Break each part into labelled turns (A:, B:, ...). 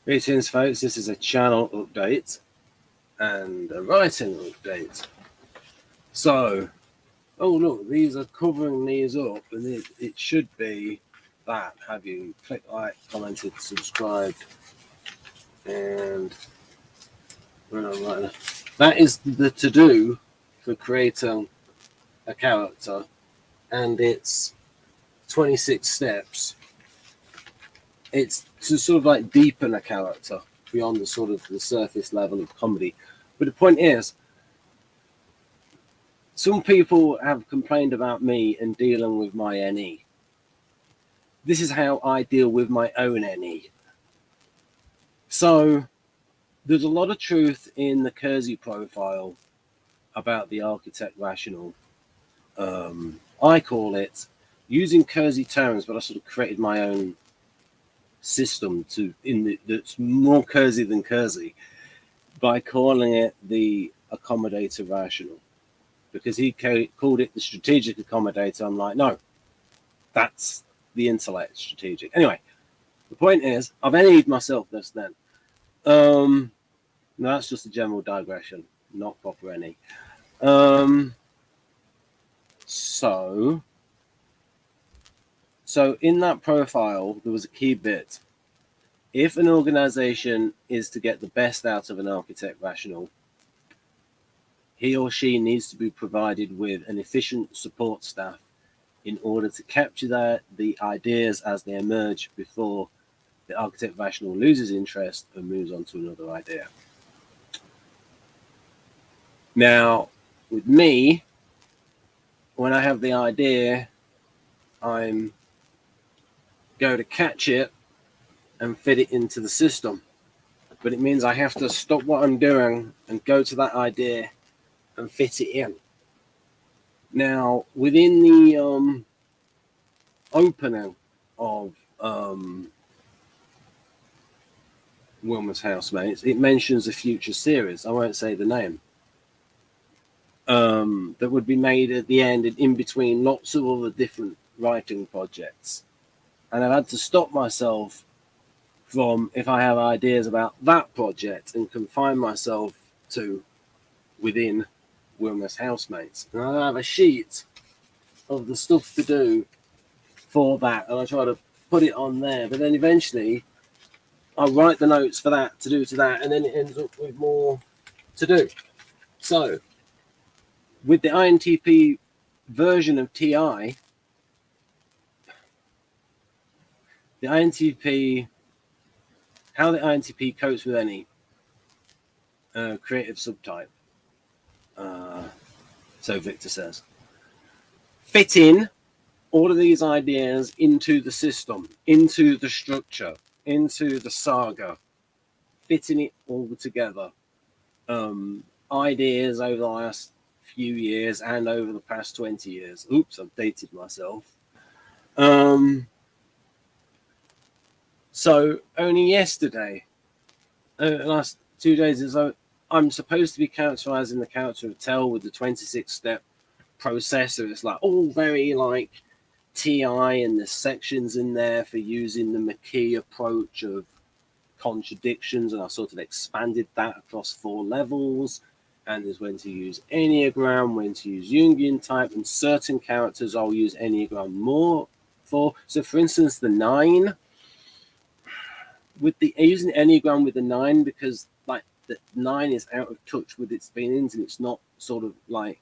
A: Greetings, folks. This is a channel update and a writing update. So, oh look, these are covering these up, and it should be that. Have you clicked like, commented, subscribed, and that is the to-do for creating a character, and it's 26 steps. It's to sort of like deepen a character beyond the sort of the surface level of comedy. But the point is, some people have complained about me and dealing with my NE. This is how I deal with my own NE. So there's a lot of truth in the Kersey profile about the architect rational. I call it using Kersey terms, but I sort of created my own system that's more Kersey than Kersey by calling it the accommodator rational, because he called it the strategic accommodator. I'm like, no, that's the intellect strategic. Anyway, the point is, I've NE'd myself just then. No, that's just a general digression, not proper NE. So in that profile, there was a key bit. If an organization is to get the best out of an architect rational, he or she needs to be provided with an efficient support staff in order to capture the ideas as they emerge before the architect rational loses interest and moves on to another idea. Now, with me, when I have the idea, I'm going to catch it and fit it into the system. But it means I have to stop what I'm doing and go to that idea and fit it in. Now, within the opening of Wilmer's Housemates, it mentions a future series. I won't say the name. That would be made at the end and in between lots of other different writing projects. And I've had to stop myself from, if I have ideas about that project, and confine myself to within Wilmer's Housemates. And I have a sheet of the stuff to do for that, and I try to put it on there. But then eventually I'll write the notes for that, to do to that, and then it ends up with more to do. So with the INTP version of TI, the INTP, how the INTP copes with any creative subtype. So Victor says, fit in all of these ideas into the system, into the structure, into the saga, fitting it all together. Ideas over the last few years and over the past 20 years. Oops, I've dated myself. So only yesterday, last 2 days, I'm supposed to be characterizing the character of Tell with the 26-step process. So it's like all very like TI, and there's sections in there for using the McKee approach of contradictions, and I sort of expanded that across 4 levels. And there's when to use Enneagram, when to use Jungian type, and certain characters I'll use Enneagram more for. So for instance, the 9, with the using Enneagram with the 9, because like the 9 is out of touch with its feelings and it's not sort of like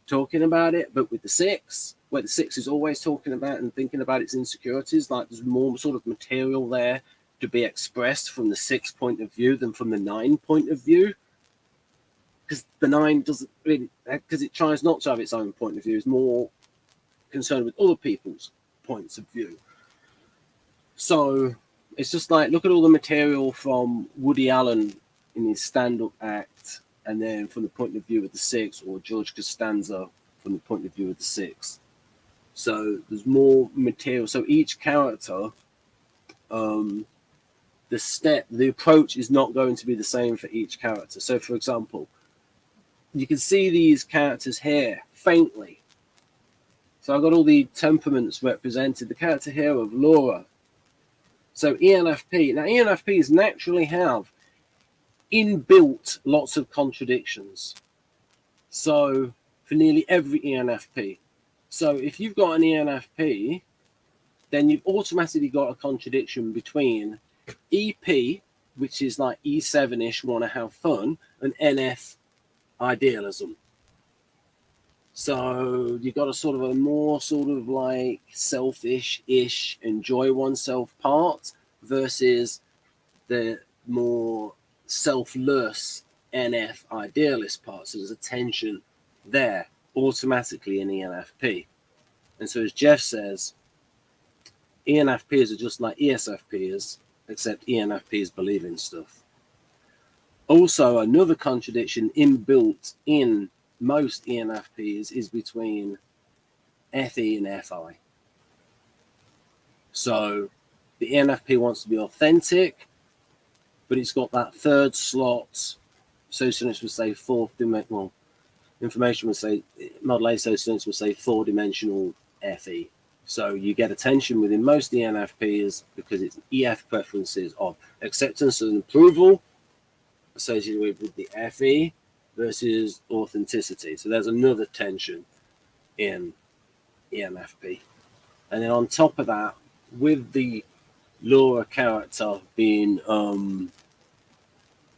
A: talking about it. But with the 6, where the 6 is always talking about and thinking about its insecurities, like there's more sort of material there to be expressed from the 6 point of view than from the 9 point of view. Because the 9 doesn't really, because it tries not to have its own point of view, it's more concerned with other people's points of view. So it's just like, look at all the material from Woody Allen in his stand-up act, and then from the point of view of the 6, or George Costanza from the point of view of the 6. So there's more material. So each character, the approach is not going to be the same for each character. So for example, you can see these characters here faintly. So I've got all the temperaments represented. The character here of Laura, So ENFP, now ENFPs naturally have inbuilt lots of contradictions. So for nearly every ENFP. So if you've got an ENFP, then you've automatically got a contradiction between EP, which is like E7-ish, want to have fun, and NF, idealism. So you've got a sort of a more sort of like selfish-ish, enjoy oneself part versus the more selfless NF idealist part. So there's a tension there automatically in ENFP. And so as Jeff says, ENFPs are just like ESFPs, except ENFPs believe in stuff. Also, another contradiction inbuilt in most ENFPs is between FE and FI. So the ENFP wants to be authentic, but it's got that third slot. Socialists would say fourth dimensional. Information would say, Model A socialists would say four-dimensional FE. So you get attention within most ENFPs because it's EF preferences of acceptance and approval associated with the FE versus authenticity. So there's another tension in ENFP. And then on top of that, with the Laura character being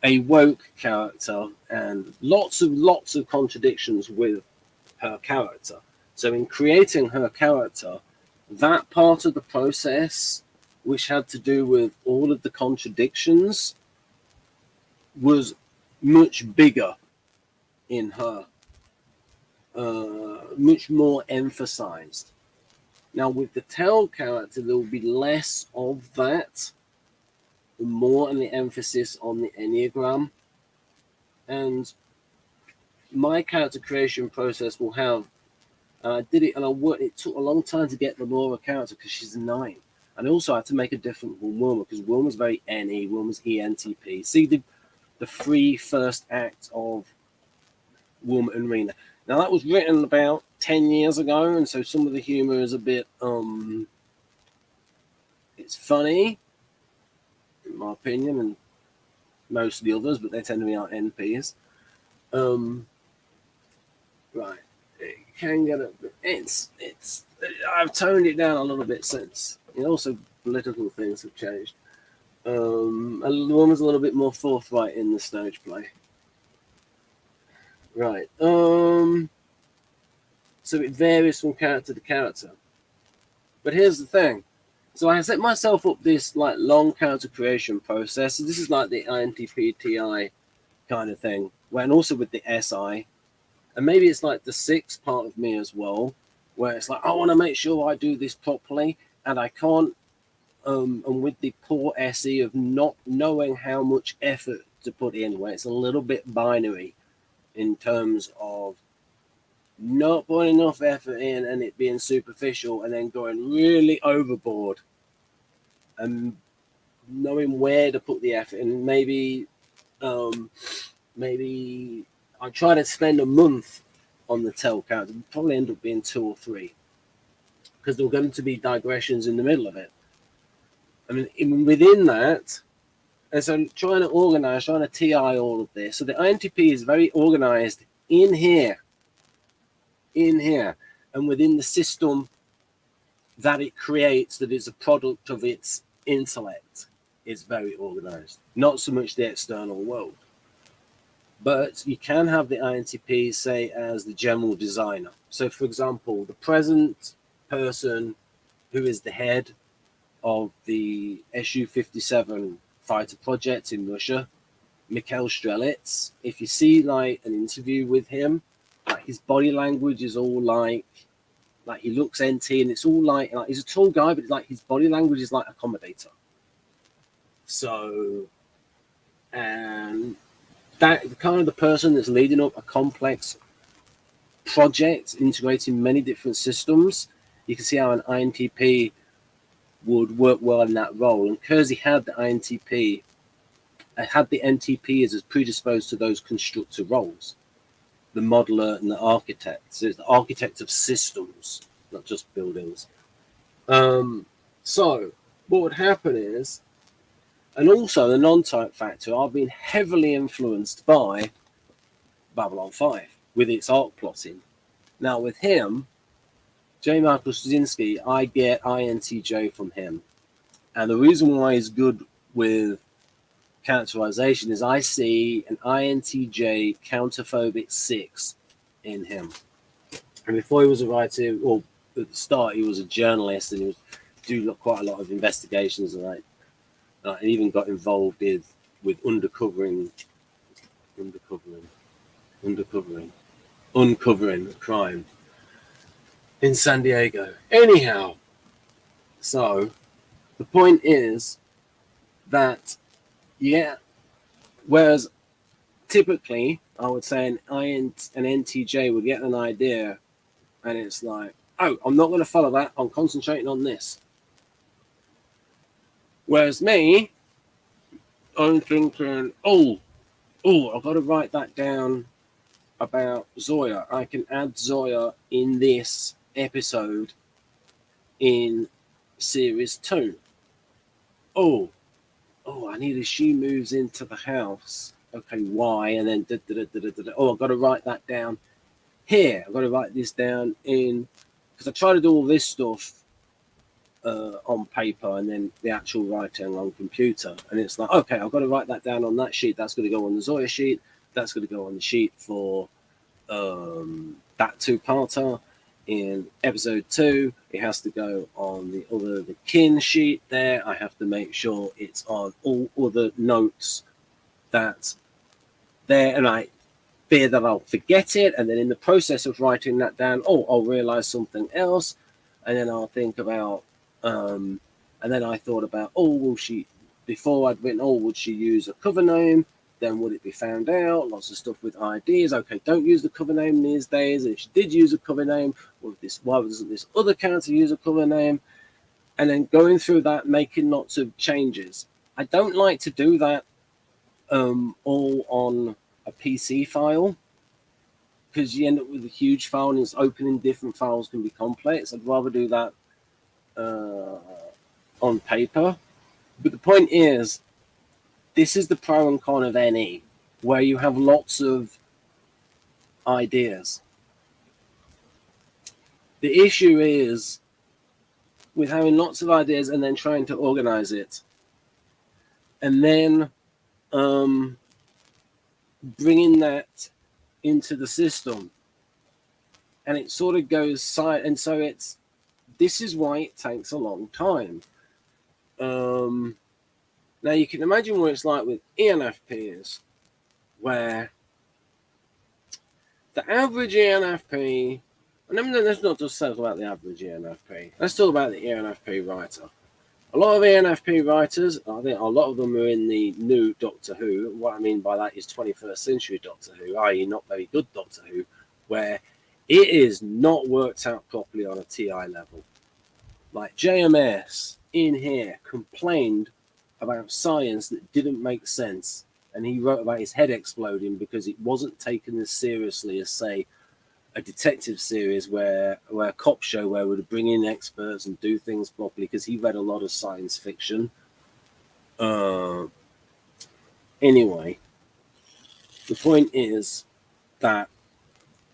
A: a woke character and lots of contradictions with her character. So in creating her character, that part of the process, which had to do with all of the contradictions, was much bigger in her, much more emphasized. Now with the Tell character, there will be less of that, more on the emphasis on the Enneagram. And my character creation process will have, and I did it, and it took a long time to get the Laura character because she's a 9. And also I had to make a different from Wilma because Wilma's very NE, Wilma's ENTP. See the free first act of Wilma and Rena. Now that was written about 10 years ago, and so some of the humor is a bit, it's funny, in my opinion, and most of the others, but they tend to be our NPs. Right. It can get I've toned it down a little bit since. Also political things have changed. A woman's a little bit more forthright in the stage play. Right. So it varies from character to character. But here's the thing. So I set myself up this like long character creation process. So this is like the INTP TI kind of thing. And also with the SI. And maybe it's like the 6 part of me as well, where it's like, I want to make sure I do this properly, and I can't, and with the poor SE of not knowing how much effort to put in, where it's a little bit binary in terms of not putting enough effort in and it being superficial and then going really overboard and knowing where to put the effort in. Maybe I try to spend a month on the Tell character. It'll probably end up being 2 or 3 because there are going to be digressions in the middle of it. I mean, within that, and so trying to TI all of this. So the INTP is very organized in here, and within the system that it creates, that is a product of its intellect, is very organized. Not so much the external world. But you can have the INTP, say, as the general designer. So, for example, the present person who is the head of the Su-57 fighter project in Russia, Mikhail Strelets, if you see like an interview with him, like his body language is all like he looks NT, and it's all like he's a tall guy, but like his body language is like accommodator. So, and that kind of the person that's leading up a complex project integrating many different systems, you can see how an INTP would work well in that role. And Kersey had the INTP, had the NTP as predisposed to those constructor roles, the modeler and the architect. So it's the architect of systems, not just buildings. So what would happen is, and also the non-type factor, I've been heavily influenced by Babylon 5 with its arc plotting. Now with him, J. Michael Straczynski, I get INTJ from him. And the reason why he's good with characterization is I see an INTJ counterphobic 6 in him. And before he was a writer, or at the start, he was a journalist, and he was doing quite a lot of investigations, and I even got involved with uncovering crime in San Diego. Anyhow, so the point is that, yeah, whereas typically I would say an NTJ would get an idea and it's like, oh, I'm not going to follow that, I'm concentrating on this. Whereas me, I'm thinking, oh, I've got to write that down about Zoya. I can add Zoya in this episode in series 2. Oh, I need as she moves into the house. Okay, why? And then oh, I've got to write that down here. I've got to write this down in, because I try to do all this stuff on paper and then the actual writing on computer. And it's like, okay, I've got to write that down on that sheet. That's going to go on the Zoya sheet. That's going to go on the sheet for that two-parter. In episode 2, it has to go on the kin sheet there. I have to make sure it's on all other notes that's there, and I fear that I'll forget it. And then in the process of writing that down, I'll realize something else, and then I'll think about, and then I thought about, will she, before I'd written, would she use a cover name? Then would it be found out? Lots of stuff with ideas. Okay, don't use the cover name these days. And if she did use a cover name, why doesn't this other character use a cover name? And then going through that, making lots of changes. I don't like to do that all on a PC file, because you end up with a huge file and it's opening different files can be complex. I'd rather do that on paper. But the point is, this is the pro and con of NE, where you have lots of ideas. The issue is with having lots of ideas and then trying to organize it, and then bringing that into the system, and it sort of goes side. And so this is why it takes a long time. Now you can imagine what it's like with ENFPs, where the average ENFP, and let's not just talk about the average ENFP, let's talk about the ENFP writer. A lot of ENFP writers, I think a lot of them are in the new Doctor Who. What I mean by that is 21st century Doctor Who, i.e. not very good Doctor Who, where it is not worked out properly on a TI level. Like JMS in here complained about science that didn't make sense, and he wrote about his head exploding because it wasn't taken as seriously as, say, a detective series where a cop show where we would bring in experts and do things properly, because he read a lot of science fiction. Anyway, the point is that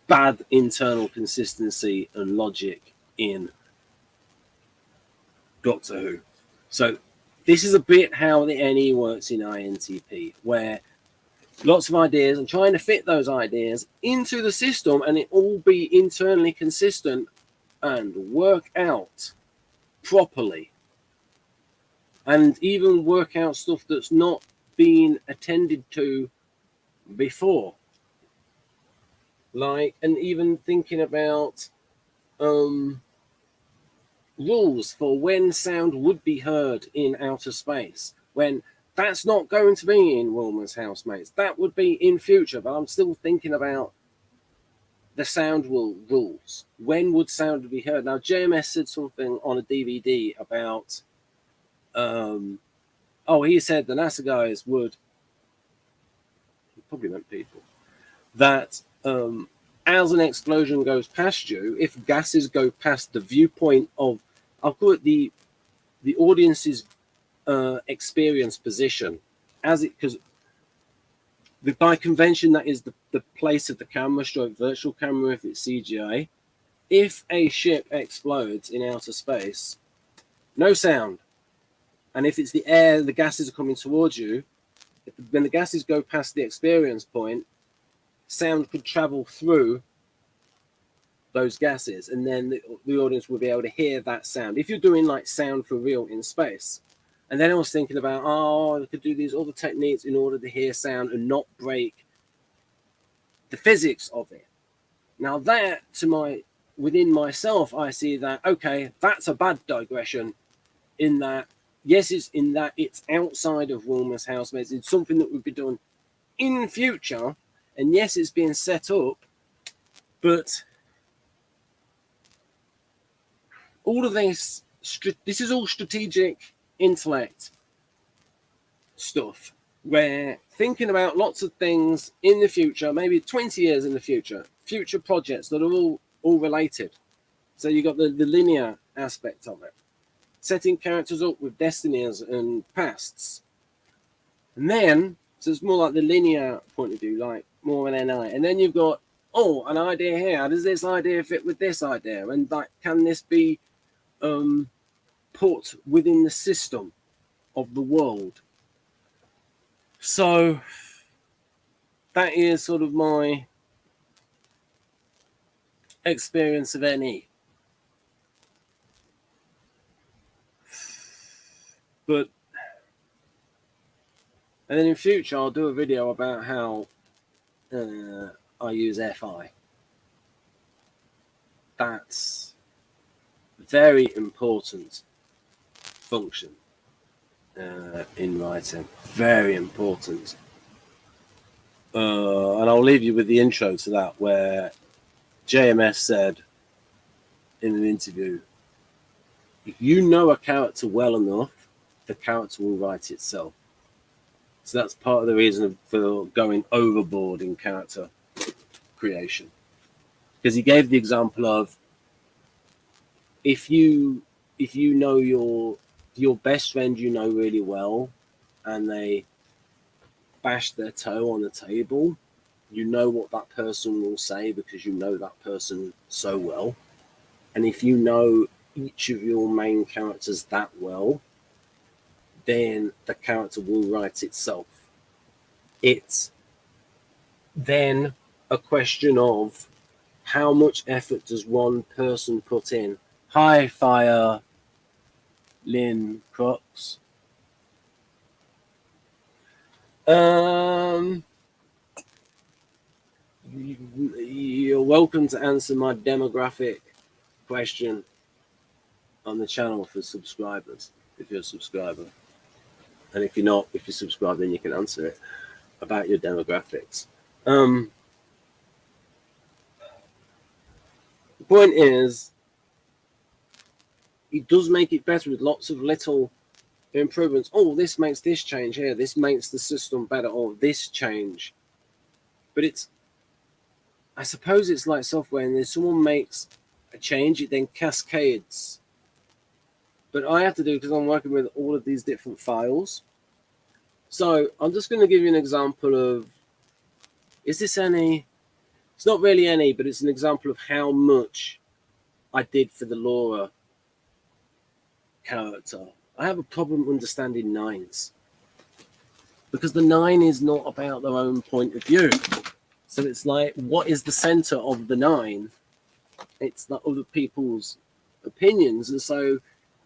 A: bad internal consistency and logic in Doctor Who. So this is a bit how the NE works in INTP, where lots of ideas and trying to fit those ideas into the system and it all be internally consistent and work out properly, and even work out stuff that's not been attended to before, like, and even thinking about rules for when sound would be heard in outer space, when that's not going to be in Wilma's housemates. That would be in future, but I'm still thinking about the sound rules. When would sound be heard? Now, JMS said something on a DVD about, he said the NASA guys would, he probably meant people, that as an explosion goes past you, if gases go past the viewpoint of, I'll call it the the audience's experience position as it, because by convention that is the place of the camera, stroke virtual camera if it's CGI. If a ship explodes in outer space, no sound. And if it's the air, the gases are coming towards you, when the gases go past the experience point, sound could travel through those gases, and then the audience will be able to hear that sound. If you're doing like sound for real in space. And then I was thinking about, I could do these other techniques in order to hear sound and not break the physics of it. Now that, within myself, I see that, okay, that's a bad digression in that, yes, it's outside of Wilmer's housemates. It's something that would be done in future. And yes, it's being set up, but all of this is all strategic intellect stuff. We're thinking about lots of things in the future, maybe 20 years in the future projects that are all related. So you got the linear aspect of it, setting characters up with destinies and pasts. And then, so it's more like the linear point of view, like more of an NI. And then you've got, an idea here. How does this idea fit with this idea? And like, can this be put within the system of the world? So that is sort of my experience of NE. And then in future, I'll do a video about how I use FI. That's a very important function in writing. Very important. And I'll leave you with the intro to that, where JMS said in an interview, if you know a character well enough, the character will write itself. So that's part of the reason for going overboard in character creation. Because he gave the example of, if you know your best friend you know really well, and they bash their toe on the table, you know what that person will say because you know that person so well. And if you know each of your main characters that well, then the character will write itself. It's then a question of how much effort does one person put in. Hi, Fire Lynn Crooks. You're welcome to answer my demographic question on the channel for subscribers, if you're a subscriber. And if you're not, if you're subscribed, then you can answer it about your demographics. The point is, it does make it better with lots of little improvements. This makes this change here. This makes the system better. This change. But I suppose it's like software, and if someone makes a change, it then cascades. But I have to do, because I'm working with all of these different files. So I'm just going to give you an example of, is this any? It's not really any, but it's an example of how much I did for the Laura character. I have a problem understanding nines, because the 9 is not about their own point of view. So it's like, what is the center of the 9? It's not other people's opinions. And so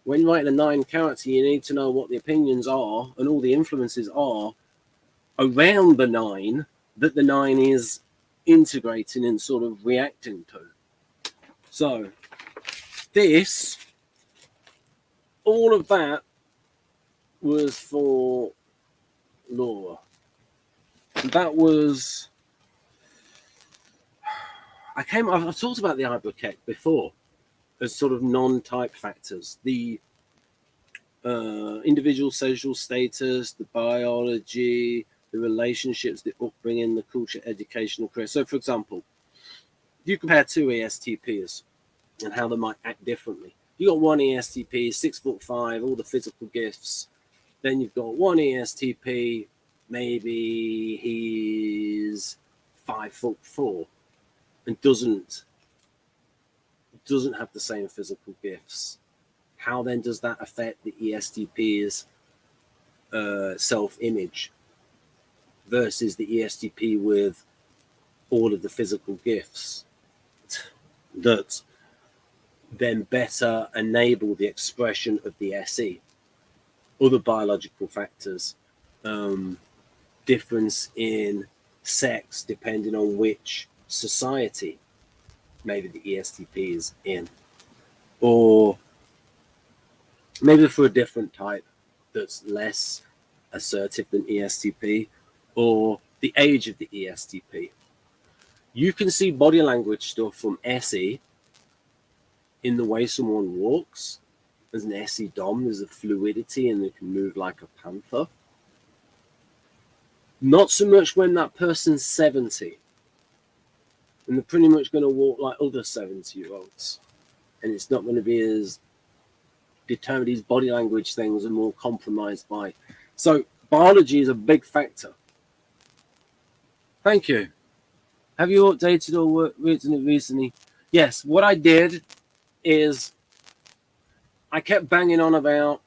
A: when you write a 9 character, you need to know what the opinions are and all the influences are around the 9 that the 9 is integrating and sort of reacting to. So this, all of that was for Laura. That was, I've talked about the iBooklet before as sort of non-type factors. The individual social status, the biology, the relationships, the upbringing, the culture, educational career. So, for example, you compare two ESTPs and how they might act differently. You got one ESTP, 6'5", all the physical gifts. Then you've got one ESTP, maybe he's 5'4", and doesn't have the same physical gifts. How then does that affect the ESTP's self-image versus the ESTP with all of the physical gifts that then better enable the expression of the SE? Other biological factors, difference in sex depending on which society maybe the ESTP is in, or maybe for a different type that's less assertive than ESTP, or the age of the ESTP. You can see body language stuff from SE in the way someone walks. There's an SE Dom, there's a fluidity, and they can move like a panther. Not so much when that person's 70, and they're pretty much going to walk like other 70-year-olds, and it's not going to be as determined. These body language things are more compromised by. So biology is a big factor. Thank you. Have you updated or written it recently? Yes. What I did is I kept banging on about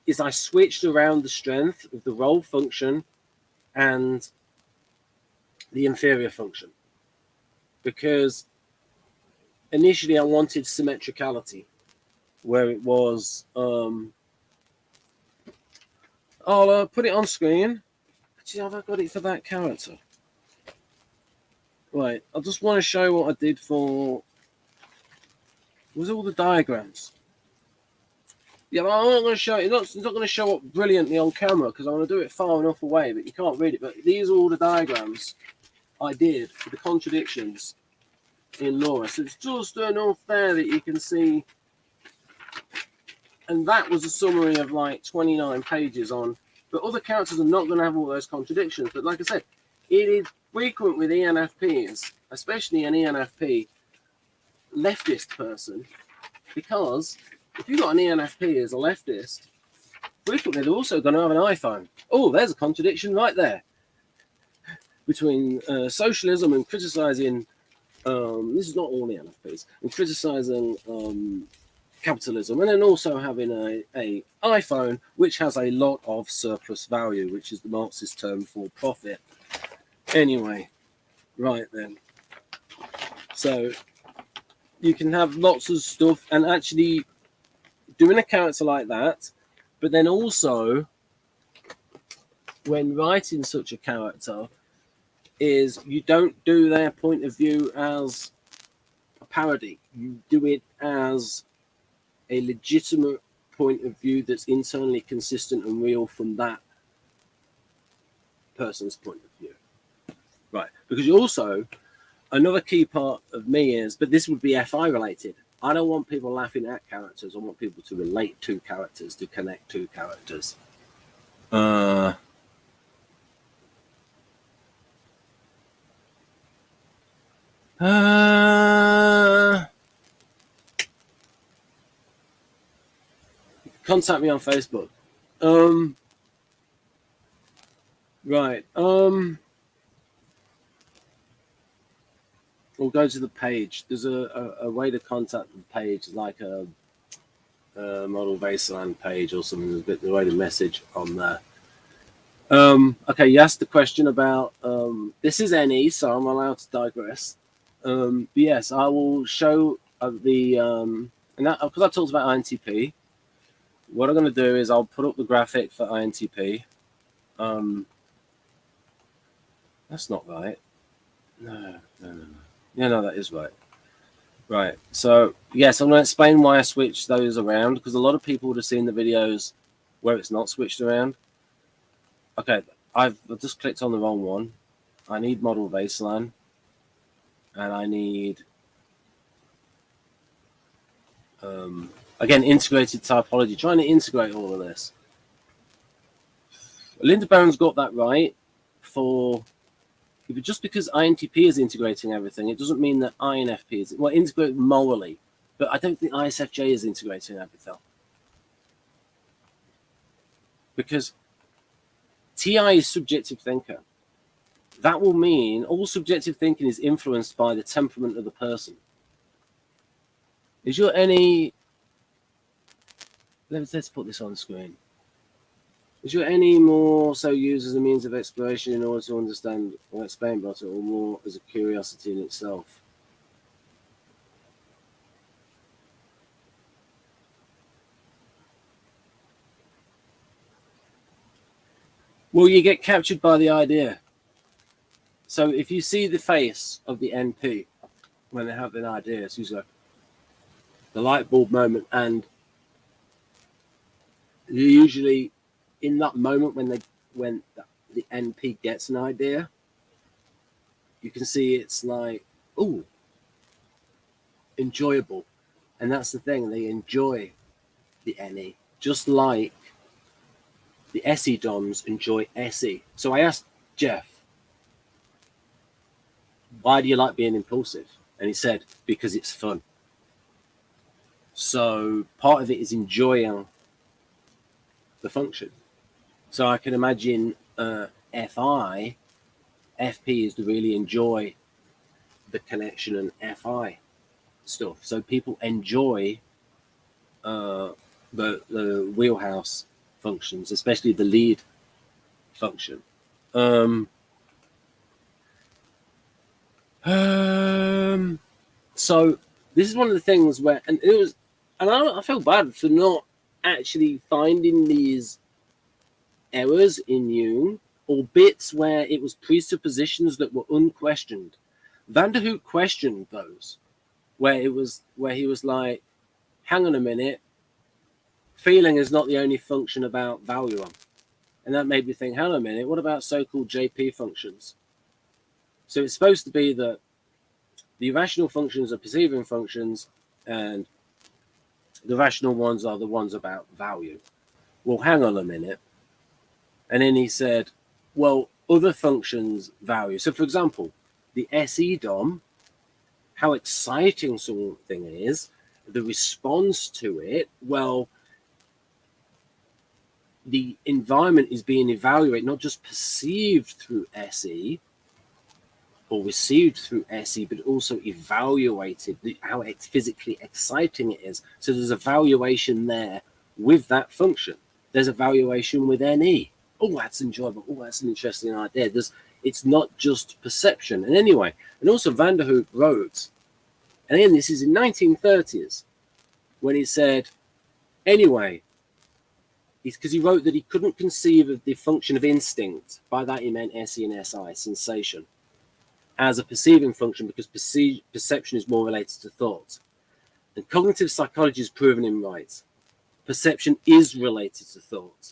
A: is I switched around the strength of the role function and the inferior function, because initially I wanted symmetricality, where it was I'll put it on screen. Actually, have I got it for that character? Right, I just want to show what I did for was all the diagrams. Yeah, but I'm not going to show it. It's not going to show up brilliantly on camera because I want to do it far enough away, but you can't read it. But these are all the diagrams I did for the contradictions in Laura. So it's just enough there that you can see. And that was a summary of like 29 pages on. But other characters are not going to have all those contradictions. But like I said, it is frequent with ENFPs, especially an ENFP leftist person, because if you've got an ENFP as a leftist, frequently they're also going to have an iPhone. Oh, there's a contradiction right there between socialism and criticizing, this is not all ENFPs, and criticizing capitalism, and then also having a iPhone which has a lot of surplus value, which is the Marxist term for profit. Anyway, right then. So you can have lots of stuff and actually doing a character like that, but then also when writing such a character is you don't do their point of view as a parody. You do it as a legitimate point of view that's internally consistent and real from that person's point of view. Right, because you also, another key part of me is, but this would be FI related. I don't want people laughing at characters. I want people to relate to characters, to connect to characters. Contact me on Facebook. Right. We'll go to the page. There's a way to contact the page, like a model Vaserlan page or something. There's a bit the way to message on there. Okay, you asked the question about this is NE, so I'm allowed to digress. But yes, I will show the and that because I talked about INTP. What I'm going to do is I'll put up the graphic for INTP. That's not right. No. Yeah, no, that is right. Right. So yes, I'm going to explain why I switched those around, because a lot of people would have seen the videos where it's not switched around. Okay, I've just clicked on the wrong one. I need model Vaserlan, and I need again integrated typology. Trying to integrate all of this. Linda Barron's got that right. Just because INTP is integrating everything, it doesn't mean that INFP is. Well, integrate morally. But I don't think ISFJ is integrated in epithel. Because TI is subjective thinker. That will mean all subjective thinking is influenced by the temperament of the person. Is your any... Let's put this on the screen. Is your any more so used as a means of exploration in order to understand or explain better, or more as a curiosity in itself? Well, you get captured by the idea. So if you see the face of the NP when they have an idea, it's usually the light bulb moment, and usually in that moment when the NP gets an idea, you can see it's like, ooh, enjoyable. And that's the thing, they enjoy the NE, just like the SE DOMs enjoy SE. So I asked Jeff, why do you like being impulsive? And he said, because it's fun. So part of it is enjoying the function. So I can imagine FP is to really enjoy the connection and FI stuff. So people enjoy the wheelhouse functions, especially the lead function. So this is one of the things where, and I feel bad for not actually finding these errors in Jung, or bits where it was presuppositions that were unquestioned. Van der Hoek questioned those, where he was like, hang on a minute, feeling is not the only function about value. And that made me think, hang on a minute, what about so-called JP functions? So it's supposed to be that the irrational functions are perceiving functions, and the rational ones are the ones about value. Well, hang on a minute. And then he said, well, other functions value. So, for example, the SE DOM, how exciting something is, the response to it, well, the environment is being evaluated, not just perceived through SE or received through SE, but also evaluated, how physically exciting it is. So there's a valuation there with that function. There's a valuation with NE. Oh, that's enjoyable. Oh, that's an interesting idea. It's not just perception. And anyway, and also Van der Hoek wrote, and again, this is in 1930s, when he said, anyway, because he wrote that he couldn't conceive of the function of instinct, by that he meant SE and SI, sensation, as a perceiving function, because perception is more related to thought. And cognitive psychology has proven him right. Perception is related to thought.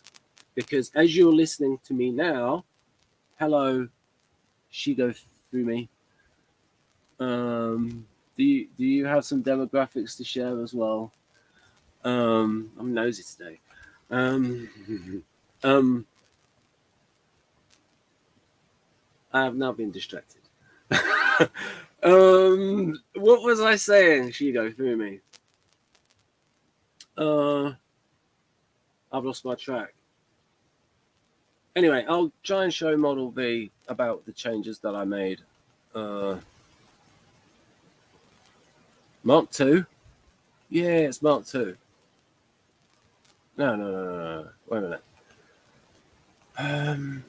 A: Because as you're listening to me now, hello, she goes through me. Do you have some demographics to share as well? I'm nosy today. I have now been distracted. What was I saying? She go through me. I've lost my track. Anyway, I'll try and show Model V about the changes that I made. Mark 2? Yeah, it's Mark 2. No. Wait a minute.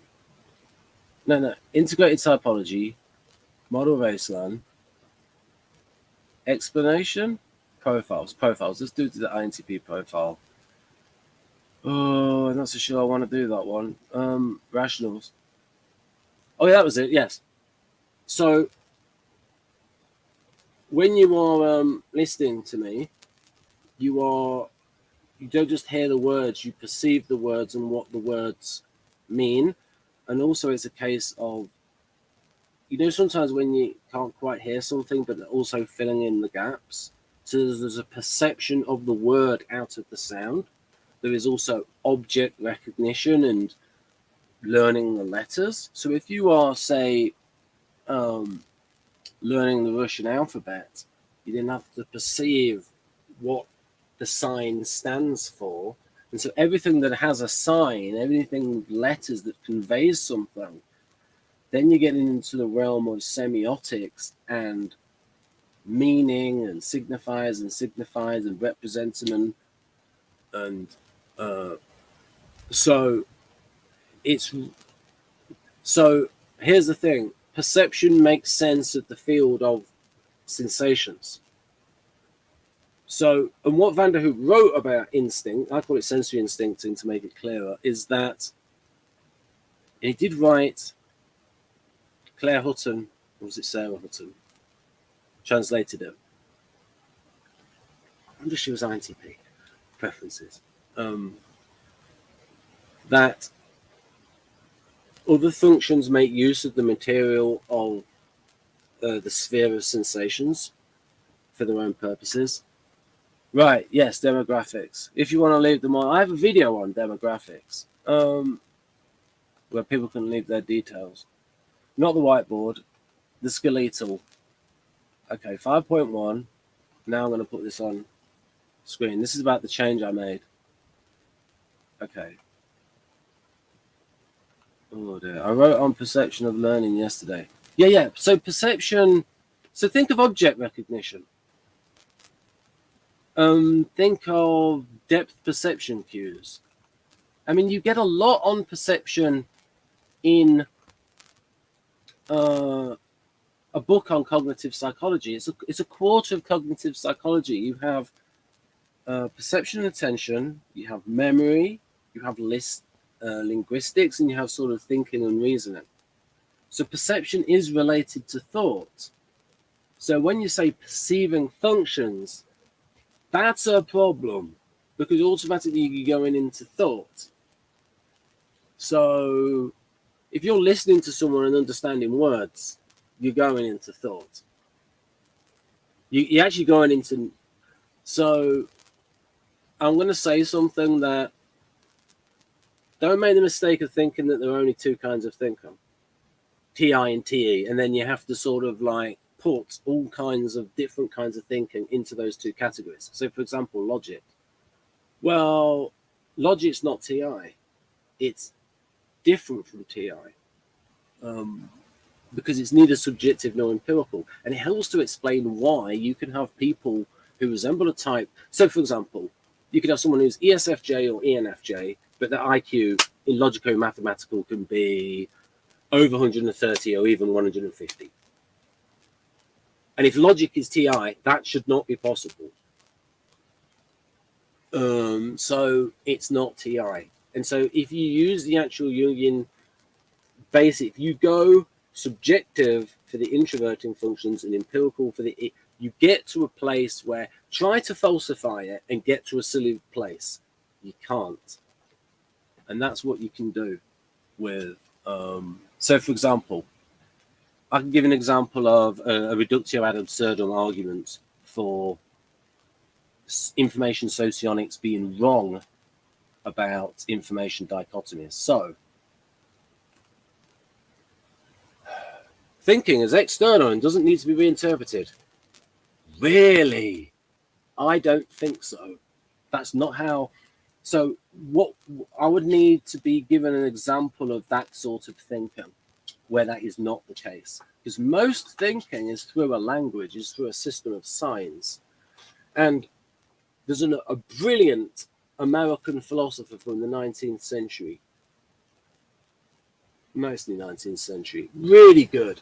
A: No. Integrated typology, model Vaserlan, explanation, profiles. Let's do the Intp profile. Oh, I'm not so sure I want to do that one. Rationals. Oh, yeah, that was it. Yes. So when you are listening to me, you don't just hear the words, you perceive the words and what the words mean. And also it's a case of, sometimes when you can't quite hear something, but also filling in the gaps. So there's a perception of the word out of the sound. There is also object recognition and learning the letters. So if you are, say, learning the Russian alphabet, you then have to perceive what the sign stands for. And so everything that has a sign, everything with letters that conveys something, then you're getting into the realm of semiotics and meaning and signifiers and representament. And so here's the thing. Perception makes sense of the field of sensations. So, and what Van der Hoek wrote about instinct, I call it sensory instincting to make it clearer, is that he did write, Claire Hutton, or was it Sarah Hutton, translated it. I wonder if she was Intp preferences. That other functions make use of the material of the sphere of sensations for their own purposes. Right, yes, demographics. If you want to leave them on, I have a video on demographics where people can leave their details. Not the whiteboard, the skeletal. Okay, 5.1. Now I'm going to put this on screen. This is about the change I made. Okay. Oh dear. I wrote on perception of learning yesterday. Yeah. So perception. So think of object recognition. Think of depth perception cues. I mean, you get a lot on perception in a book on cognitive psychology. It's a quarter of cognitive psychology. You have perception and attention. You have memory. You have linguistics, and you have sort of thinking and reasoning. So perception is related to thought. So when you say perceiving functions, that's a problem because automatically you're going into thought. So if you're listening to someone and understanding words, you're going into thought. You're actually going into... So I'm going to say something that... Don't make the mistake of thinking that there are only two kinds of thinking. TI and TE. And then you have to sort of like put all kinds of different kinds of thinking into those two categories. So, for example, logic. Well, logic's not TI. It's different from TI because it's neither subjective nor empirical. And it helps to explain why you can have people who resemble a type. So, for example, you could have someone who's ESFJ or ENFJ, but their IQ in logico-mathematical can be over 130 or even 150. And if logic is TI, that should not be possible. So it's not TI. And so if you use the actual Jungian basic, you go subjective for the introverting functions and empirical for the... You get to a place where try to falsify it and get to a silly place. You can't. And that's what you can do with... So, for example, I can give an example of a reductio ad absurdum argument for information socionics being wrong about information dichotomies. So, thinking is external and doesn't need to be reinterpreted. Really? I don't think so. That's not how... So what I would need to be given an example of that sort of thinking where that is not the case. Because most thinking is through a language, is through a system of signs. And there's a brilliant American philosopher from the 19th century, mostly 19th century, really good.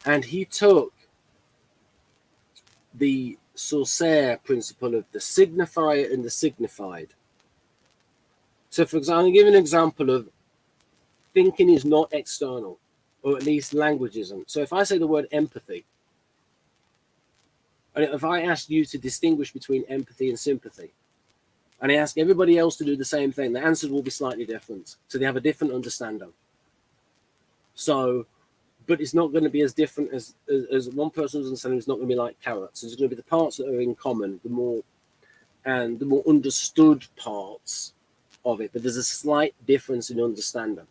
A: And he took the Saussure principle of the signifier and the signified. So, for example, I'll give an example of thinking is not external, or at least language isn't. So if I say the word empathy, and if I ask you to distinguish between empathy and sympathy, and I ask everybody else to do the same thing, the answer will be slightly different. So they have a different understanding. So, but it's not going to be as different as one person's understanding. It's not going to be like carrots. It's going to be the parts that are in common, the more understood parts of it. But there's a slight difference in understanding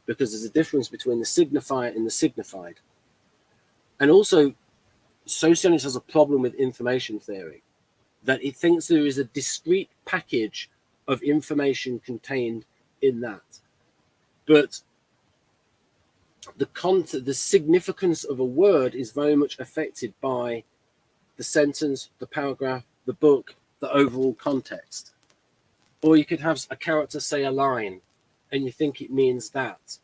A: because there's a difference between the signifier and the signified. And also, socionics has a problem with information theory that it thinks there is a discrete package of information contained in that. But the significance of a word is very much affected by the sentence, the paragraph, the book, the overall context. Or you could have a character say a line and you think it means that.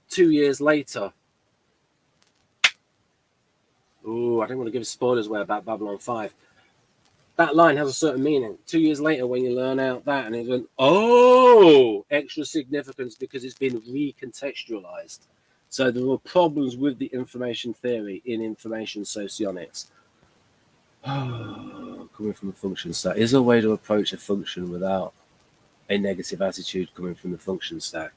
A: 2 years later, I don't want to give spoilers away about Babylon 5. That line has a certain meaning. 2 years later, when you learn out that, and it's an extra significance because it's been recontextualized. So there are problems with the information theory in information socionics. Coming from a function stack. Is there a way to approach a function without a negative attitude coming from the function stack?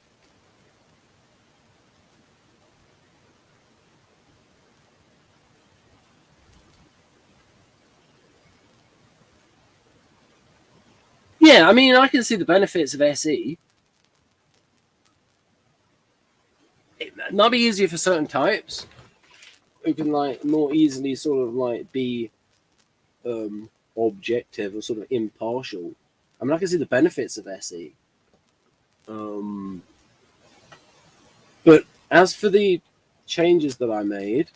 A: Yeah, I mean, I can see the benefits of SE. It might be easier for certain types who can like more easily sort of like be objective or sort of impartial. I mean, I can see the benefits of SE. But as for the changes that I made,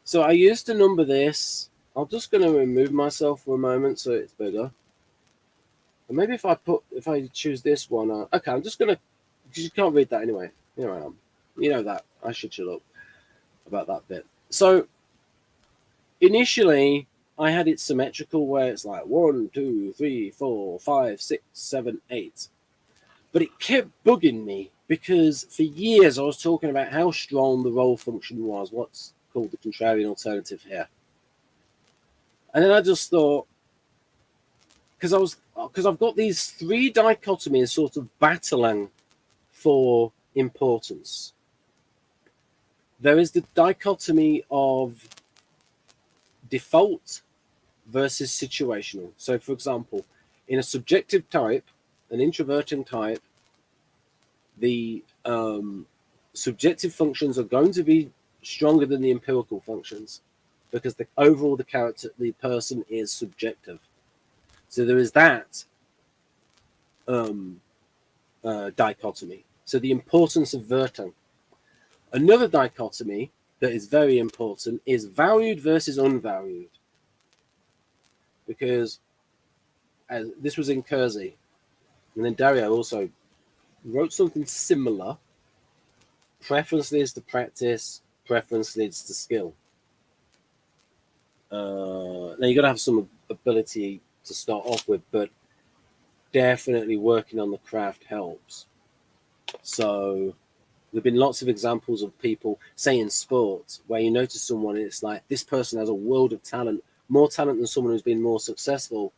A: so I used to number this. I'm just going to remove myself for a moment so it's bigger. And maybe if I choose this one, okay, I'm just going to, because you can't read that anyway. Here I am. You know that. I should shut up about that bit. So initially, I had it symmetrical where it's like 1, 2, 3, 4, 5, 6, 7, 8. But it kept bugging me because for years I was talking about how strong the role function was, what's called the contrarian alternative here. And then I just thought, because I've got these 3 dichotomies sort of battling for importance. There is the dichotomy of default versus situational. So, for example, in a subjective type, an introverting type, the subjective functions are going to be stronger than the empirical functions because the person is subjective. So there is that dichotomy. So the importance of verting. Another dichotomy that is very important is valued versus unvalued. Because this was in Kersey, and then Dario also wrote something similar. Preference leads to practice, preference leads to skill. Now you got to have some ability to start off with, but definitely working on the craft helps. So there've been lots of examples of people, say in sports, where you notice someone and it's like, this person has a world of talent, more talent than someone who's been more successful,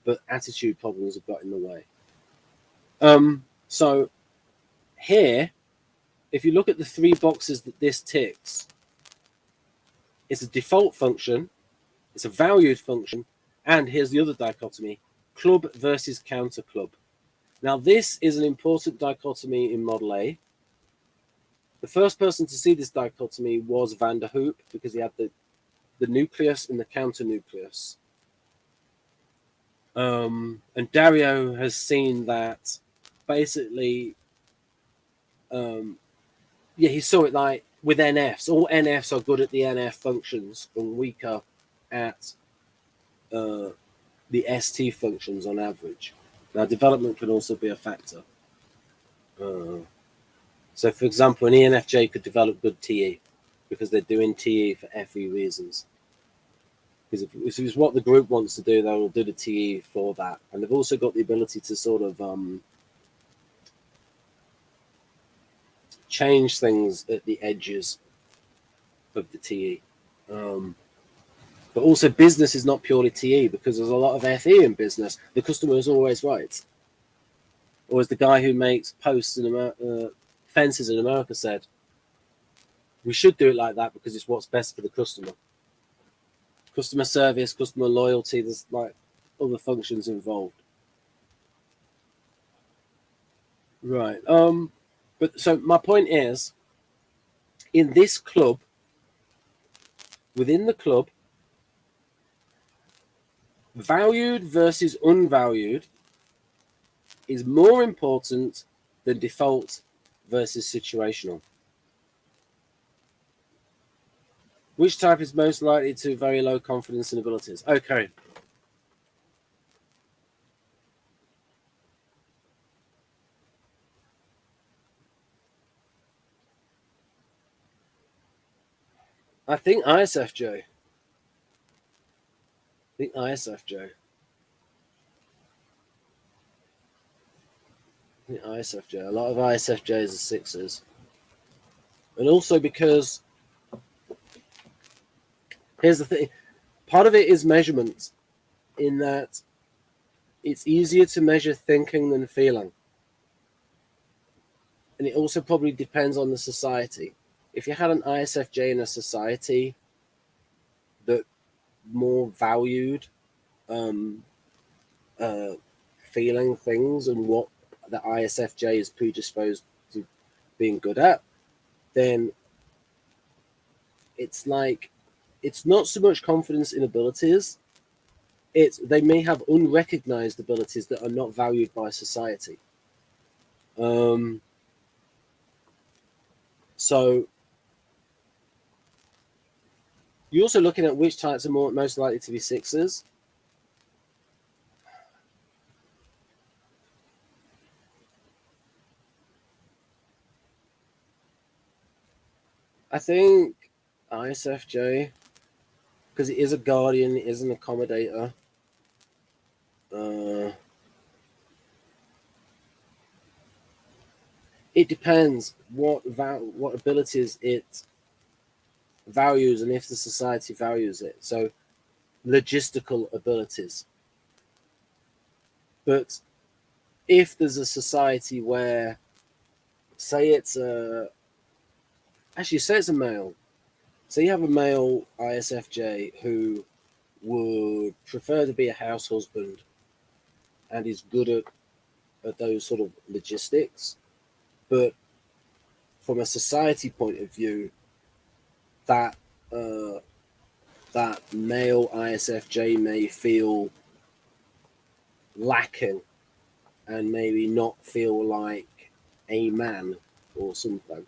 A: but attitude problems have got in the way. So here, if you look at the 3 boxes that this ticks, it's a default function, it's a valued function, and here's the other dichotomy, club versus counter club. Now this is an important dichotomy in Model A. The first person to see this dichotomy was Van der Hoop because he had the nucleus and the counter nucleus. And Dario has seen that basically, he saw it like with NFs. All NFs are good at the NF functions and weaker at the ST functions on average. Now, development can also be a factor. So, for example, an ENFJ could develop good TE because they're doing TE for FE reasons. Because if it's what the group wants to do, they'll do the TE for that. And they've also got the ability to sort of change things at the edges of the TE. But also business is not purely TE because there's a lot of FE in business. The customer is always right. Or as the guy who makes posts in fences in America said, we should do it like that because it's what's best for the customer. Customer service, customer loyalty, there's like other functions involved. Right. But so my point is, in this club, within the club, valued versus unvalued is more important than default versus situational. Which type is most likely to very low confidence in abilities? Okay. I think ISFJ. I think ISFJ. I think ISFJ. A lot of ISFJs are sixes. And also because, here's the thing, part of it is measurement, in that it's easier to measure thinking than feeling. And it also probably depends on the society. If you had an ISFJ in a society that more valued feeling things and what the ISFJ is predisposed to being good at, then it's like, it's not so much confidence in abilities, it's they may have unrecognized abilities that are not valued by society. So you're also looking at which types are most likely to be sixes. I think ISFJ, because it is a guardian, it is an accommodator. It depends what abilities it values and if the society values it. So logistical abilities. But if there's a society where, say it's a male, so you have a male ISFJ who would prefer to be a house husband and is good at those sort of logistics, but from a society point of view, that that male ISFJ may feel lacking and maybe not feel like a man or something,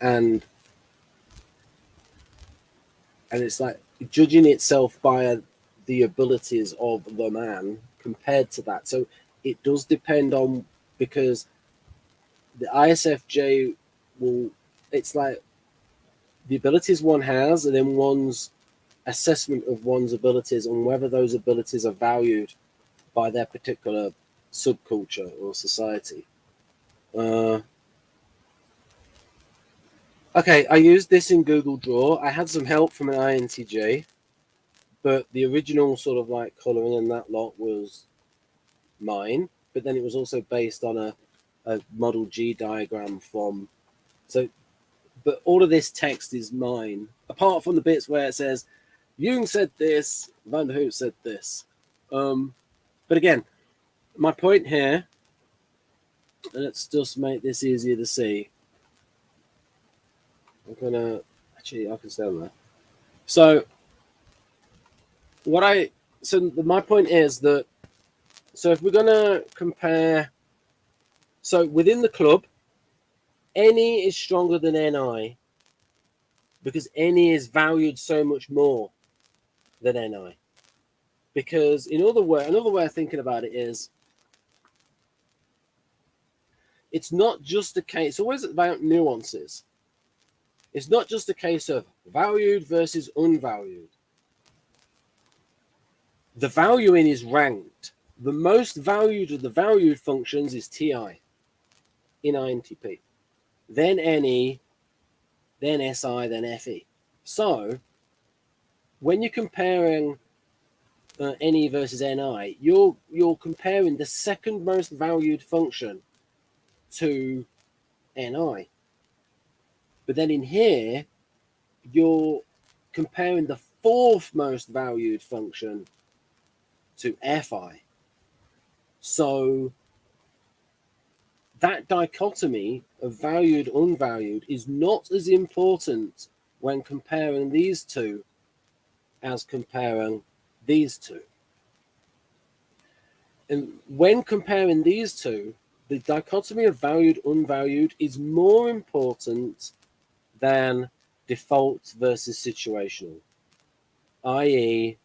A: and it's like judging itself by the abilities of the man compared to that. So it does depend on, because the ISFJ will, it's like the abilities one has and then one's assessment of one's abilities and whether those abilities are valued by their particular subculture or society. Okay, I used this in Google Draw. I had some help from an INTJ, but the original sort of like colouring in that lot was mine. But then it was also based on a Model G diagram from. So, but all of this text is mine, apart from the bits where it says Jung said this, Van der Hoot said this. But again, my point here, let's just make this easier to see. I'm gonna actually, I can stay on there. So my point is that, so if we're gonna compare, so within the club, NE is stronger than NI because NE is valued so much more than NI. Because another way of thinking about it is, it's not just a case, it's always about nuances. It's not just a case of valued versus unvalued. The valuing is ranked. The most valued of the valued functions is TI in INTP, then NE, then SI, then FE. So when you're comparing NE versus NI, you're comparing the second most valued function to NI. But then in here, you're comparing the fourth most valued function to FI. So that dichotomy of valued, unvalued is not as important when comparing these two as comparing these two. And when comparing these two, the dichotomy of valued, unvalued is more important than default versus situational, i.e.,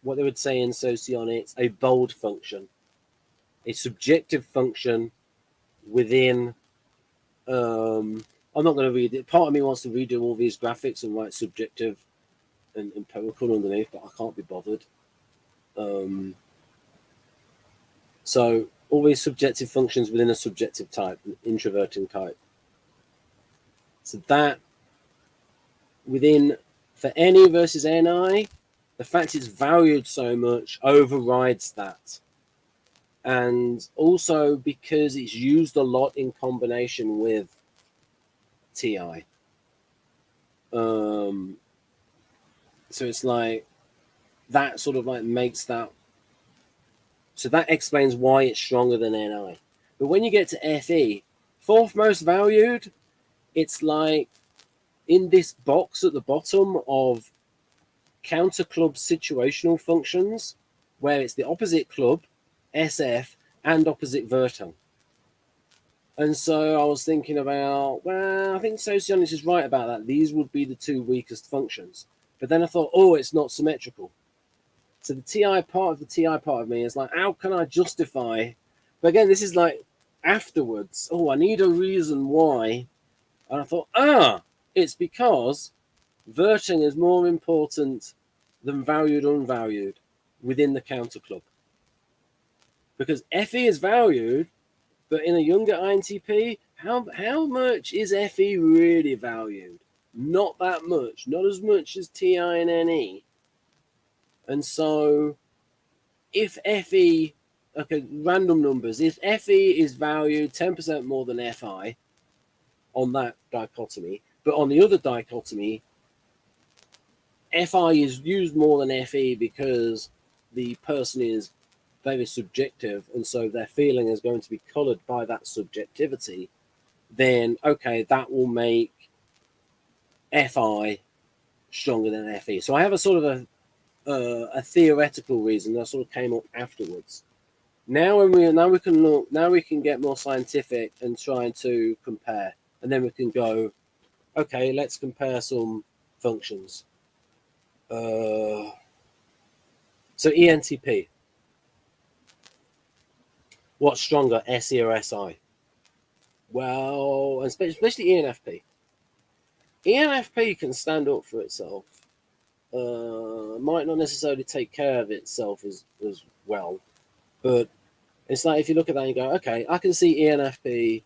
A: what they would say in socionics, a bold function, a subjective function within. I'm not going to read it. Part of me wants to redo all these graphics and write subjective and empirical underneath, but I can't be bothered. So all these subjective functions within a subjective type, an introverting type. So that within for any versus ni, the fact it's valued so much overrides that. And also because it's used a lot in combination with TI. So it's like that sort of like makes that. So that explains why it's stronger than NI. But when you get to FE, fourth most valued, it's like in this box at the bottom of counter club situational functions, where it's the opposite club, SF, and opposite Vertel. And so I was thinking about, well, I think socionics is right about that. These would be the two weakest functions. But then I thought, oh, it's not symmetrical. So the TI part of me is like, how can I justify? But again, this is like afterwards. Oh, I need a reason why. And I thought, it's because verting is more important than valued, unvalued within the counter club. Because FE is valued, but in a younger INTP, how much is FE really valued? Not that much. Not as much as TI and NE. And so if FE, okay, random numbers, if FE is valued 10% more than FI on that dichotomy, but on the other dichotomy, FI is used more than FE because the person is very subjective, and so their feeling is going to be colored by that subjectivity, then okay, that will make FI stronger than FE. So I have a sort of a theoretical reason that sort of came up afterwards. Now we can get more scientific and try to compare, and then we can go, okay, let's compare some functions. So ENTP, what's stronger, SE or SI? Well, especially ENFP. ENFP can stand up for itself. Might not necessarily take care of itself as well, but it's like if you look at that and you go, okay, I can see ENFP.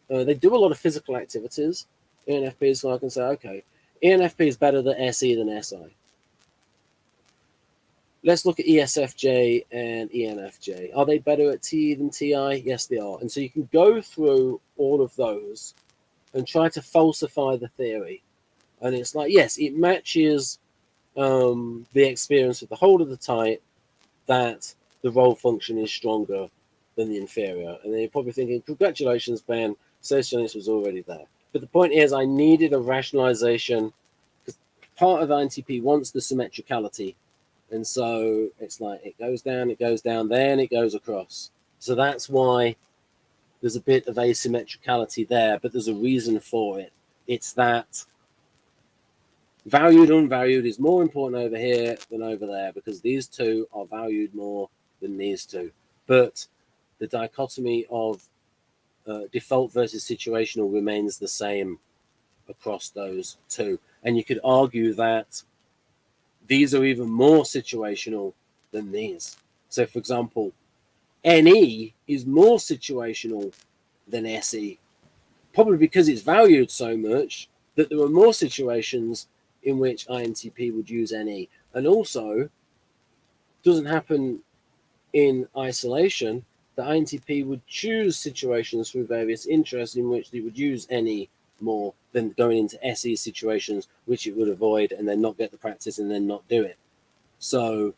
A: They do a lot of physical activities. ENFP, so I can say, okay, ENFP is better than SE than SI. Let's look at ESFJ and ENFJ. Are they better at TE than TI? Yes, they are. And so you can go through all of those and try to falsify the theory. And it's like, yes, it matches the experience of the whole of the type that the role function is stronger than the inferior. And then you're probably thinking, congratulations, Ben, socionics was already there. But the point is, I needed a rationalization because part of INTP wants the symmetricality. And so it's like it goes down, then it goes across. So that's why there's a bit of asymmetricality there, but there's a reason for it. It's that valued, unvalued is more important over here than over there because these two are valued more than these two. But the dichotomy of default versus situational remains the same across those two. And you could argue that these are even more situational than these. So, for example, NE is more situational than SE, probably because it's valued so much that there are more situations in which INTP would use NE. And also, doesn't happen in isolation, the INTP would choose situations through various interests in which they would use NE more than going into SE situations, which it would avoid and then not get the practice and then not do it. So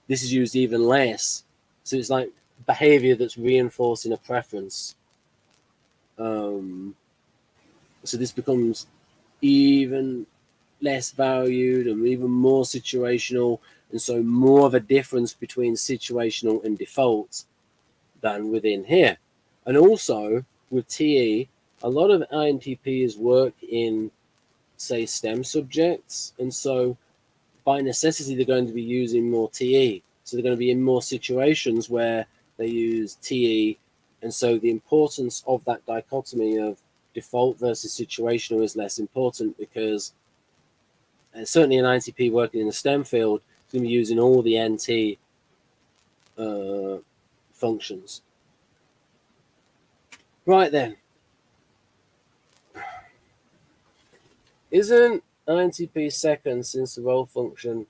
A: this is used even less. So it's like behavior that's reinforcing a preference. So this becomes even less valued and even more situational. And so more of a difference between situational and default than within here. And also with TE, a lot of INTPs work in, say, STEM subjects, and so by necessity they're going to be using more TE. So they're going to be in more situations where they use TE, and so the importance of that dichotomy of default versus situational is less important, because certainly an INTP working in the STEM field is going to be using all the NT functions. Right then. Isn't INTP second, since the role function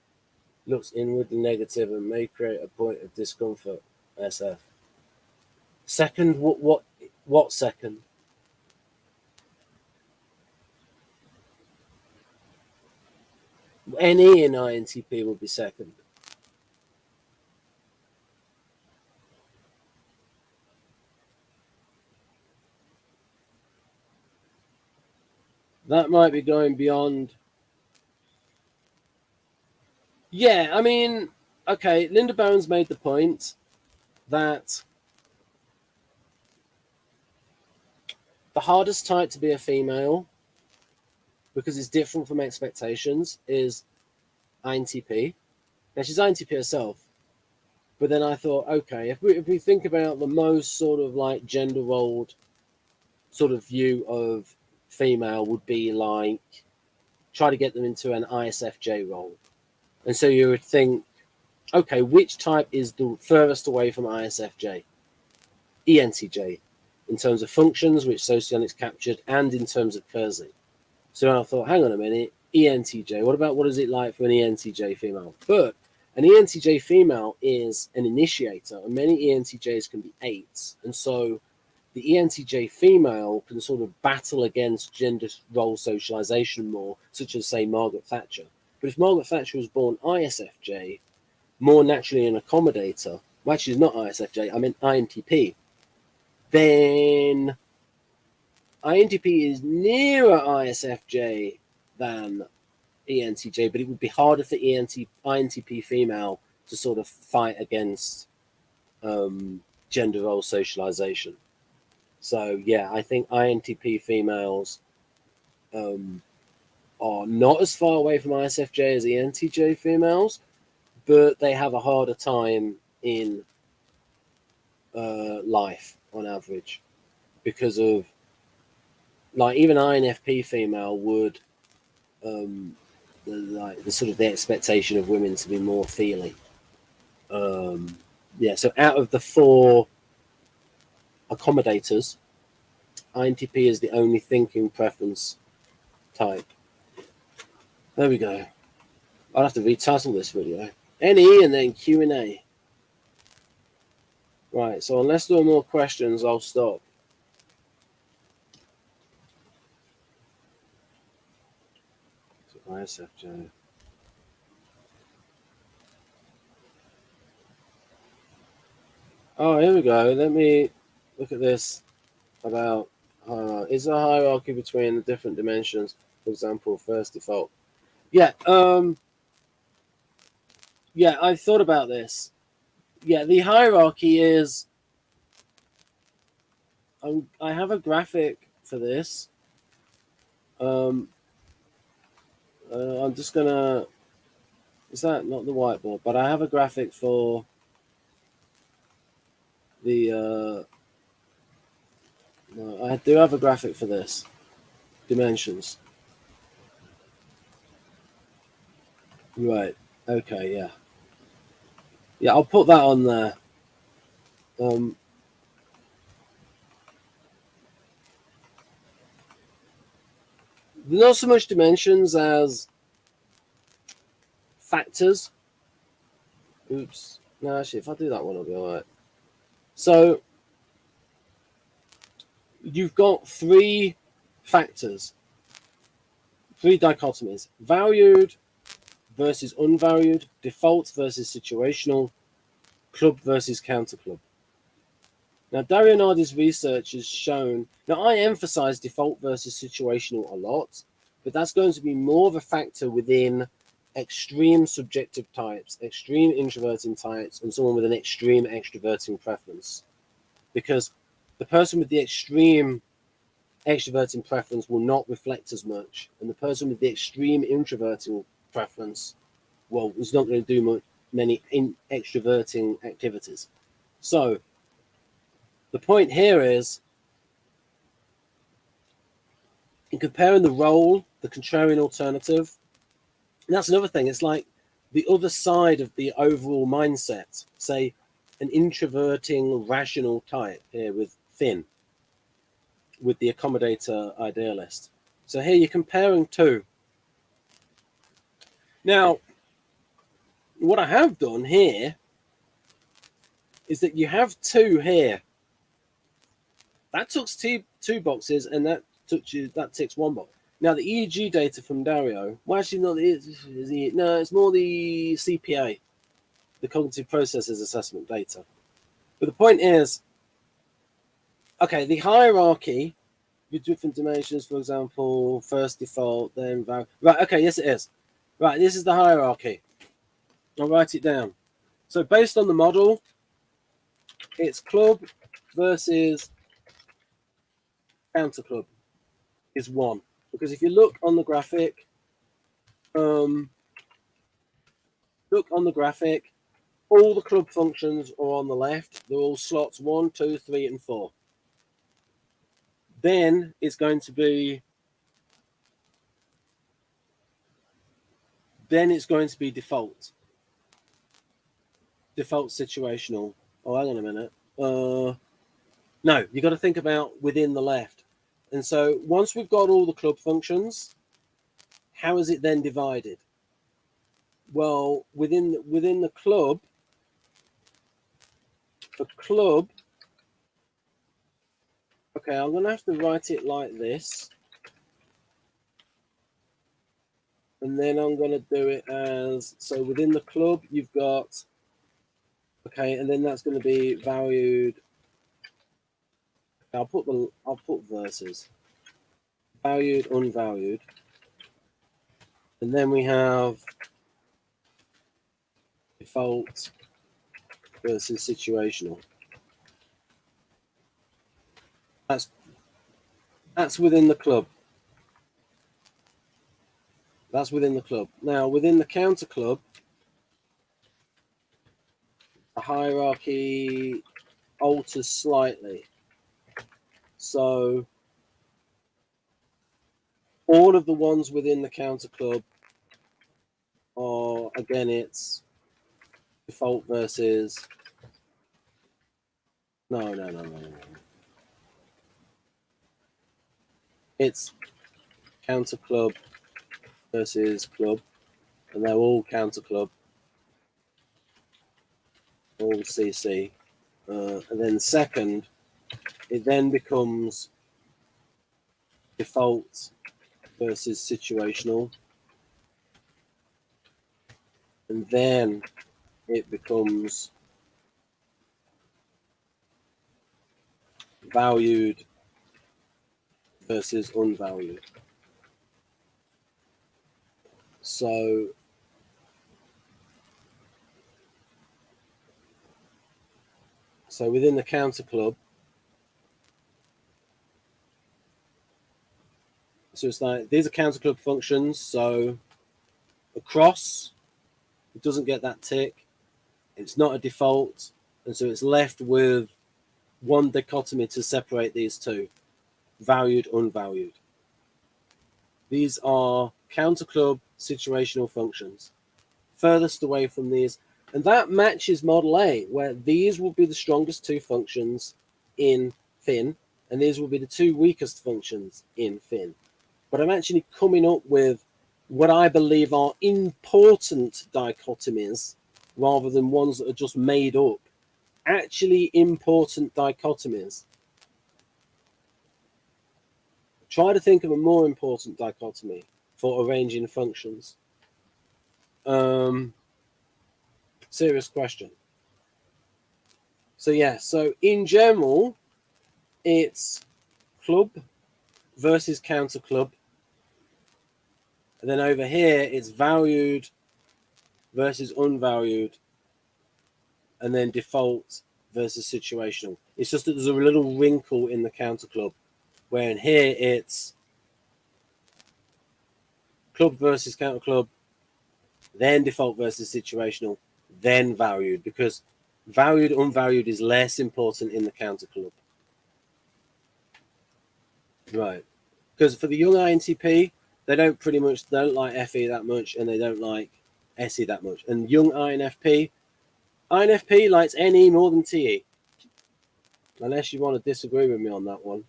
A: looks inwardly negative and may create a point of discomfort? SF. Second, what second? NE in INTP would be second. That might be going beyond. Yeah, I mean, okay, Linda Bowen's made the point that the hardest type to be a female, because it's different from expectations, is INTP. Now, she's INTP herself, but then I thought, okay, if we think about the most sort of like gender rolled sort of view of female would be like try to get them into an ISFJ role. And so you would think, okay, which type is the furthest away from ISFJ? ENTJ, in terms of functions, which socionics captured, and in terms of Kersey. So I thought, hang on a minute, ENTJ, what is it like for an ENTJ female? But an ENTJ female is an initiator, and many ENTJs can be 8s. And so the ENTJ female can sort of battle against gender role socialization more, such as, say, Margaret Thatcher. But if Margaret Thatcher was born ISFJ, more naturally an accommodator, well, actually, not ISFJ, I mean INTP, then INTP is nearer ISFJ than ENTJ, but it would be harder for INTP female to sort of fight against gender role socialization. So, yeah, I think INTP females are not as far away from ISFJ as ENTJ females, but they have a harder time in life on average because of, like, even INFP female would the sort of the expectation of women to be more feely. Yeah, so out of the 4 accommodators, INTP is the only thinking preference type. There we go. I'll have to retitle this video. NE and then Q&A. Right, so unless there are more questions, I'll stop. ISFJ. Oh, here we go. Let me look at this about is there a hierarchy between the different dimensions? For example, first default. Yeah, yeah, I've thought about this. Yeah, the hierarchy is. I have a graphic for this. I'm just gonna. Is that not the whiteboard? But I have a graphic for the. No, I do have a graphic for this. Dimensions. Right. Okay. Yeah. Yeah, I'll put that on there. Not so much dimensions as factors. Oops. No, actually, if I do that one, I'll be all right. So you've got 3 factors, 3 dichotomies: valued versus unvalued, default versus situational, club versus counter club. Now, Dario Nardi's research has shown, now I emphasize default versus situational a lot, but that's going to be more of a factor within extreme subjective types, extreme introverting types, and someone with an extreme extroverting preference. because the person with the extreme extroverting preference will not reflect as much, and the person with the extreme introverting preference, well, is not going to do many extroverting activities. So the point here is, in comparing the role, the contrarian alternative, and that's another thing. It's like the other side of the overall mindset, say an introverting rational type here with Finn, with the accommodator idealist. So here you're comparing two. Now, what I have done here is that you have two here. That ticks two boxes, and that ticks one box. Now, the EEG data from Dario, well, actually, not no, it's more the CPA, the Cognitive Processes Assessment data. But the point is, okay, the hierarchy with different dimensions, for example, first default, then value. Right, okay, yes, it is. Right, this is the hierarchy. I'll write it down. So based on the model, it's club versus counter club is 1. Because if you look on the graphic, all the club functions are on the left. They're all slots 1, 2, 3, and 4. Then it's going to be default. Default situational. Oh, hang on a minute. No, you got to think about within the left. And so once we've got all the club functions, how is it then divided? Well, within the club, okay, I'm going to have to write it like this. And then I'm going to do it as, so within the club, you've got, okay, and then that's going to be valued. I'll put versus. Valued, unvalued. And then we have default versus situational. That's within the club. That's within the club. Now, within the counter club, the hierarchy alters slightly. So all of the ones within the counter club are, again, it's default versus, no. It's counter club versus club, and they're all counter club, all CC. And then second, it then becomes default versus situational, and then it becomes valued versus unvalued. So within the counter club, so it's like these are counter club functions. So across, it doesn't get that tick. It's not a default, and so it's left with one dichotomy to separate these two: valued, unvalued. These are counter club situational functions. Furthest away from these, and that matches Model A, where these will be the strongest two functions in Finn, and these will be the two weakest functions in Finn. But I'm actually coming up with what I believe are important dichotomies rather than ones that are just made up. Actually important dichotomies. Try to think of a more important dichotomy for arranging functions. Serious question. So yeah, so in general, it's club versus counter club. And then over here, it's valued versus unvalued. And then default versus situational. It's just that there's a little wrinkle in the counter club, where in here it's club versus counter club, then default versus situational, then valued, because valued, unvalued is less important in the counter club. Right. Because for the young INTP, they don't like FE that much, and they don't like SE that much. And young INFP likes NE more than TE. Unless you want to disagree with me on that one.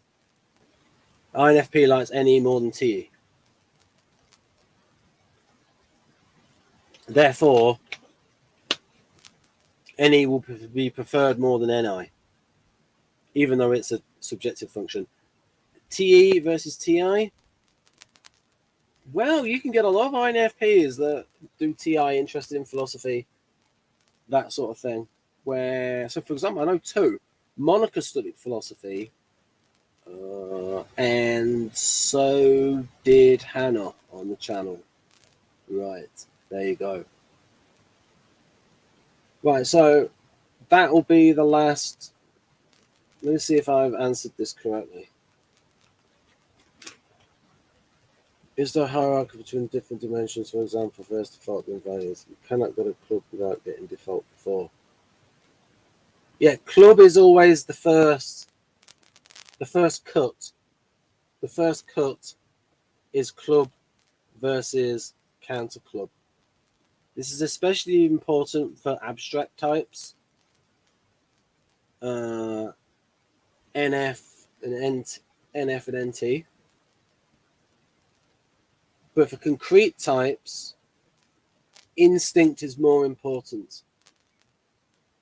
A: INFP likes NE more than TE. Therefore, NE will be preferred more than NI, even though it's a subjective function. TE versus TI. Well, you can get a lot of INFPs that do TI interested in philosophy, that sort of thing. So for example, I know two. Monica studied philosophy, and so did Hannah on the channel. Right, there you go. Right, so that will be the last. Let me see if I've answered this correctly. Is there a hierarchy between different dimensions? For example, first default and values. You cannot go to club without getting default before. Yeah, club is always the first cut. The first cut is club versus counter club. This is especially important for abstract types. NF and NF and NT. But for concrete types, instinct is more important.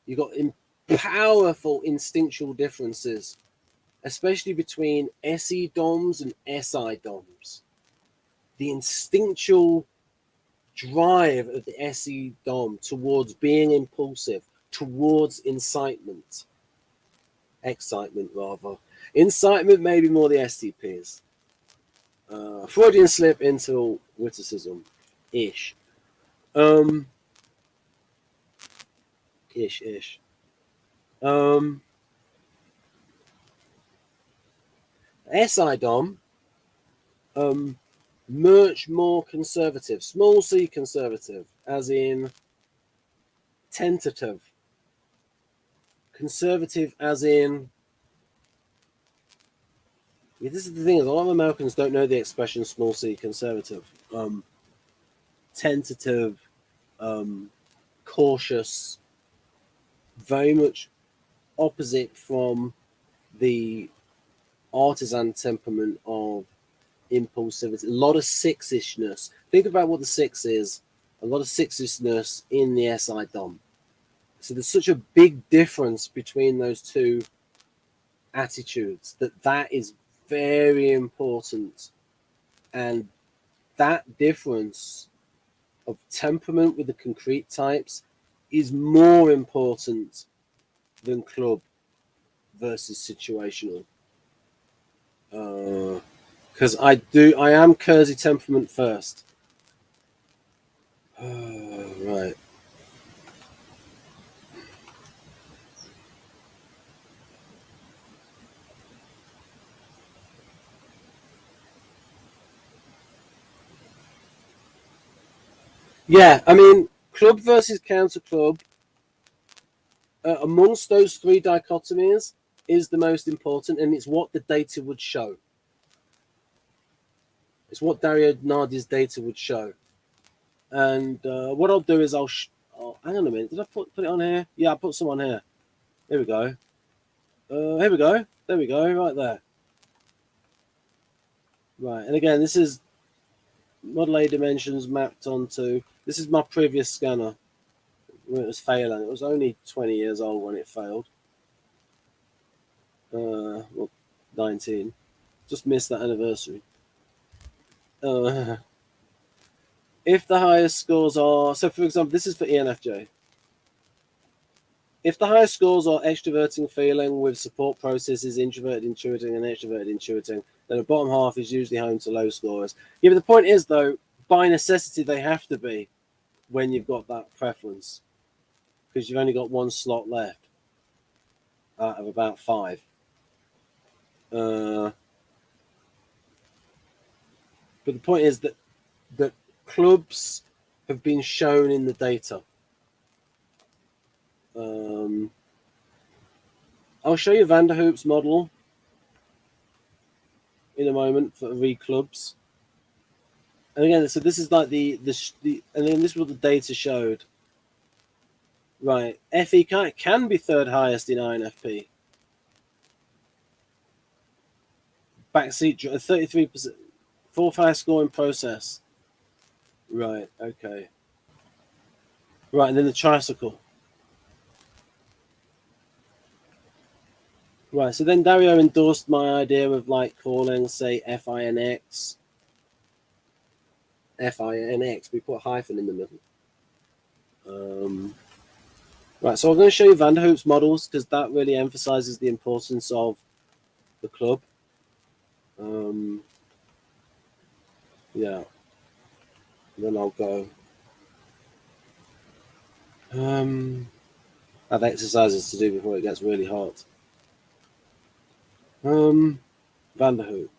A: You've got powerful instinctual differences, especially between SE DOMs and SI DOMs. The instinctual drive of the SE DOM towards being impulsive, towards incitement, rather. Incitement may be more the STPs. Freudian slip into witticism-ish. Ish. SI DOM, much more conservative, small c conservative, as in tentative. Conservative as in, yeah, this is the thing, a lot of Americans don't know the expression small c conservative. Tentative, cautious, very much opposite from the artisan temperament of impulsivity. A lot of six-ishness. Think about what the six is. A lot of six-ishness in the SI DOM. So there's such a big difference between those two attitudes that is very important. And that difference of temperament with the concrete types is more important than club versus situational. Because I am Kersey temperament first. Right. Yeah, I mean, club versus counter club, amongst those three dichotomies, is the most important, and it's what the data would show. It's what Dario Nardi's data would show. And what I'll do is I'll hang on a minute. Did I put it on here? Yeah, I put some on here. Here we go. Here we go. There we go. Right there. Right, and again, this is model A dimensions mapped onto. This is my previous scanner when it was failing. It was only 20 years old when it failed. Well, 19. Just missed that anniversary. If the highest scores are, so for example, this is for ENFJ. If the highest scores are extroverting feeling with support processes, introverted intuiting, and extroverted intuiting, then the bottom half is usually home to low scorers. Yeah, but the point is, though, by necessity, they have to be when you've got that preference, because you've only got one slot left. out of about 5. But the point is that clubs have been shown in the data. I'll show you Van der Hoop's model in a moment for read clubs. And again, so this is like the and then this is what the data showed. Right, FE can be third highest in INFP. Backseat 33%, fourth highest scoring process. Right, okay. Right, and then the tricycle. Right, so then Dario endorsed my idea of like calling, say, FINX. We put a hyphen in the middle. Right, so I'm going to show you Van der Hoop's models because that really emphasizes the importance of the club. Yeah. And then I'll go. I have exercises to do before it gets really hot. Van der Hoop.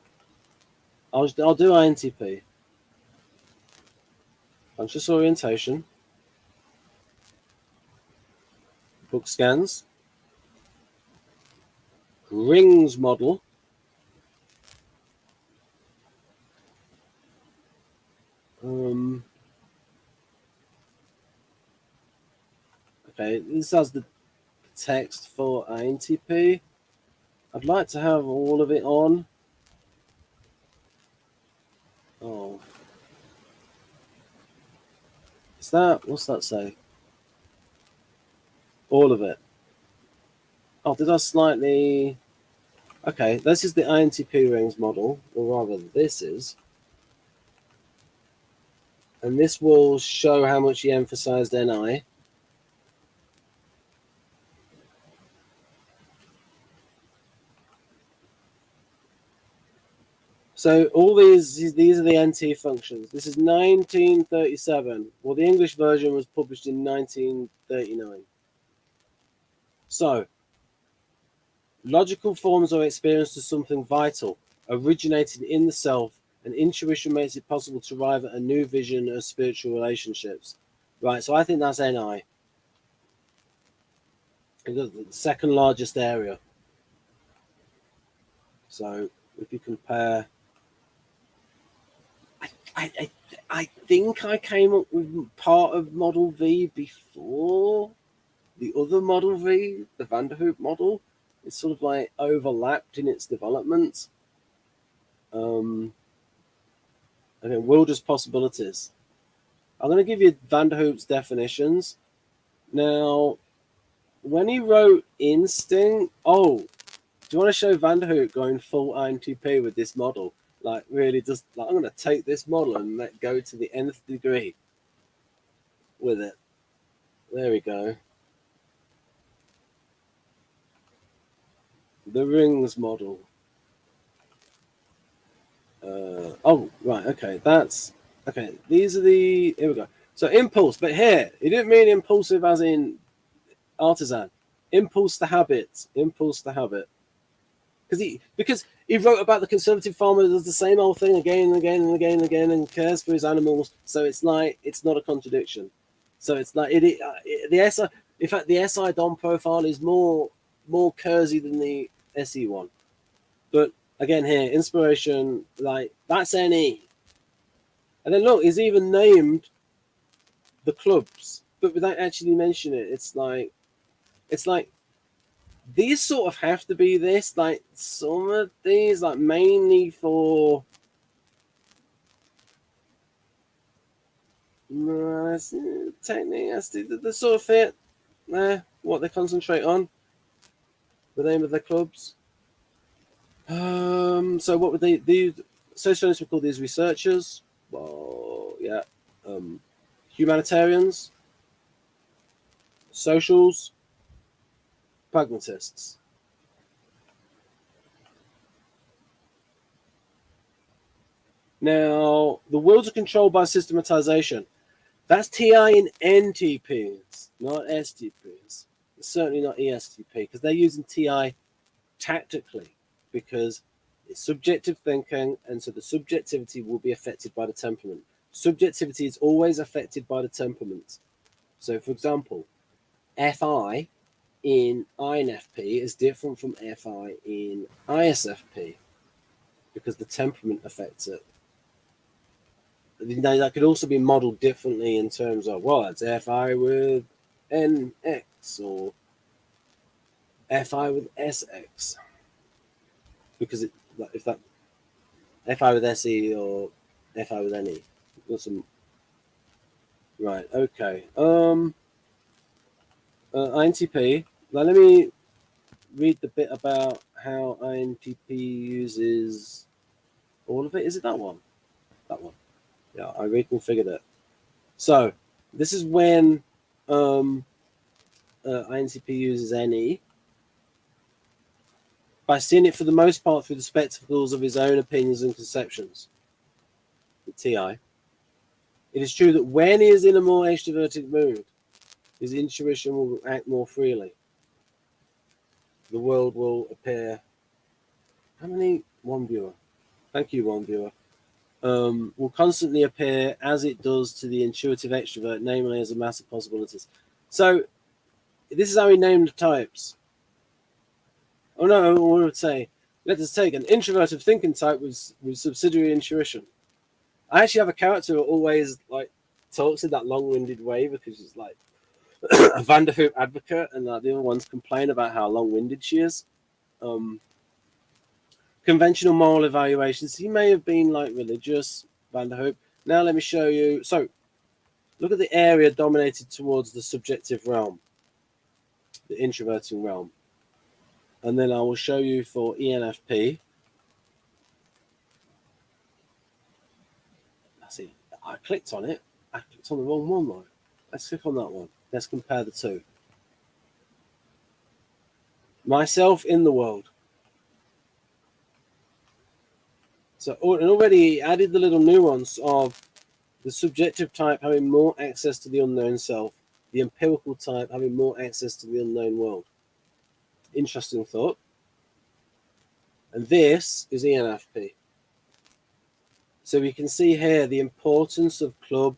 A: I'll do INTP. Conscious orientation. Book scans. Rings model. Okay, this has the text for INTP. I'd like to have all of it on. Oh. Is that, what's that say? All of it. Oh, did I slightly... Okay, this is the INTP rings model, or rather this is. And this will show how much he emphasized NI. So all these are the NT functions. This is 1937. Well, the English version was published in 1939. So, logical forms are experienced as something vital, originated in the self, and intuition makes it possible to arrive at a new vision of spiritual relationships. Right, so I think that's NI. The second largest area. So, if you compare... I think I came up with part of Model V before the other Model V, the Van der Hoop model. It's sort of like overlapped in its development. Okay, world as possibilities. I'm going to give you Van der Hoop's definitions. Now, when he wrote instinct, do you want to show Van der Hoop going full INTP with this model? Like, really just, like, I'm going to take this model and let go to the nth degree with it. There we go. The rings model. Right, okay, okay, these are here we go. So impulse, but here, he didn't mean impulsive as in artisan. Impulse to habit. Because he wrote about the conservative farmer does the same old thing again and again and again and again and cares for his animals. So it's like, it's not a contradiction. So it's like, the SI, in fact, the SI Dom profile is more Kersey than the SE one. But again here, inspiration, like, that's NE. And then look, he's even named the clubs, but without actually mentioning it. It's like these sort of have to be this, like some of these, like mainly for technique, the sort of fit there, what they concentrate on, the name of their clubs. So what would they do? Socialists would call these researchers. Well, yeah. Humanitarians, socials, pragmatists. Now, the worlds are controlled by systematization. That's TI in NTPs, not STPs. certainly not ESTP, because they're using TI tactically, because it's subjective thinking, and so the subjectivity will be affected by the temperament. Subjectivity is always affected by the temperament. So, for example, FI in INFP is different from FI in ISFP because the temperament affects it. Now, that could also be modeled differently in terms of, well, it's FI with NX or FI with SX, because if that FI with SE or FI with NE, got some right. Okay. INTP. Now let me read the bit about how INTP uses all of it. Is it that one? That one. Yeah, I reconfigured it. So this is when INTP uses NE by seeing it for the most part through the spectacles of his own opinions and conceptions. The TI. It is true that when he is in a more extroverted mood, his intuition will act more freely. The world will appear. How many? One viewer. Thank you, one viewer. Will constantly appear as it does to the intuitive extrovert, namely as a mass of possibilities. So, this is how he named the types. Oh no, I would say, let us take an introverted thinking type with subsidiary intuition. I actually have a character who always like talks in that long-winded way because she's like a Vanderhoop advocate, and the other ones complain about how long-winded she is. Conventional moral evaluations. He may have been like religious, Vanderhoop. Now let me show you. So, look at the area dominated towards the subjective realm, the introverting realm. And then I will show you for ENFP. See, I clicked on it. I clicked on the wrong one though. Let's click on that one. Let's compare the two. Myself in the world. So, and already added the little nuance of the subjective type having more access to the unknown self, the empirical type having more access to the unknown world. Interesting thought. And this is ENFP. So we can see here the importance of club.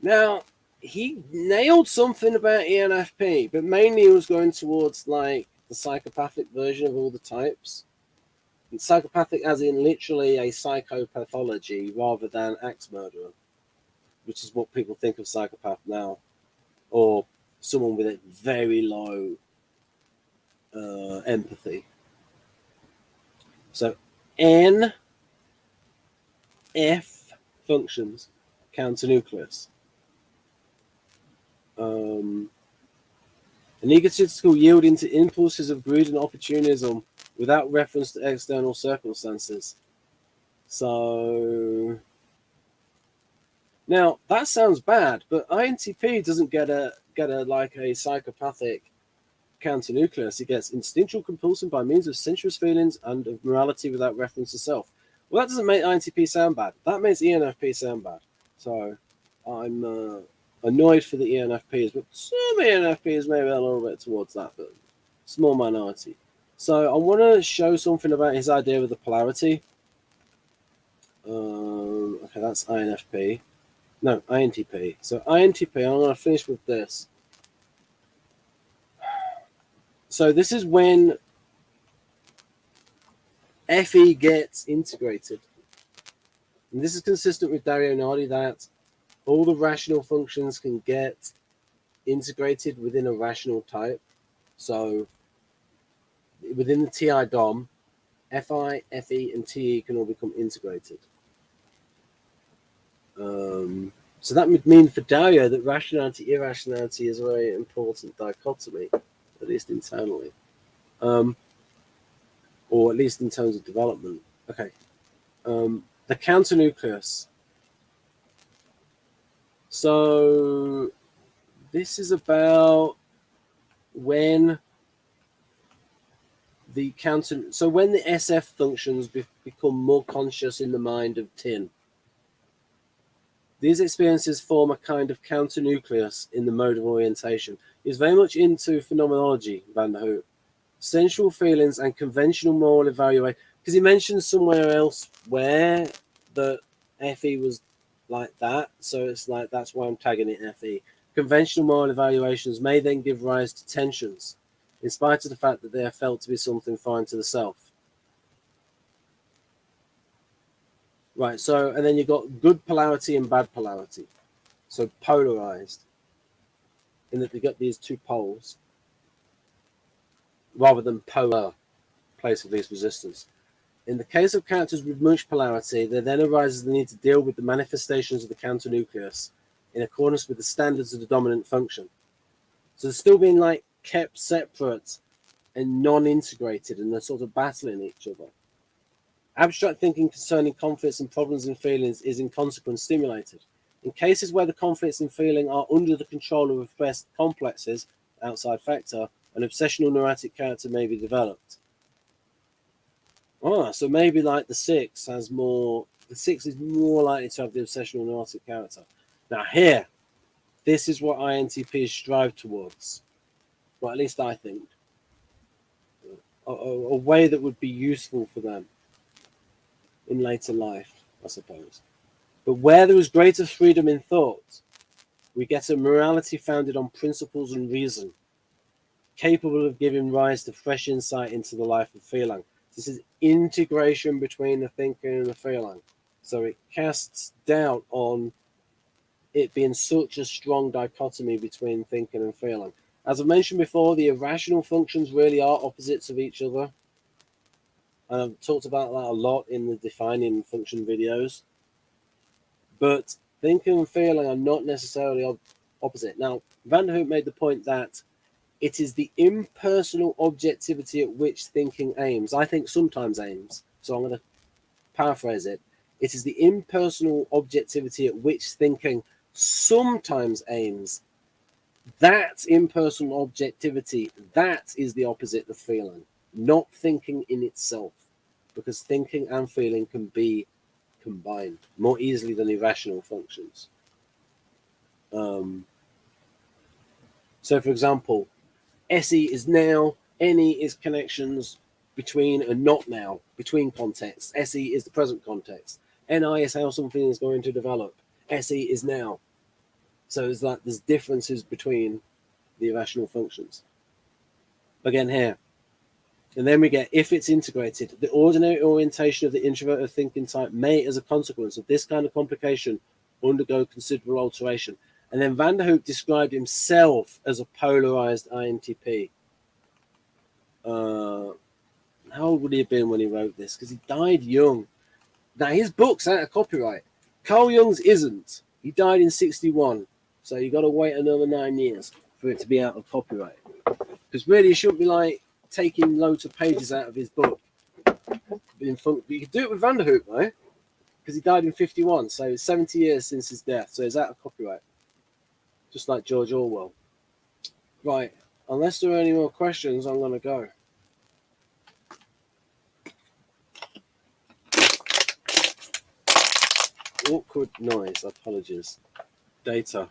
A: Now, he nailed something about ENFP, but mainly he was going towards like the psychopathic version of all the types. And psychopathic as in literally a psychopathology rather than axe murderer, which is what people think of psychopath now. Or someone with a very low empathy. So N F functions counter nucleus. An egotistical yielding to impulses of greed and opportunism without reference to external circumstances. So now that sounds bad, but INTP doesn't get a like a psychopathic counter nucleus. It gets instinctual compulsion by means of sensuous feelings and of morality without reference to self. Well, that doesn't make INTP sound bad. That makes ENFP sound bad. So I'm annoyed for the ENFPs, but some ENFPs maybe a little bit towards that, but small minority. So I want to show something about his idea of the polarity. Okay, that's INFP. No, INTP. So INTP, I'm going to finish with this. So this is when FE gets integrated. And this is consistent with Dario Nardi that all the rational functions can get integrated within a rational type. So within the TI DOM, FI, FE, and TE can all become integrated. So that would mean for Dario that rationality, irrationality is a very important dichotomy, at least internally. Or at least in terms of development. Okay. The counter nucleus. So this is about when the counter. So when the SF functions become more conscious in the mind of Tin. These experiences form a kind of counter nucleus in the mode of orientation. He's very much into phenomenology, Van der Hoek. Sensual feelings and conventional moral evaluation. Because he mentions somewhere else where the FE was like that. So it's like, that's why I'm tagging it FE. Conventional moral evaluations may then give rise to tensions, in spite of the fact that they are felt to be something foreign to the self. Right, so, and then you've got good polarity and bad polarity. So polarized, in that they've got these two poles, rather than polar, place of least resistance. In the case of characters with much polarity, there then arises the need to deal with the manifestations of the counter nucleus in accordance with the standards of the dominant function. So they're still being like kept separate and non-integrated, and they're sort of battling each other. Abstract thinking concerning conflicts and problems in feelings is in consequence stimulated. In cases where the conflicts in feeling are under the control of repressed complexes, outside factor, an obsessional neurotic character may be developed. So maybe like the 6 has more, the 6 is more likely to have the obsessional neurotic character. Now here, this is what INTPs strive towards. Well, at least I think. A way that would be useful for them in later life, I suppose. But where there is greater freedom in thought, we get a morality founded on principles and reason, capable of giving rise to fresh insight into the life of feeling. This is integration between the thinker and the feeling. So it casts doubt on it being such a strong dichotomy between thinking and feeling. As I mentioned before, the irrational functions really are opposites of each other. And I've talked about that a lot in the defining function videos. But thinking and feeling are not necessarily opposite. Now, Van der Hoek made the point that it is the impersonal objectivity at which thinking aims. I think sometimes aims. So I'm going to paraphrase it. It is the impersonal objectivity at which thinking sometimes aims. That impersonal objectivity, that is the opposite of feeling, not thinking in itself. Because thinking and feeling can be combined more easily than irrational functions. So, for example, SE is now, NE is connections between and not now, between contexts. SE is the present context. NI is how something is going to develop. SE is now. So it's like there's differences between the irrational functions. Again here. And then we get, if it's integrated, the ordinary orientation of the introverted thinking type may, as a consequence of this kind of complication, undergo considerable alteration. And then Van der Hoek described himself as a polarized INTP. How old would he have been when he wrote this? Because he died young. Now, his book's out of copyright. Carl Jung's isn't. He died in 61. So you got to wait another 9 years for it to be out of copyright. Because really, you shouldn't be like taking loads of pages out of his book. But you could do it with Van der Hoek, though. Because he died in 51. So it's 70 years since his death. So it's out of copyright. Just like George Orwell. Right. Unless there are any more questions, I'm going to go. Awkward noise. Apologies. Data.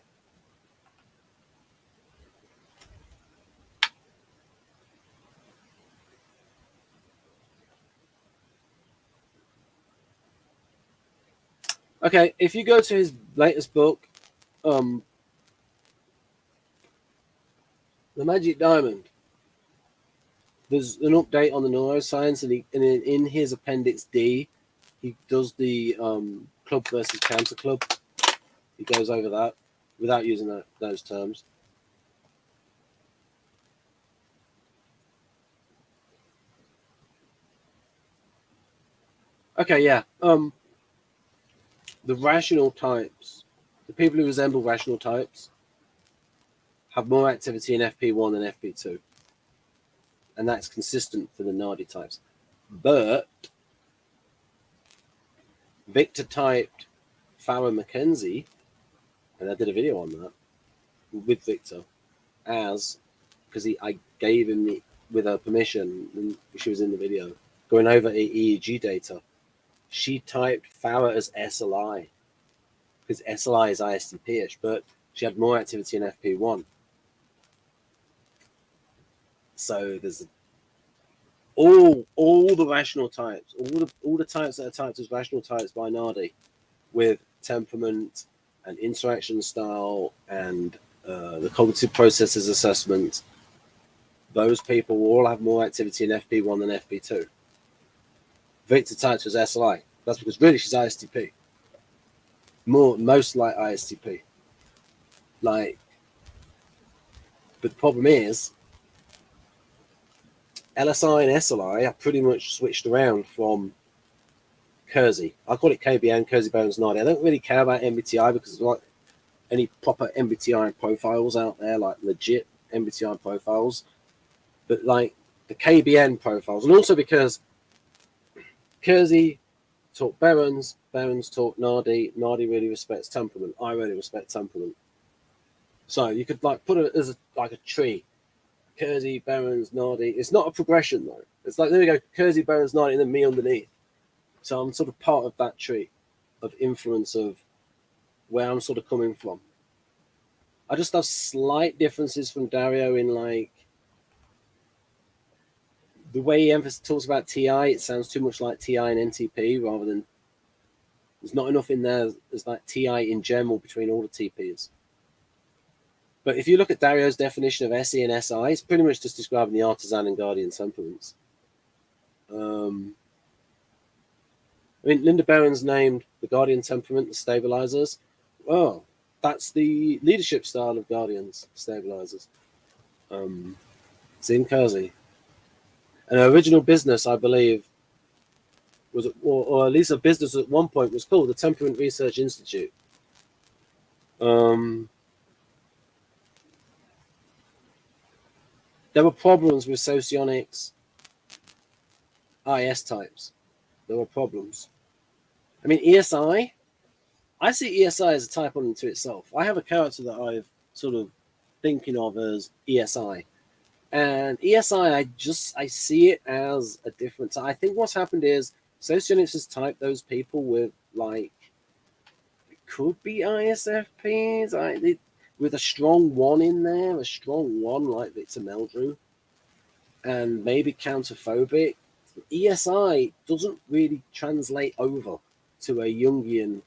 A: Okay, if you go to his latest book, The Magic Diamond, there's an update on the neuroscience, and in his appendix D, he does the club versus counter club. He goes over that without using those terms. Okay, yeah. The rational types, the people who resemble rational types, have more activity in FP1 than FP2. And that's consistent for the Nardi types. But Victor typed Farrah Mackenzie, and I did a video on that with Victor, because I gave him with her permission, and she was in the video, going over EEG data. She typed Farrah as SLI, because SLI is ISTP-ish, but she had more activity in FP1. So there's all the rational types, all the types that are typed as rational types by Nardi, with temperament and interaction style and the cognitive processes assessment. Those people will all have more activity in FP1 than FP2. Victor typed as SLI. That's because really she's ISTP. Most like ISTP. Like, but the problem is, LSI and SLI are pretty much switched around from Kersey. I call it KBN, Kersey Bones Nardi. I don't really care about MBTI because there's like any proper MBTI profiles out there, like legit MBTI profiles. But like the KBN profiles, and also because Kersey taught Berens taught Nardi really respects temperament. I really respect temperament. So you could like put it as like a tree. Kersey, Berens, Nardi. It's not a progression though. It's like, there we go, Kersey, Berens, Nardi, and then me underneath. So I'm sort of part of that tree of influence of where I'm sort of coming from. I just have slight differences from Dario in like the way he talks about TI. It sounds too much like TI and NTP rather than, there's not enough in there as like TI in general between all the TPs. But if you look at Dario's definition of SE and SI, it's pretty much just describing the artisan and guardian temperaments. I mean, Linda Berens named the guardian temperament the stabilizers. Oh, that's the leadership style of guardians, stabilizers. It's in Kersey. And her original business, I believe, was, or at least a business at one point, was called the Temperament Research Institute. There were problems with socionics IS types. There were problems. I mean, ESI, I see ESI as a type unto itself. I have a character that I've sort of thinking of as ESI. And ESI, I see it as a different type. I think what's happened is socionics has typed those people with, like, it could be ISFPs, with a strong one in there, a strong one like Victor Meldrew, and maybe counterphobic. ESI doesn't really translate over to a Jungian,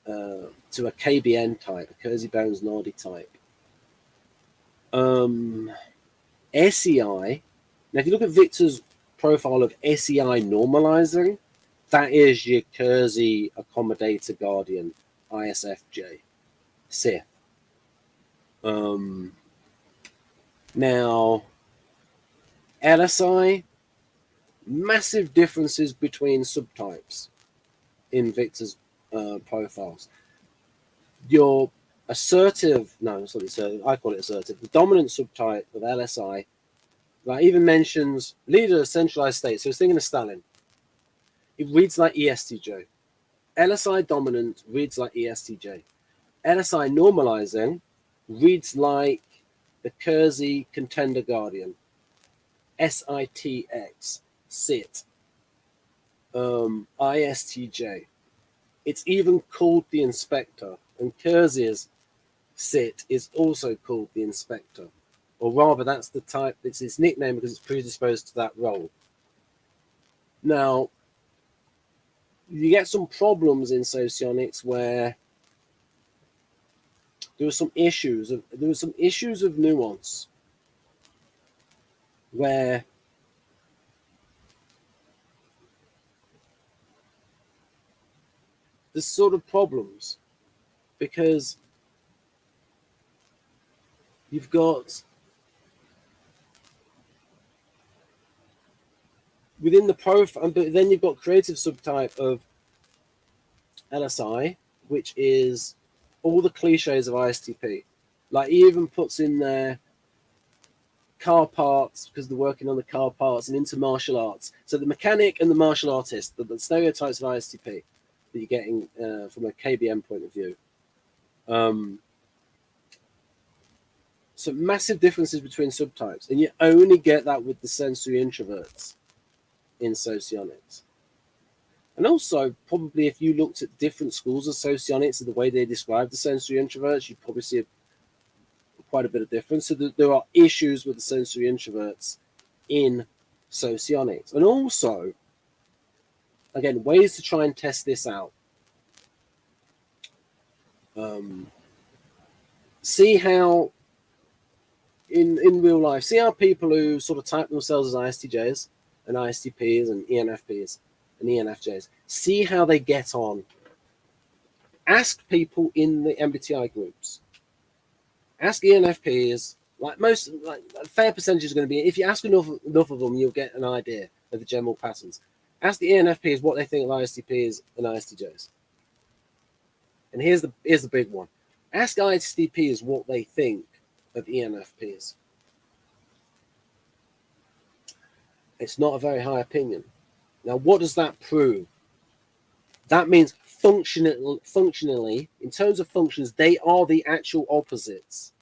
A: to a KBN type, a Kersey Bones Nardi type. SEI, now if you look at Victor's profile of SEI normalizing, that is your Kersey accommodator guardian, ISFJ, Sith. Now, LSI, massive differences between subtypes in Victor's profiles. Your assertive, no, it's not assertive, I call it assertive, the dominant subtype of LSI, right, even mentions leader of centralized state. So it's thinking of Stalin. It reads like ESTJ. LSI dominant reads like ESTJ. LSI normalizing reads like the Kersey contender guardian. SITX, SIT. ISTJ. It's even called the inspector, and Kersey's SIT is also called the inspector. Or rather, that's the type, it's its nickname because it's predisposed to that role. Now, you get some problems in socionics where there were some issues of nuance where there's sort of problems because you've got within the profile, but then you've got creative subtype of LSI, which is all the cliches of ISTP. Like he even puts in there car parts because they're working on the car parts and into martial arts. So the mechanic and the martial artist, the stereotypes of ISTP that you're getting from a KBM point of view. So massive differences between subtypes, and you only get that with the sensory introverts in socionics. And also, probably if you looked at different schools of socionics and the way they describe the sensory introverts, you'd probably see quite a bit of difference. So there are issues with the sensory introverts in socionics. And also, again, ways to try and test this out. See how, in real life, see how people who sort of type themselves as ISTJs and ISTPs and ENFPs and ENFJs, see how they get on. Ask people in the MBTI groups. Ask ENFPs, like a fair percentage is going to be, if you ask enough of them, you'll get an idea of the general patterns. Ask the ENFPs what they think of ISTPs and ISTJs. And here's the big one. Ask ISTPs what they think of ENFPs. It's not a very high opinion. Now, what does that prove? That means functionally, in terms of functions, they are the actual opposites.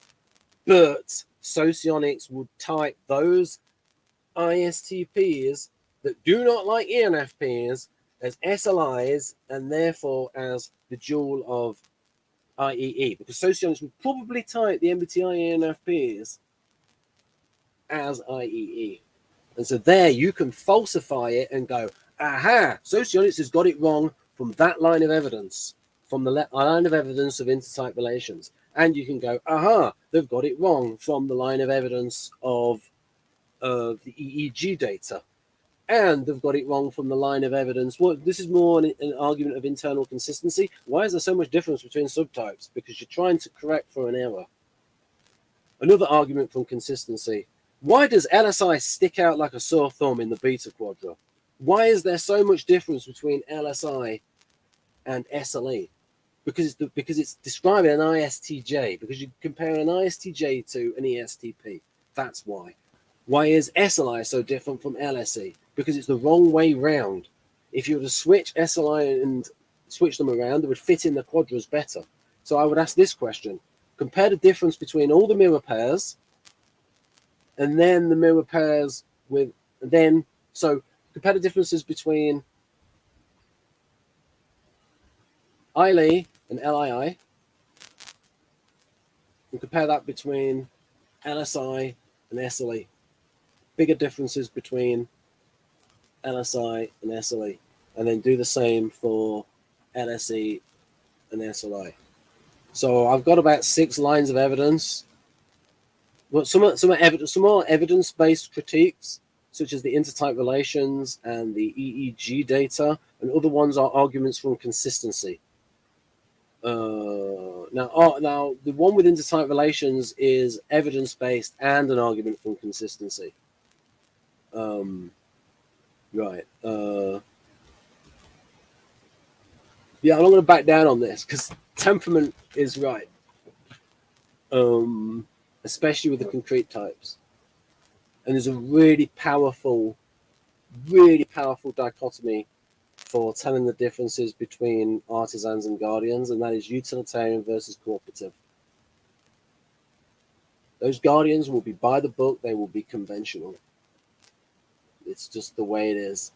A: But socionics would type those ISTPs that do not like ENFPs as SLIs and therefore as the jewel of IEE, because socionics would probably type the MBTI ENFPs as IEE. And so there you can falsify it and go, aha, socionics has got it wrong from that line of evidence, from the line of evidence of intertype relations. And you can go, aha, they've got it wrong from the line of evidence of the EEG data. And they've got it wrong from the line of evidence. Well, this is more an argument of internal consistency. Why is there so much difference between subtypes? Because you're trying to correct for an error. Another argument from consistency. Why does LSI stick out like a sore thumb in the beta quadra? Why is there so much difference between LSI and SLE? Because it's describing an ISTJ, because you compare an ISTJ to an ESTP. That's why. Why is SLI so different from LSE? Because it's the wrong way round. If you were to switch SLI and switch them around, it would fit in the quadras better. So I would ask this question. Compare the difference between all the mirror pairs and then the mirror pairs with, so compare the differences between ILE and LII, and compare that between LSI and SLE. Bigger differences between LSI and SLE, and then do the same for LSE and SLI. So I've got about 6 lines of evidence. Well, some are evidence-based critiques, such as the intertype relations and the EEG data, and other ones are arguments from consistency. Now, the one with intertype relations is evidence-based and an argument from consistency. Right. Yeah, I'm not going to back down on this because temperament is right. Especially with the concrete types. And there's a really powerful dichotomy for telling the differences between artisans and guardians, and that is utilitarian versus cooperative. Those guardians will be by the book, they will be conventional. It's just the way it is.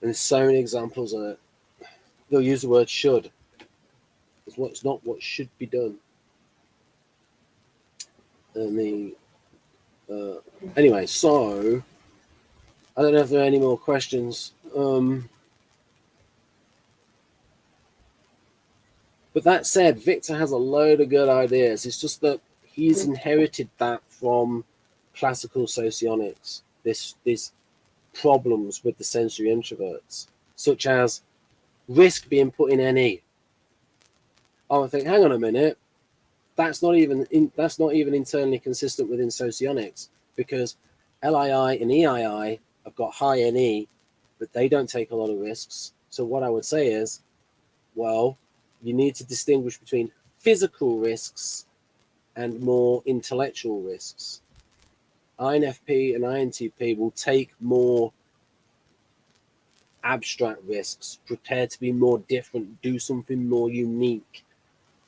A: And there's so many examples of it. They'll use the word should. It's not what should be done. And anyway, so I don't know if there are any more questions. But that said, Victor has a load of good ideas. It's just that he's inherited that from classical socionics. This problems with the sensory introverts, such as risk being put in NE. I would think, hang on a minute, that's not even internally consistent within socionics, because LII and EII have got high NE, but they don't take a lot of risks. So what I would say is, well, you need to distinguish between physical risks and more intellectual risks. INFP and INTP will take more abstract risks, prepare to be more different, do something more unique.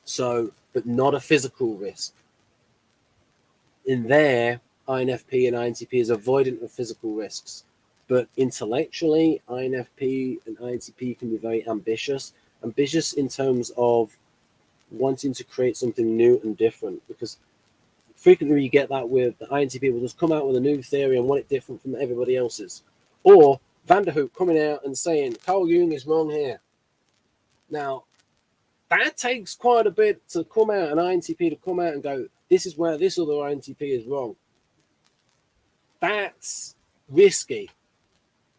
A: So, but not a physical risk. In there, INFP and INTP is avoidant of physical risks. But intellectually, INFP and INTP can be very ambitious. Ambitious in terms of wanting to create something new and different, because frequently you get that with the INTP will just come out with a new theory and want it different from everybody else's. Or Vanderhoek coming out and saying Carl Jung is wrong here. Now, that takes quite a bit to come out, an INTP to come out and go, this is where this other INTP is wrong. That's risky.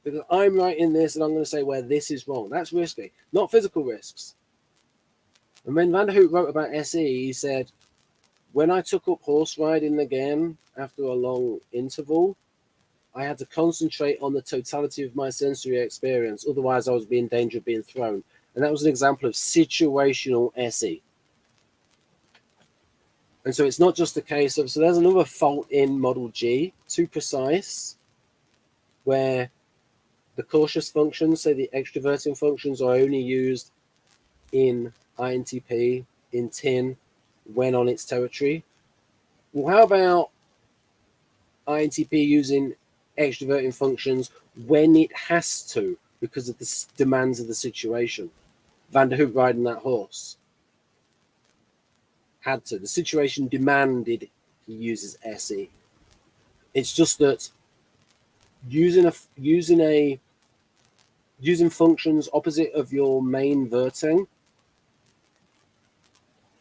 A: Because I'm writing this and I'm going to say where this is wrong. That's risky, not physical risks. And when Vanderhoek wrote about SE, he said, when I took up horse riding again after a long interval, I had to concentrate on the totality of my sensory experience. Otherwise, I was in danger of being thrown. And that was an example of situational SE. And so it's not just a case of, so there's another fault in model G, too precise, where the cautious functions, say the extroverting functions, are only used in INTP, in TIN, when on its territory. Well, how about INTP using extroverting functions when it has to, because of the demands of the situation? Vanderhoek riding that horse had to. The situation demanded he uses SE. It's just that using functions opposite of your main verting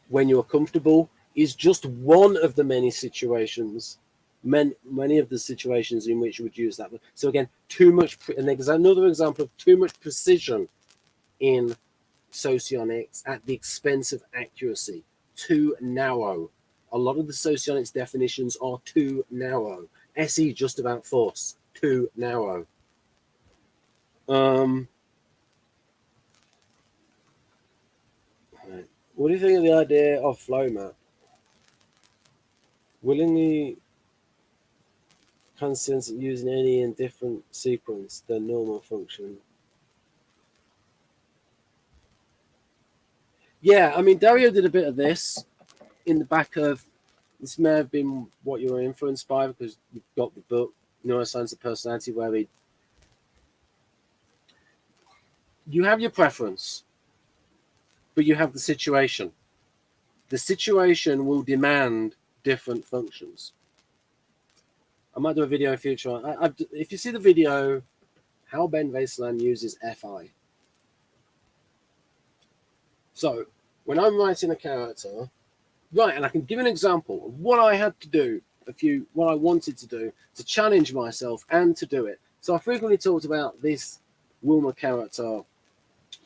A: when you're comfortable is just one of the many situations, many of the situations in which you would use that. So again, too much, and there's another example of too much precision in socionics at the expense of accuracy. Too narrow. A lot of the socionics definitions are too narrow. SE just about force. Too narrow. What do you think of the idea of flow map? Willingly constant using any indifferent sequence than normal function. Yeah, I mean, Dario did a bit of this in the back of, this may have been what you were influenced by, because you've got the book, Neuroscience of Personality, where you have your preference, but you have the situation. The situation will demand different functions. I might do a video in future. If you see the video, how Ben Vaserlan uses FI. So when I'm writing a character, right, and I can give an example of what I had to do, what I wanted to do to challenge myself and to do it. So I frequently talked about this Wilma character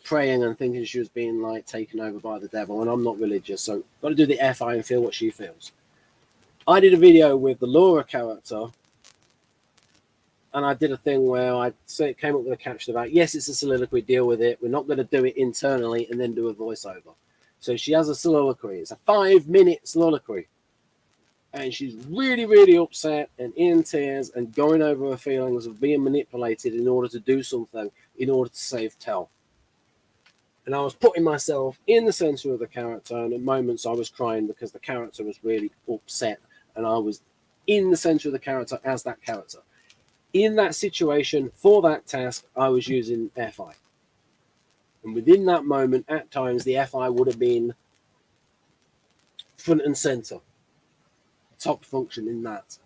A: praying and thinking she was being like taken over by the devil, and I'm not religious, so I've got to do the FI and feel what she feels. I did a video with the Laura character, and I did a thing where I came up with a caption about, yes, it's a soliloquy, deal with it. We're not going to do it internally and then do a voiceover. So she has a soliloquy. It's a 5-minute soliloquy. And she's really, really upset and in tears and going over her feelings of being manipulated in order to do something, in order to save Tell. And I was putting myself in the center of the character, and at moments I was crying because the character was really upset, and I was in the center of the character as that character. In that situation, for that task, I was using FI. And within that moment, at times, the FI would have been front and center, top function in that,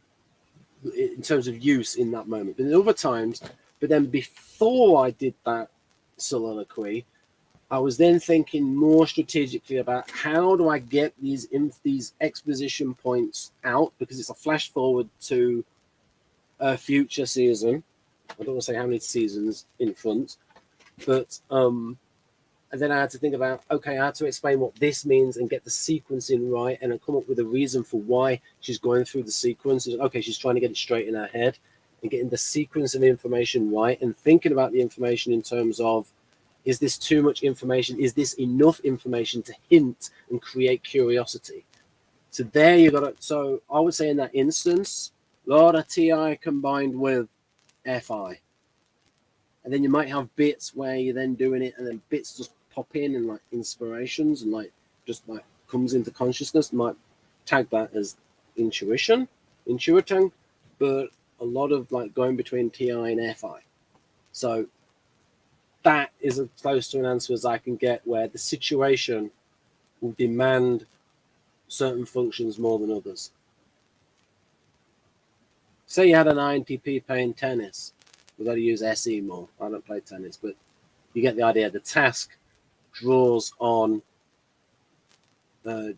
A: in terms of use in that moment. But in other times, but then before I did that soliloquy, I was then thinking more strategically about how do I get these exposition points out, because it's a flash forward to a future season. I don't want to say how many seasons in front, but and then I had to think about, okay, I had to explain what this means and get the sequencing right, and then come up with a reason for why she's going through the sequence. Okay, she's trying to get it straight in her head, and getting the sequence of information right, and thinking about the information in terms of, is this too much information? Is this enough information to hint and create curiosity? So there you got it. So I would say in that instance, a lot of TI combined with FI. And then you might have bits where you're then doing it, and then bits just pop in and like inspirations and like just like comes into consciousness. Might tag that as intuiting, but a lot of like going between TI and FI. So that is as close to an answer as I can get, where the situation will demand certain functions more than others. Say you had an INTP playing tennis. We've got to use SE more. I don't play tennis, but you get the idea. The task draws on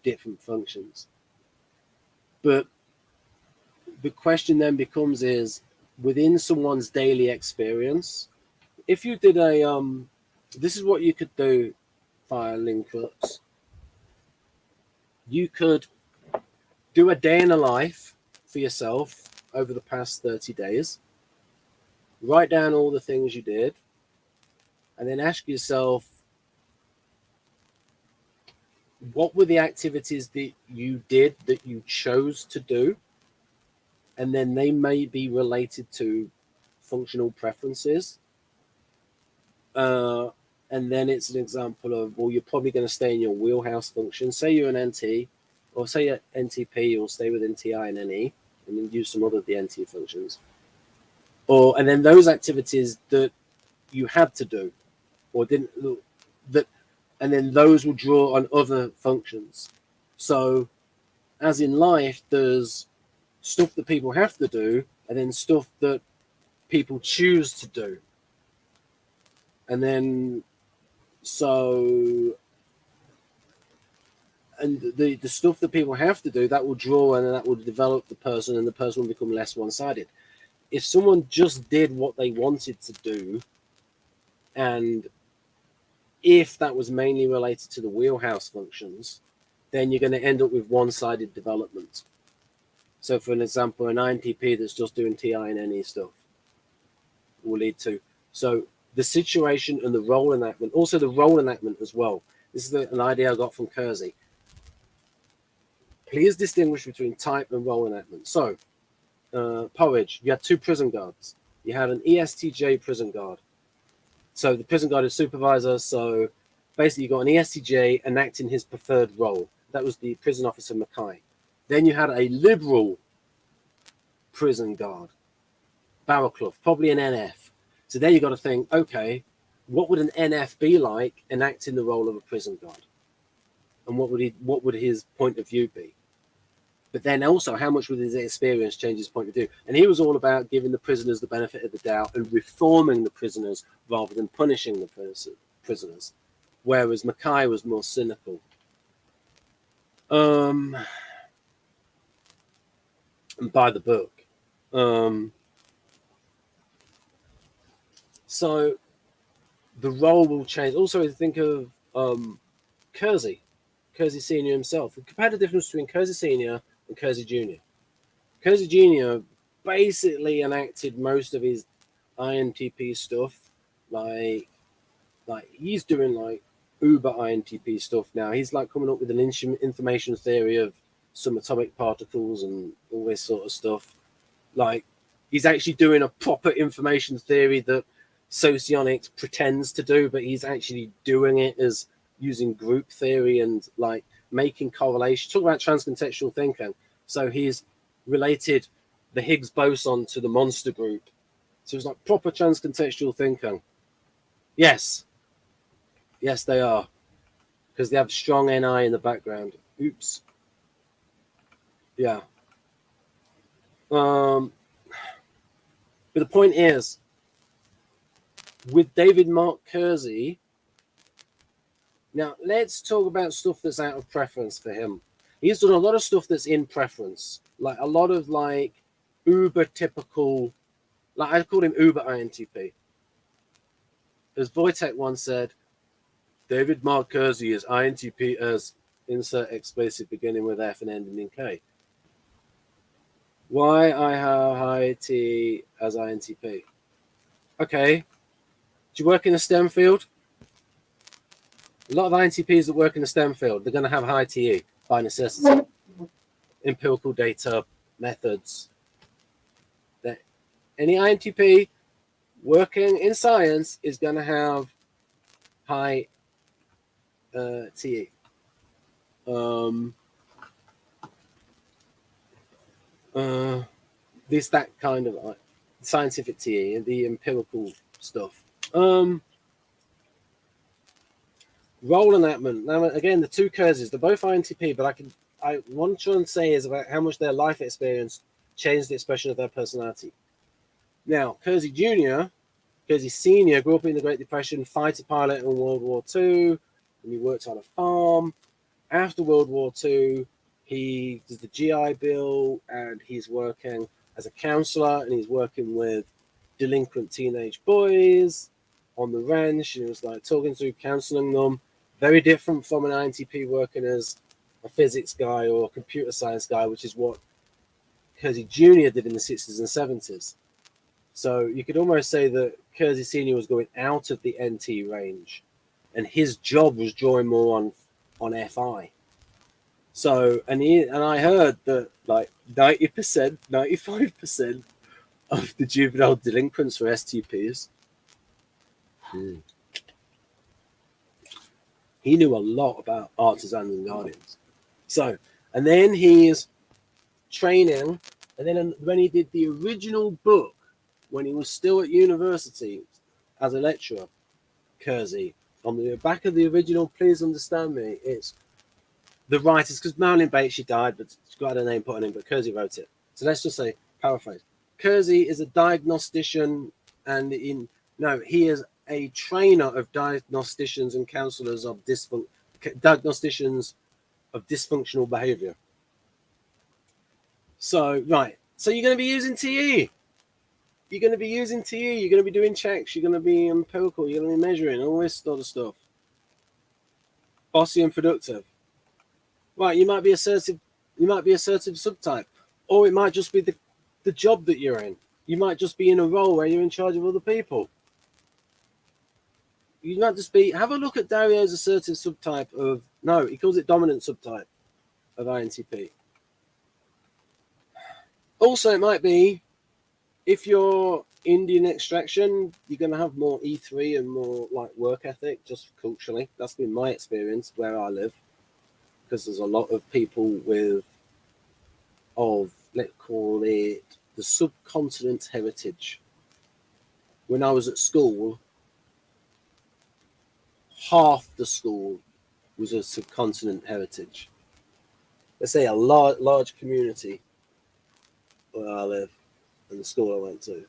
A: different functions. But the question then becomes is, within someone's daily experience, if you did a, this is what you could do via link-ups. You could do a day in a life for yourself over the past 30 days. Write down all the things you did, and then ask yourself, what were the activities that you did that you chose to do? And then they may be related to functional preferences. And then it's an example of, well, you're probably going to stay in your wheelhouse function. Say you're an NT, or say you're NTP, you'll stay within TI and NE, and then use some other of the NT functions. And then those activities that you had to do, or didn't, and then those will draw on other functions. So, as in life, there's stuff that people have to do, and then stuff that people choose to do. And then, and the stuff that people have to do, that will draw and that will develop the person, and the person will become less one-sided. If someone just did what they wanted to do, and if that was mainly related to the wheelhouse functions, then you're going to end up with one-sided development. So for an example, an INTP that's just doing TI and NE stuff will lead to. So the situation and the role enactment, also the role enactment as well. This is an idea I got from Kersey. Please distinguish between type and role enactment. So, Porridge, you had 2 prison guards. You had an ESTJ prison guard. So the prison guard is supervisor. So basically, you got an ESTJ enacting his preferred role. That was the prison officer Mackay. Then you had a liberal prison guard, Barrowclough, probably an NF. So there you got to think, okay, what would an NF be like enacting the role of a prison guard? And what would his point of view be? But then also, how much would his experience change his point of view? And he was all about giving the prisoners the benefit of the doubt and reforming the prisoners rather than punishing the prisoners. Whereas Mackay was more cynical. And by the book. So the role will change. Also, think of Kersey Senior himself. Compare the difference between Kersey Senior and Kersey Junior. Kersey Junior basically enacted most of his INTP stuff. Like he's doing like uber INTP stuff now. He's like coming up with an information theory of subatomic particles and all this sort of stuff. Like he's actually doing a proper information theory that socionics pretends to do, but he's actually doing it as using group theory and like making correlation. Talk about transcontextual thinking. So he's related the Higgs boson to the monster group. So it's like proper transcontextual thinking. Yes, they are, because they have strong NI in the background. Oops. Yeah. But the point is, with David Mark Kersey, now let's talk about stuff that's out of preference for him. He's done a lot of stuff that's in preference, like a lot of like uber typical, like I call him uber INTP. As Wojtek once said, David Mark Kersey is INTP as insert explicit beginning with F and ending in K. Why I have high T as INTP? Okay. Do you work in a STEM field? A lot of INTPs that work in the STEM field, they're going to have high TE by necessity. Empirical data, methods. Any INTP working in science is going to have high TE. That kind of scientific TE and the empirical stuff. Role enactment. Now, again, the two Curses, they're both INTP, but what I'm trying to say is about how much their life experience changed the expression of their personality. Now, Kersey Jr., Kersey Sr. grew up in the Great Depression, fighter pilot in World War II, and he worked on a farm. After World War II, he does the GI Bill, and he's working as a counselor, and he's working with delinquent teenage boys on the ranch, and he was like talking through, counseling them. Very different from an INTP working as a physics guy or a computer science guy, which is what Kersey Jr. did in the 60s and 70s. So you could almost say that Kersey Sr. was going out of the NT range, and his job was drawing more on FI. So, and I heard that like 90%, 95% of the juvenile delinquents were STPs. He knew a lot about artisans and guardians. So, and then he's training, and then when he did the original book, when he was still at university as a lecturer, Kersey, on the back of the original, please understand me, it's the writers, because Marilyn Bates, she died, but she got her name put on it, but Kersey wrote it. So let's just say, paraphrase. Kersey is a diagnostician, and he is a trainer of diagnosticians and counselors of diagnosticians of dysfunctional behavior. So, right. So you're going to be using TE. You're going to be using TE. You're going to be doing checks. You're going to be empirical. You're going to be measuring all this sort of stuff. Bossy and productive. Right. You might be assertive. You might be assertive subtype, or it might just be the job that you're in. You might just be in a role where you're in charge of other people. You might just be. Have a look at Dario's assertive subtype of. No, he calls it dominant subtype of INTP. Also, it might be, if you're Indian extraction, you're going to have more E3 and more like work ethic, just culturally. That's been my experience where I live, because there's a lot of people let's call it the subcontinent heritage. When I was at school, half the school was a subcontinent heritage. Let's say a large community where I live and the school I went to.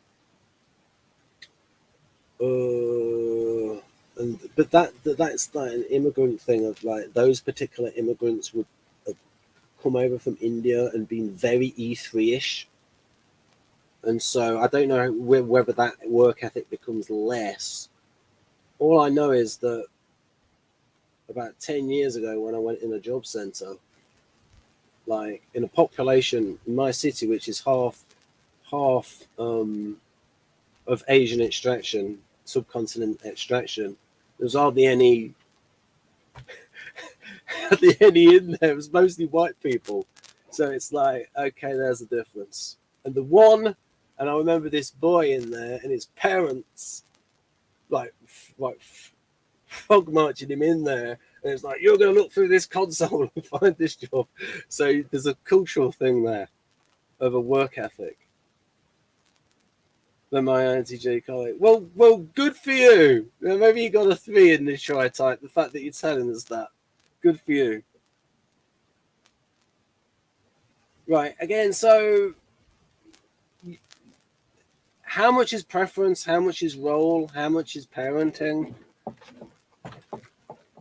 A: But that's like an immigrant thing of like those particular immigrants would have come over from India and been very E3-ish. And so I don't know whether that work ethic becomes less. All I know is that about 10 years ago when I went in a job center, like in a population in my city, which is half of Asian extraction, subcontinent extraction, there's hardly any in there. It was mostly white people. So it's like, okay, there's a difference. And and I remember this boy in there and his parents like frog marching him in there. And it's like, you're going to look through this console and find this job. So there's a cultural thing there of a work ethic. Than my INTJ colleague. Well, good for you. Maybe you got a 3 in this try type. The fact that you're telling us that, good for you. Right, again, so how much is preference? How much is role? How much is parenting?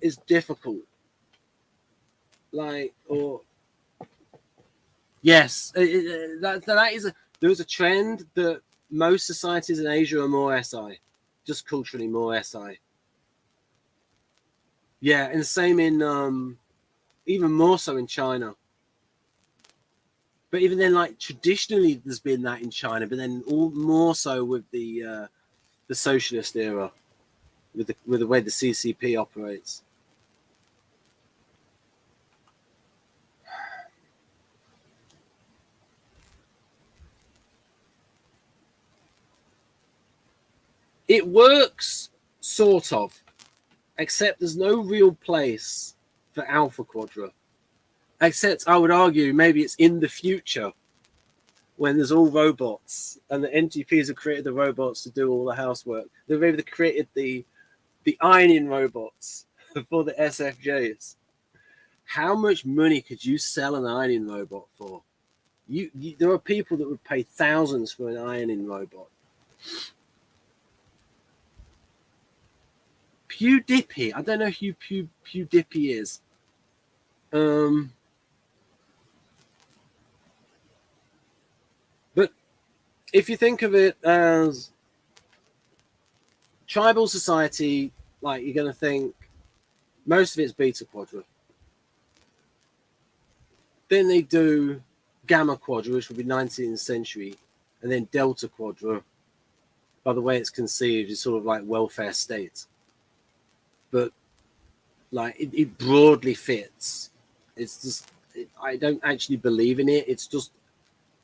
A: Is difficult. Like, or yes, that is there is a trend that most societies in Asia are more SI, just culturally more SI. Yeah, and the same in even more so in China. But even then, like traditionally, there's been that in China, but then more so with the socialist era, with the way the CCP operates. It works, sort of, except there's no real place for Alpha Quadra. Except, I would argue, maybe it's in the future when there's all robots and the NGPs have created the robots to do all the housework. They've created the ironing robots for the SFJs. How much money could you sell an ironing robot for? There are people that would pay thousands for an ironing robot. PewDiePie. I don't know who PewDiePie is. But if you think of it as tribal society, like you're going to think most of it's beta quadra. Then they do gamma quadra, which would be 19th century, and then delta quadra. By the way it's conceived, is sort of like welfare state. But like it broadly fits. It's just I don't actually believe in it. It's just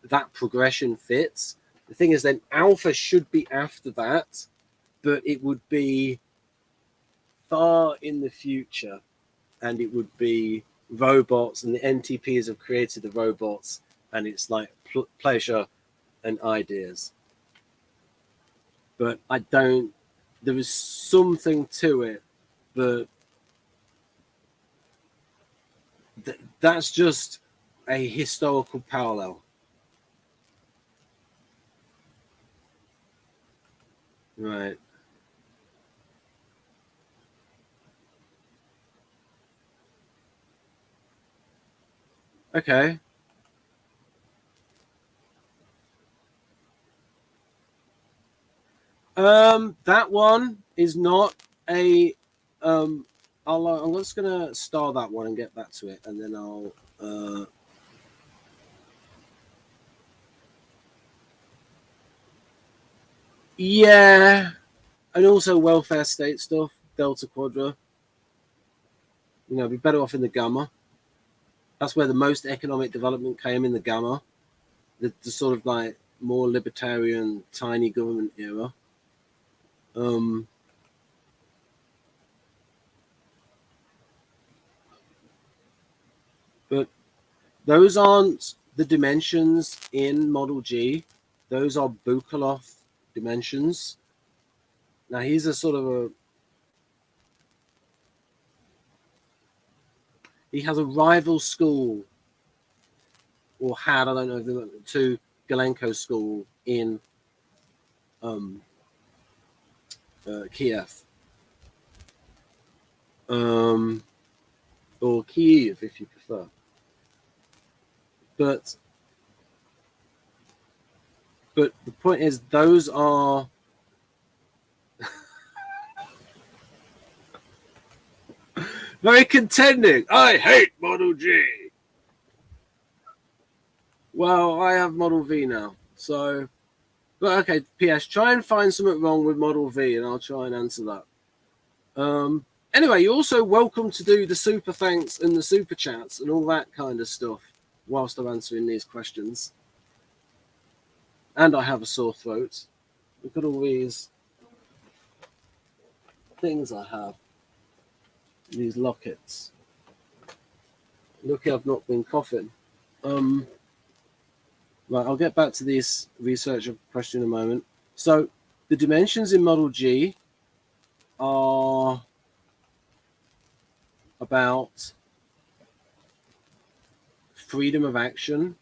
A: that progression fits. The thing is, then alpha should be after that, but it would be far in the future, and it would be robots, and the NTPs have created the robots, and it's like pleasure and ideas. But I don't. There is something to it, but that's just a historical parallel. Right. Okay. That one is not a. I'm just gonna star that one and get back to it, and then I'll. Yeah, and also welfare state stuff, delta quadra. You know, be better off in the gamma. That's where the most economic development came, in the gamma, the sort of like more libertarian, tiny government era. But those aren't the dimensions in Model G. Those are Bukaloff dimensions. Now he's a sort of a. He has a rival school, or had, I don't know if they went to Galenko school in Kiev. Or Kiev, if you prefer. But the point is, those are very contending. I hate Model G. Well, I have Model V now, so. But okay, PS, try and find something wrong with Model V, and I'll try and answer that. Anyway, you're also welcome to do the super thanks and the super chats and all that kind of stuff whilst I'm answering these questions. And I have a sore throat. Look at all these things I have. These lockets. Look, I've not been coughing. Right, I'll get back to this research question in a moment. So the dimensions in Model G are about freedom of action,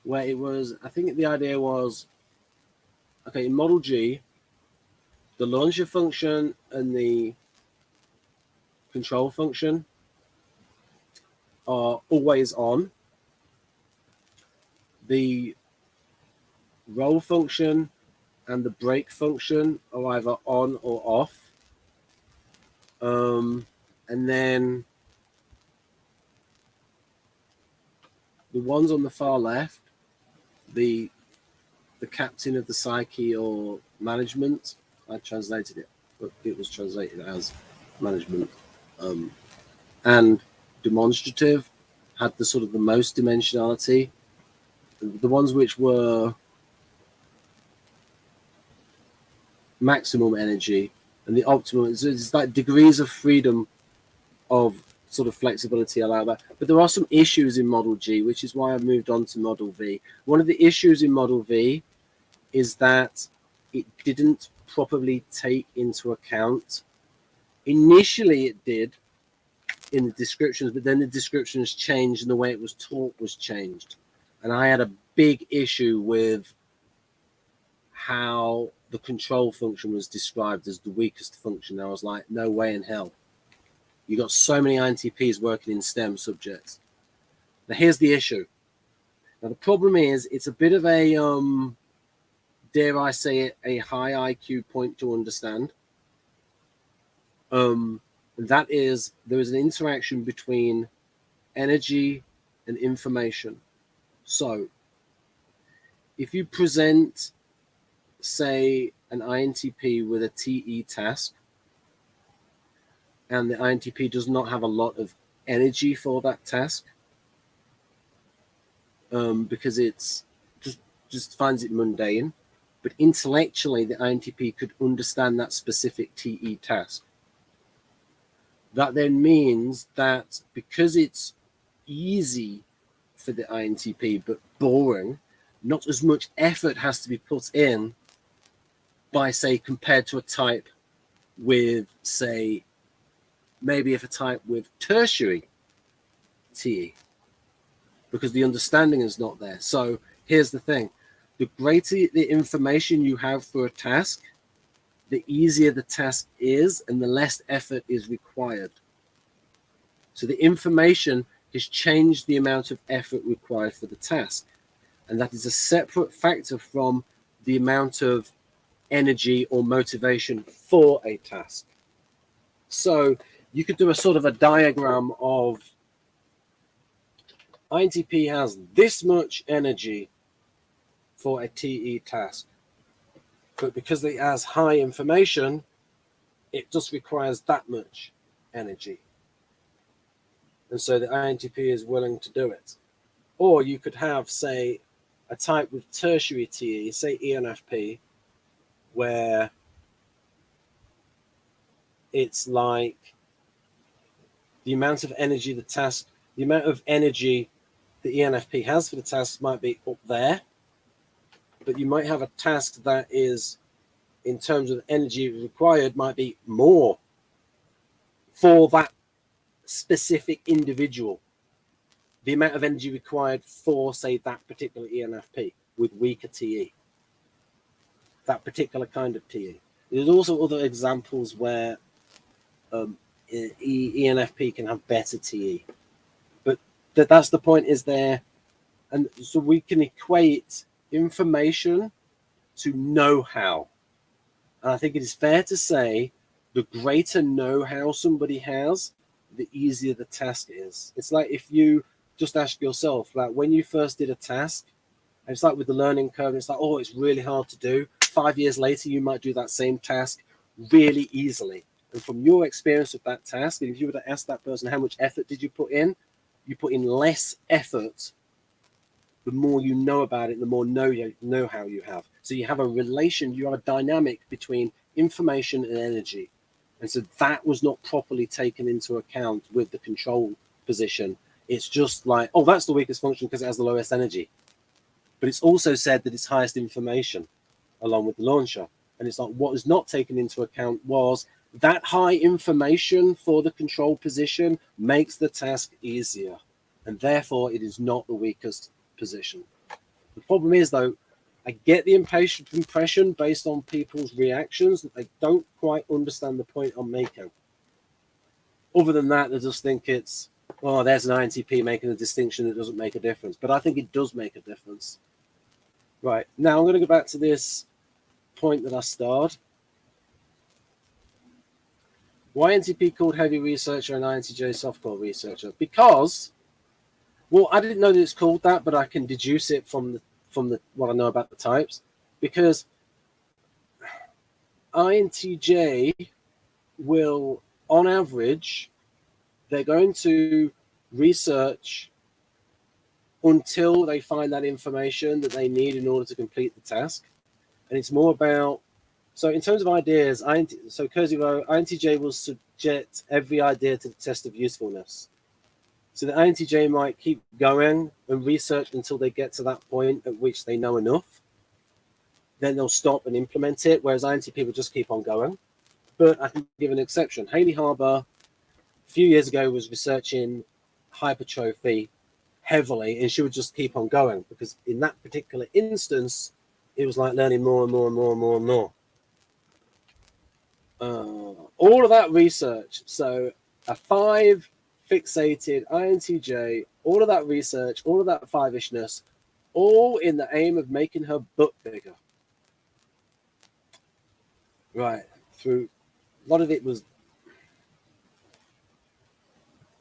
A: where it was, I think the idea was, okay, in Model G, the launcher function and the control function are always on. The roll function and the brake function are either on or off. And then the ones on the far left, the captain of the psyche or management, I translated it, but it was translated as management, and demonstrative had the sort of the most dimensionality. The ones which were maximum energy and the optimum, it's like degrees of freedom of sort of flexibility allow that. But there are some issues in Model G, which is why I've moved on to Model V. One of the issues in Model V is that it didn't properly take into account Initially it did in the descriptions, but then the descriptions changed and the way it was taught was changed. And I had a big issue with how the control function was described as the weakest function. I was like, no way in hell. You got so many INTPs working in STEM subjects. Now here's the issue. Now the problem is it's a bit of a dare I say it, a high IQ point to understand. And that is there is an interaction between energy and information. So if you present, say, an INTP with a TE task, and the INTP does not have a lot of energy for that task, because it's just finds it mundane, but intellectually the INTP could understand that specific TE task. That then means that because it's easy for the INTP but boring, not as much effort has to be put in by, say, compared to a type with, say, maybe if a type with tertiary TE, because the understanding is not there. So here's the thing. The greater the information you have for a task, the easier the task is and the less effort is required. So the information has changed the amount of effort required for the task. And that is a separate factor from the amount of energy or motivation for a task. So you could do a sort of a diagram of INTP has this much energy for a TE task. But because it has high information, it just requires that much energy. And so the INTP is willing to do it. Or you could have, say, a type with tertiary TE, say ENFP, where it's like the amount of energy the amount of energy the ENFP has for the task might be up there, but you might have a task that is, in terms of energy required, might be more for that specific individual. The amount of energy required for, say, that particular ENFP with weaker TE, that particular kind of TE. There's also other examples where ENFP can have better TE, but that's the point is there. And so we can equate information to know-how. And I think it is fair to say the greater know-how somebody has, the easier the task is. It's like if you just ask yourself, like when you first did a task, and it's like with the learning curve, it's like, oh, it's really hard to do. 5 years later, you might do that same task really easily. And from your experience of that task, if you were to ask that person, how much effort did you put in less effort. The more you know about it, the more know-how you have. So you have a relation, you have a dynamic between information and energy. And so that was not properly taken into account with the control position. It's just like, oh, that's the weakest function because it has the lowest energy. But it's also said that it's highest information along with the launcher. And it's like what is not taken into account was that high information for the control position makes the task easier. And therefore, it is not the weakest position. The problem is, though, I get the impression based on people's reactions that they don't quite understand the point I'm making. Other than that, they just think it's, oh, there's an INTP making a distinction that doesn't make a difference. But I think it does make a difference. Right, now I'm going to go back to this point that I started. Why INTP called heavy researcher and INTJ softcore researcher? Because, well, I didn't know that it's called that, but I can deduce it from what I know about the types. Because INTJ will, on average, they're going to research until they find that information that they need in order to complete the task. And it's more about, so in terms of ideas, so Kurzweil, INTJ will subject every idea to the test of usefulness. So the INTJ might keep going and research until they get to that point at which they know enough. Then they'll stop and implement it, whereas INTP will just keep on going. But I can give an exception. Haley Harbour, a few years ago, was researching hypertrophy heavily, and she would just keep on going because in that particular instance, it was like learning more and more and more and more and more. All of that research, so a 5 fixated INTJ, all of that research, all of that 5-ishness, all in the aim of making her butt bigger. Right, through a lot of it was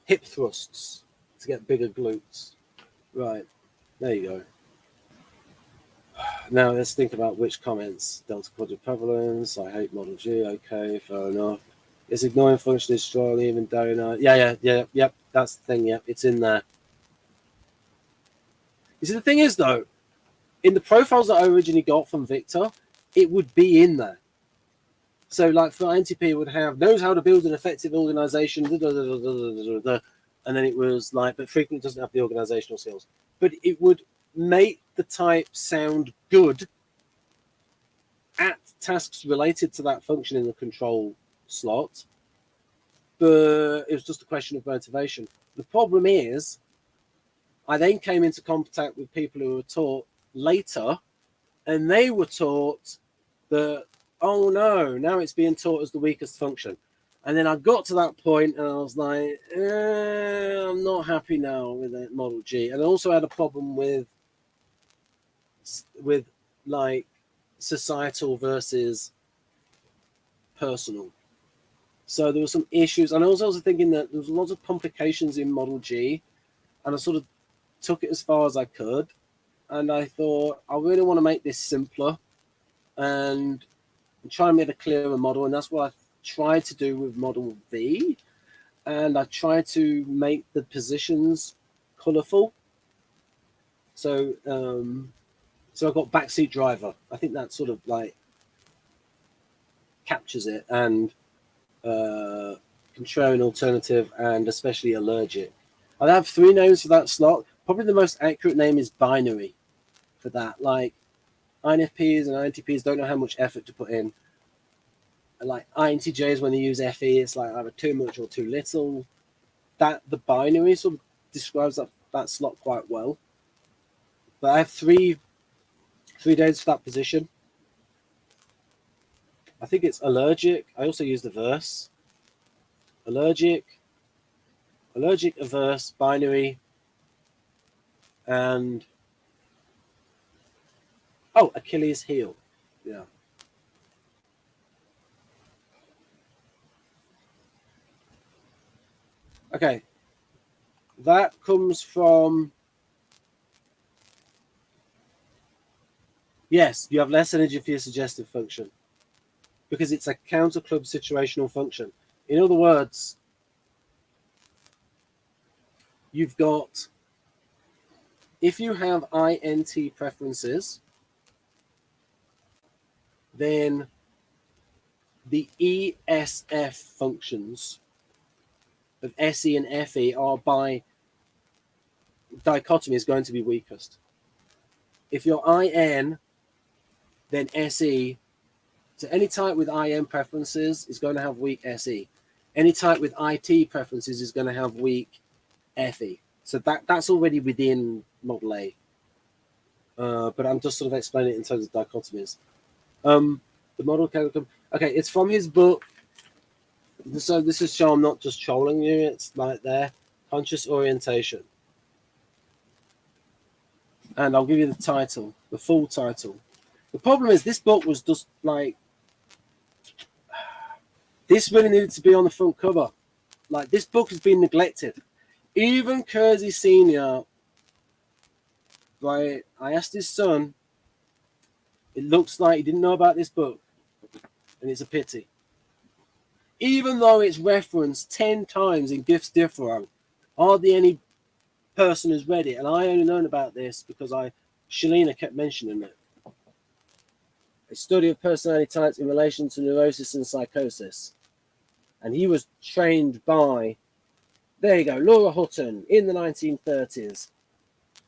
A: hip thrusts to get bigger glutes. Right, there you go. Now let's think about which comments. Delta quadrant prevalence, I hate model G, okay, fair enough. It's ignoring function is strong, even donut. Yeah, that's the thing, yeah, it's in there. You see, the thing is, though, in the profiles that I originally got from Victor, it would be in there. So, like, for Intp, it would have, knows how to build an effective organization, and then it was like, but frequently doesn't have the organizational skills. But it would make the type sound good at tasks related to that function in the control slot, but it was just a question of motivation. The problem is, I then came into contact with people who were taught later, and they were taught that, oh no, now it's being taught as the weakest function. And then I got to that point and I was like, I'm not happy now with that model G. And I also had a problem with like societal versus personal. So there were some issues. And I was also thinking that there was lots of complications in model G, and I sort of took it as far as I could. And I thought, I really want to make this simpler and try and make a clearer model. And that's what I tried to do with model V. And I tried to make the positions colorful. So, so I got backseat driver. I think that sort of like captures it, and contrarian alternative, and especially allergic. I have 3 names for that slot. Probably the most accurate name is binary for that. Like INFPs and INTPs don't know how much effort to put in. And like INTJs, when they use FE, it's like either too much or too little. That the binary sort of describes that slot quite well. But I have three days for that position. I think it's allergic. I also use the verse. Allergic, averse, binary, and Achilles heel. Yeah. Okay. That comes from, yes, you have less energy for your suggestive function because it's a counter club situational function. In other words, you've got, if you have INT preferences, then the ESF functions of SE and FE are by dichotomy is going to be weakest. If you're IN, then SE, so any type with IN preferences is going to have weak SE. Any type with IT preferences is going to have weak FE. So that's already within Model A. But I'm just sort of explaining it in terms of dichotomies. The model, okay, it's from his book. So this is show I'm not just trolling you. It's like there, Conscious Orientation. And I'll give you the title, the full title. The problem is this book was just like, this really needed to be on the front cover. Like, this book has been neglected. Even Kersey Sr., right, I asked his son, it looks like he didn't know about this book. And it's a pity. Even though it's referenced 10 times in Gifts Different, hardly any person has read it. And I only known about this because Shalina kept mentioning it. A study of personality types in relation to neurosis and psychosis. And he was trained by, there you go, Laura Hutton in the 1930s.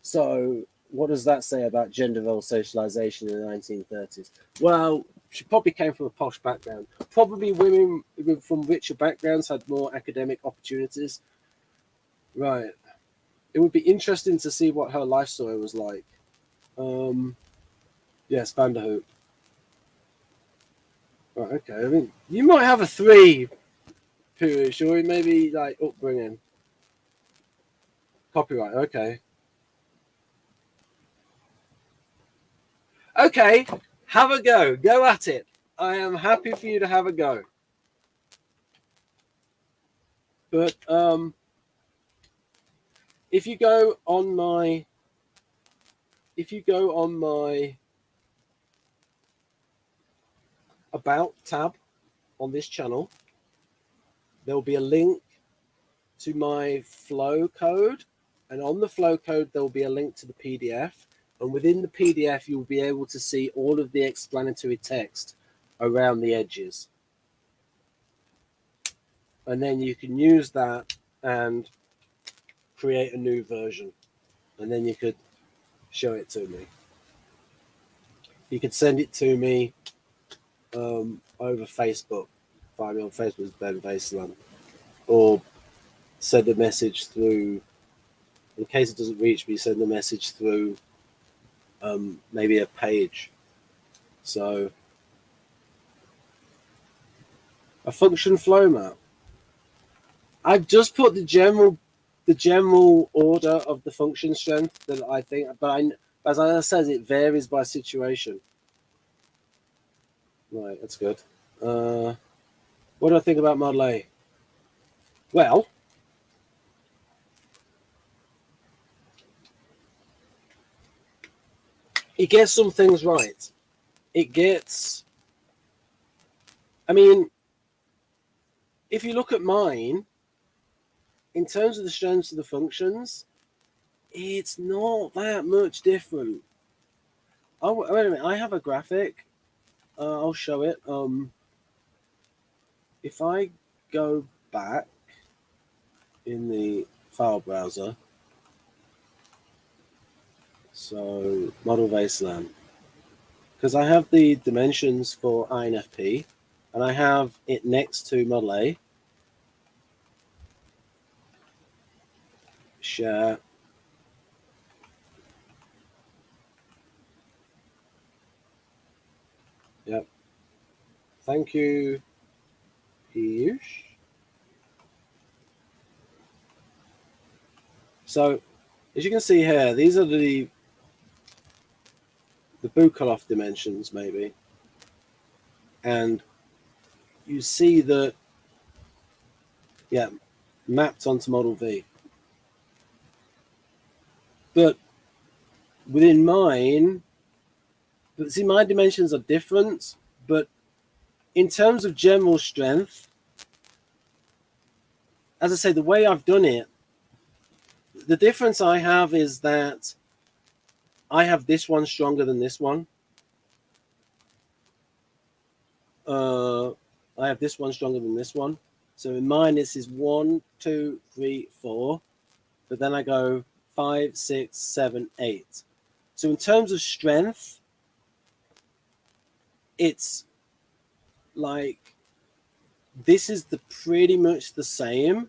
A: So what does that say about gender role socialization in the 1930s? Well, she probably came from a posh background. Probably women from richer backgrounds had more academic opportunities. Right. It would be interesting to see what her life story was like. Yes, Vanderhoop. Right, okay. I mean, you might have a 3 period, sure. Maybe like upbringing. Copyright, okay. Okay, have a go. Go at it. I am happy for you to have a go. But if you go on my about tab on this channel, there'll be a link to my flow code, and on the flow code there'll be a link to the PDF, and within the PDF you'll be able to see all of the explanatory text around the edges, and then you can use that and create a new version, and then you could show it to me. You could send it to me over Facebook. Find me on Facebook as Ben Vaserlan, or send a message through, in case it doesn't reach me, send a message through maybe a page. So a function flow map. I've just put the general order of the function strength that I think, but as I said, it varies by situation. Right, that's good. What do I think about Model A? Well, it gets some things right. It gets, I mean, if you look at mine, in terms of the strengths of the functions, it's not that much different. Oh, wait a minute, I have a graphic. I'll show it. If I go back in the file browser, so model Vaserlan, because I have the dimensions for INFP, and I have it next to Model A. Share. Yep. Thank you, Piyush. So, as you can see here, these are the Bukolov dimensions, maybe. And you see that, yeah, mapped onto Model V. But within mine, but see, my dimensions are different, but in terms of general strength, as I say, the way I've done it, the difference I have is that I have this one stronger than this one. I have this one stronger than this one. So in mine, this is 1, 2, 3, 4. But then I go 5, 6, 7, 8. So in terms of strength, it's like this is pretty much the same.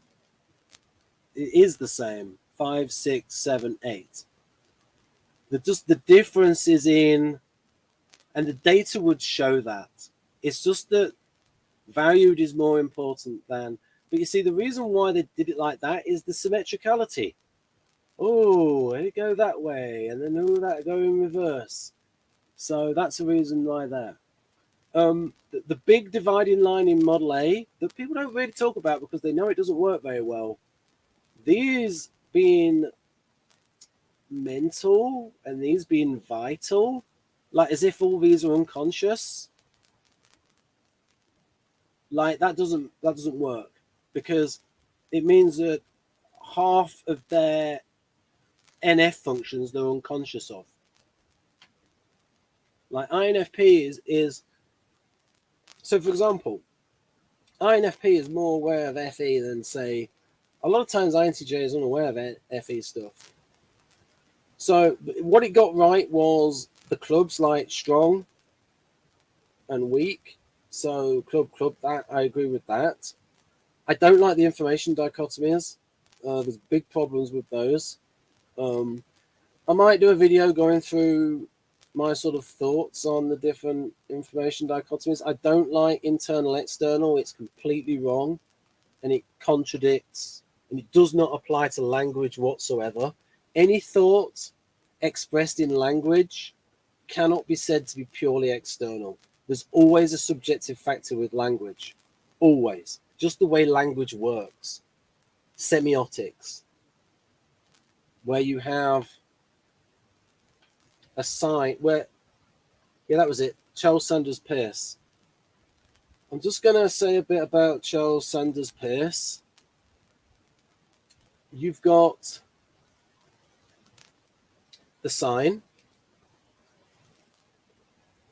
A: It is the same. 5, 6, 7, 8. The difference is in, and the data would show that. It's just that valued is more important than, but you see, the reason why they did it like that is the symmetricality. Oh, let it go that way, and then all that go in reverse. So that's the reason why that. The big dividing line in Model A that people don't really talk about because they know it doesn't work very well. These being mental and these being vital, like as if all these are unconscious. Like that doesn't work, because it means that half of their NF functions they're unconscious of. Like INFP is so, for example, INFP is more aware of FE than, say, a lot of times INTJ is unaware of FE stuff. So what it got right was the clubs like strong, and weak. So club, that I agree with that. I don't like the information dichotomies. There's big problems with those. I might do a video going through my sort of thoughts on the different information dichotomies. I don't like internal external. It's completely wrong, and it contradicts, and it does not apply to language whatsoever. Any thought expressed in language cannot be said to be purely external. There's always a subjective factor with language, always. Just the way language works. Semiotics, where you have a sign where, yeah, that was it. Charles Sanders Peirce. I'm just going to say a bit about Charles Sanders Peirce. You've got the sign,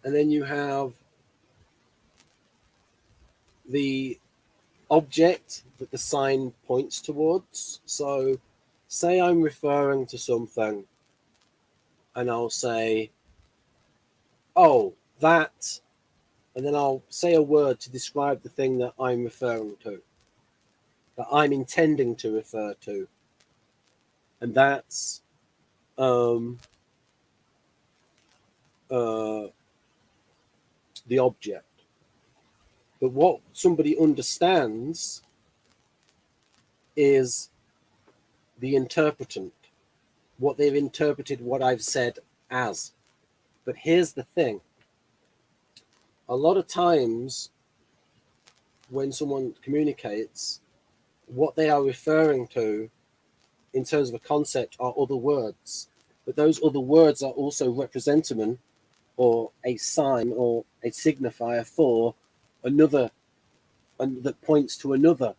A: and then you have the object that the sign points towards. So say I'm referring to something, and I'll say, oh, that, and then I'll say a word to describe the thing that I'm referring to, that I'm intending to refer to. And that's the object. But what somebody understands is the interpretant, what they've interpreted what I've said as. But here's the thing. A lot of times when someone communicates, what they are referring to in terms of a concept are other words. But those other words are also representative or a sign or a signifier for another, and that points to another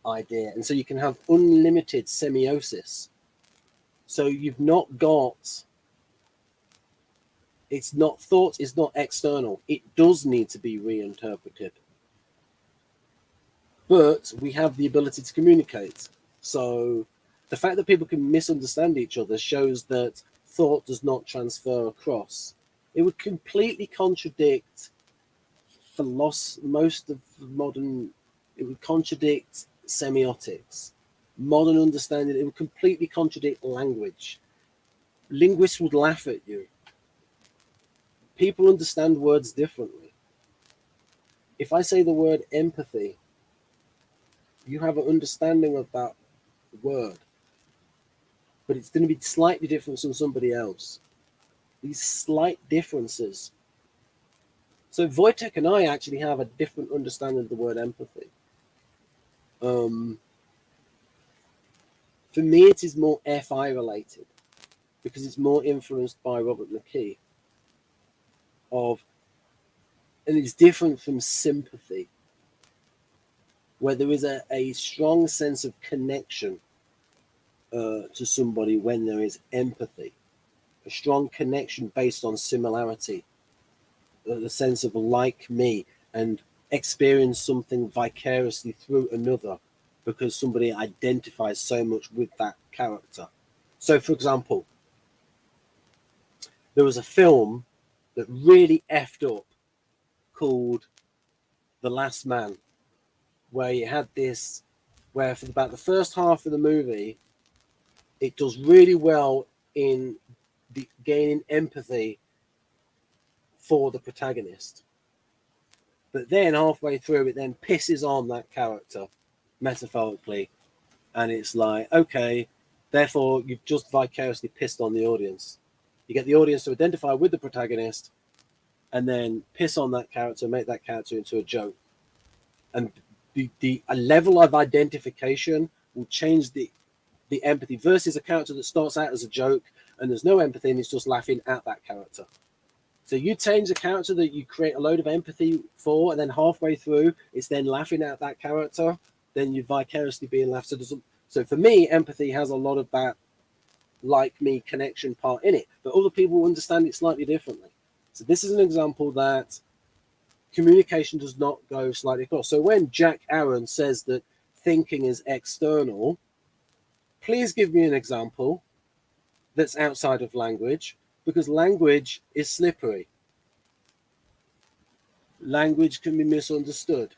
A: idea. And so you can have unlimited semiosis. So you've not got, it's not, thought is not external. It does need to be reinterpreted. But we have the ability to communicate. So the fact that people can misunderstand each other shows that thought does not transfer across. It would completely contradict most of modern, it would contradict semiotics, modern understanding. It would completely contradict language. Linguists would laugh at you. People understand words differently. If I say the word empathy, you have an understanding of that word, but it's going to be slightly different from somebody else. These slight differences. So Wojtek and I actually have a different understanding of the word empathy. For me, it is more FI related because it's more influenced by Robert McKee. And it's different from sympathy, where there is a strong sense of connection to somebody when there is empathy, a strong connection based on similarity, the sense of like me, and experience something vicariously through another because somebody identifies so much with that character. So, for example, there was a film that really effed up called The Last Man, where you had this, where for about the first half of the movie, it does really well in gaining empathy for the protagonist. But then halfway through, it then pisses on that character, metaphorically. And it's like, okay, therefore you've just vicariously pissed on the audience. You get the audience to identify with the protagonist and then piss on that character, make that character into a joke. And a level of identification will change the empathy versus a character that starts out as a joke and there's no empathy and it's just laughing at that character. So you change a character that you create a load of empathy for, and then halfway through, it's then laughing at that character, then you're vicariously being laughed. So for me, empathy has a lot of that like me connection part in it, but other people understand it slightly differently. So this is an example that communication does not go slightly across. So when Jack Aaron says that thinking is external, please give me an example that's outside of language, because language is slippery. language can be misunderstood.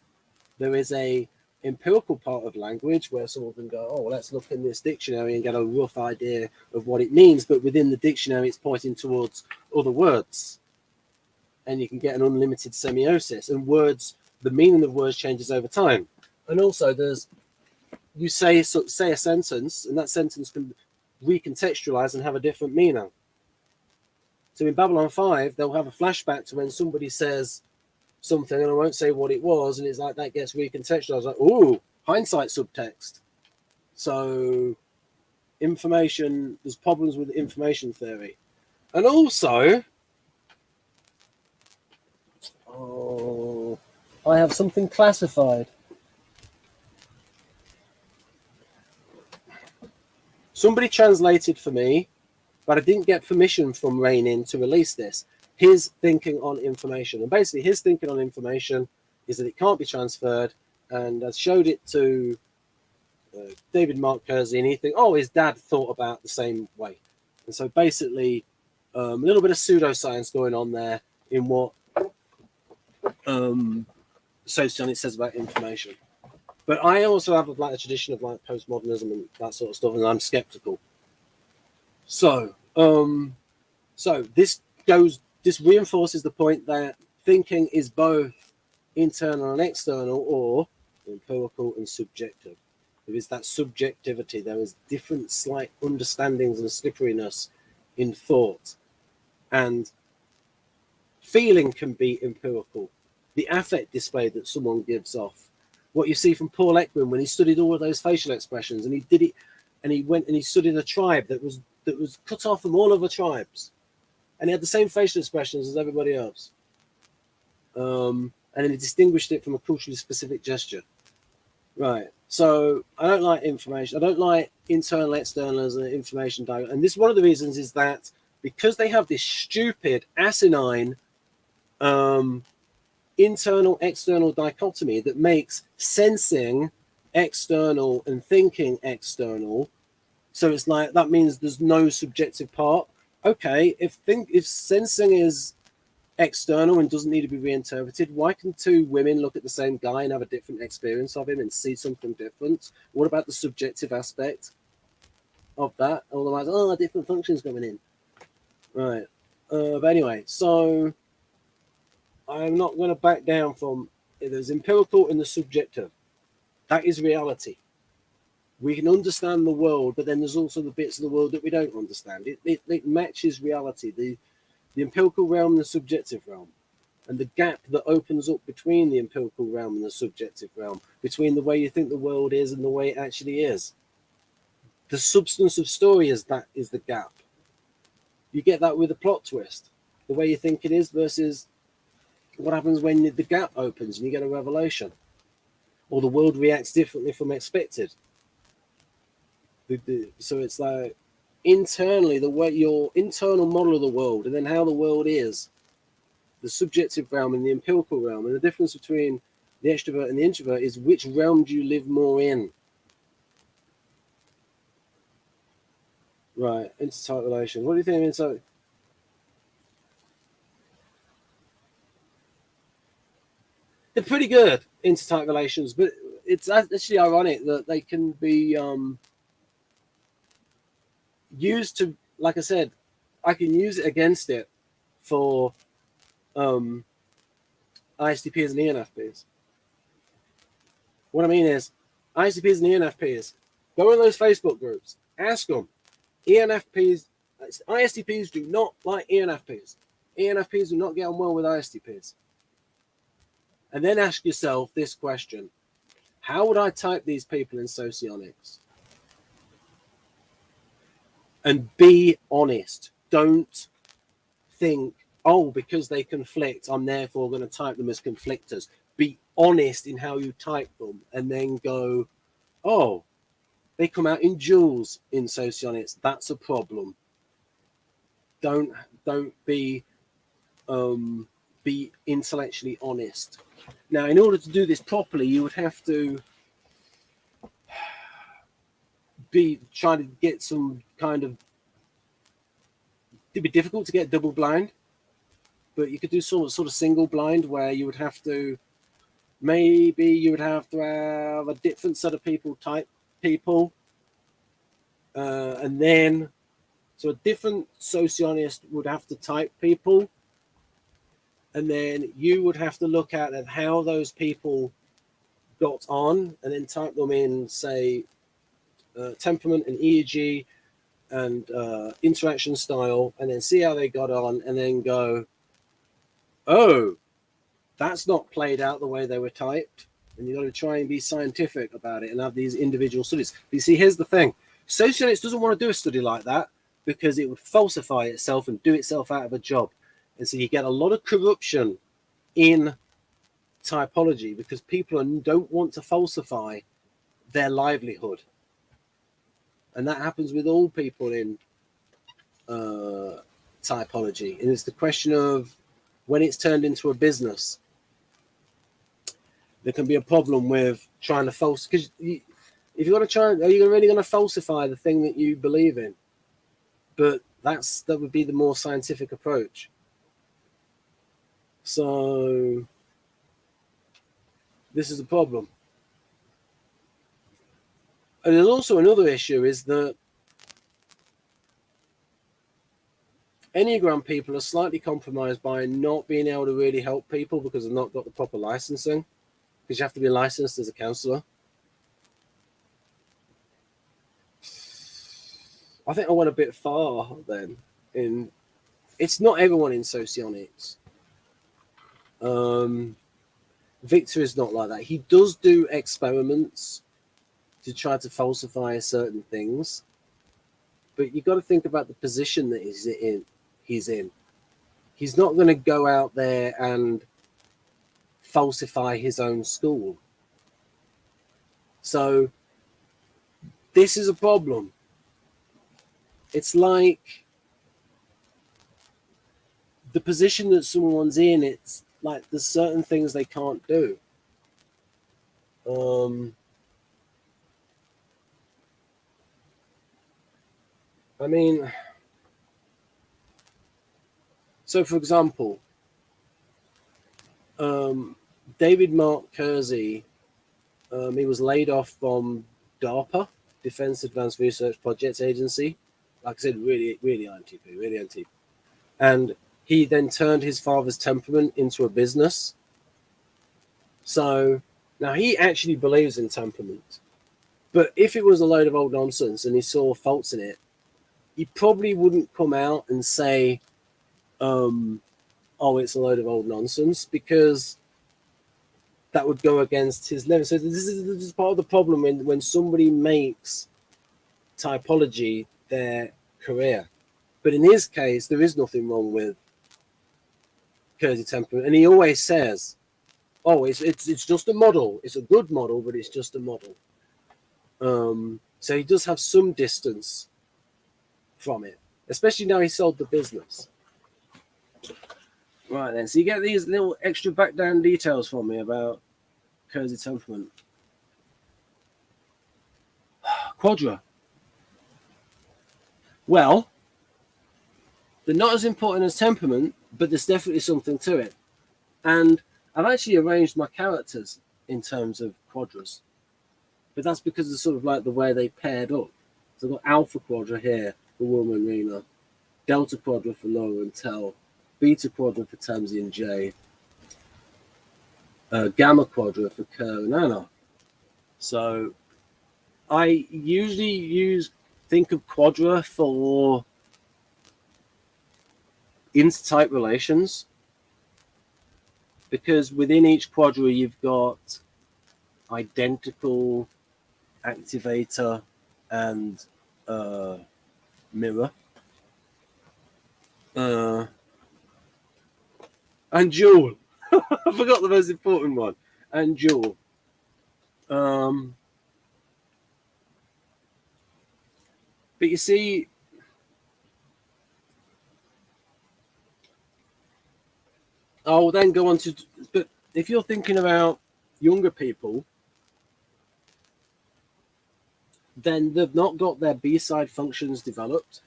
A: There is a empirical part of language where someone can go, oh, let's look in this dictionary and get a rough idea of what it means, but within the dictionary it's pointing towards other words, and you can get an unlimited semiosis, and words, the meaning of words changes over time. And also there's, you say a sentence, and that sentence can recontextualize and have a different meaning. So in Babylon 5 they'll have a flashback to when somebody says something, and I won't say what it was, and it's like that gets recontextualized, like, oh, hindsight subtext. So information, there's problems with information theory. And also, oh, I have something classified. Somebody translated for me, but I didn't get permission from Rainin to release this. His thinking on information. And basically his thinking on information is that it can't be transferred. And I showed it to David Mark Kersey, and he thinks, oh, his dad thought about the same way. And so basically a little bit of pseudoscience going on there in what sociology says about information. But I also have like a tradition of like postmodernism and that sort of stuff, and I'm skeptical. So this reinforces the point that thinking is both internal and external, or empirical and subjective. There is that subjectivity. There is different slight understandings and slipperiness in thought. And feeling can be empirical. The affect display that someone gives off. What you see from Paul Ekman when he studied all of those facial expressions, and he did it, and he went and he studied a tribe that was cut off from all other tribes, and he had the same facial expressions as everybody else. And then he distinguished it from a culturally specific gesture. Right. So I don't like information. I don't like internal, external as an information diagram. And this, one of the reasons is that because they have this stupid, asinine internal, external dichotomy that makes sensing external and thinking external. So it's like, that means there's no subjective part. Okay, if sensing is external and doesn't need to be reinterpreted, why can two women look at the same guy and have a different experience of him and see something different? What about the subjective aspect of that? Otherwise, oh, different functions going in. Right. But anyway, so I'm not going to back down from, there's empirical and the subjective. That is reality. We can understand the world, but then there's also the bits of the world that we don't understand. It matches reality, the empirical realm and the subjective realm, and the gap that opens up between the empirical realm and the subjective realm, between the way you think the world is and the way it actually is. The substance of story is the gap. You get that with a plot twist, the way you think it is versus what happens when the gap opens and you get a revelation, or the world reacts differently from expected. So it's like internally, the way your internal model of the world, and then how the world is, the subjective realm and the empirical realm, and the difference between the extrovert and the introvert is which realm do you live more in. Right, intertype relations. What do you think of intertype? They're pretty good, intertype relations, but it's actually ironic that they can be used to, like I said, I can use it against it for ISTPs and ENFPs. What I mean is, ISTPs and ENFPs, go in those Facebook groups, ask them. ENFPs, ISTPs do not like ENFPs. ENFPs do not get on well with ISTPs. And then ask yourself this question: how would I type these people in socionics? And be honest. Don't think, oh, because they conflict, I'm therefore going to type them as conflictors. Be honest in how you type them, and then go, oh, they come out in joules in socionics. That's a problem. Don't be intellectually honest. Now, in order to do this properly, you would have to be trying to get some kind of. It'd be difficult to get double blind. but you could do sort of single blind where you would have to maybe you would have to have a different set of people type people, and then so a different socionist would have to type people, and then you would have to look at how those people got on, and then type them in, say, temperament and EEG and interaction style, and then see how they got on, and then go, oh, that's not played out the way they were typed. And you've got to try and be scientific about it and have these individual studies. But you see, here's the thing. Socionics doesn't want to do a study like that because it would falsify itself and do itself out of a job. And so you get a lot of corruption in typology because people don't want to falsify their livelihood. And that happens with all people in typology. And it's the question of when it's turned into a business, there can be a problem with trying to falsify. Because if you're going to try, are you really going to falsify the thing that you believe in? But that would be the more scientific approach. So this is a problem. And there's also another issue is that Enneagram people are slightly compromised by not being able to really help people because they've not got the proper licensing. Because you have to be licensed as a counselor. I think I went a bit far then. It's not everyone in socionics. Victor is not like that. He does do experiments to try to falsify certain things, but you got to think about the position that he's in. He's not going to go out there and falsify his own school. So this is a problem. It's like the position that someone's in, it's like there's certain things they can't do. I mean, so for example, David Mark Kersey, he was laid off from DARPA, Defense Advanced Research Projects Agency. Like I said, really Intp. And he then turned his father's temperament into a business. So now he actually believes in temperament. But if it was a load of old nonsense and he saw faults in it, he probably wouldn't come out and say, oh, it's a load of old nonsense, because that would go against his level. So this is part of the problem when somebody makes typology their career. But in his case, there is nothing wrong with Kersey temperament. And he always says, oh, it's just a model. It's a good model, but it's just a model. So he does have some distance from it, especially now he sold the business. Right then, so you get these little extra back down details from me about Kersey temperament. Quadra. Well, they're not as important as temperament, but there's definitely something to it. And I've actually arranged my characters in terms of quadras, but that's because of sort of like the way they paired up. So I've got Alpha Quadra here for Wilma and Rena, Delta Quadra for Laura and Tel, Beta Quadra for Tamsi and Jay, Gamma Quadra for Kerr and Anna. So I usually think of quadra for intertype relations, because within each quadra you've got identical, activator, and mirror. And dual. I forgot the most important one. And dual. But you see, I'll then go on to, but if you're thinking about younger people, then they've not got their B-side functions developed.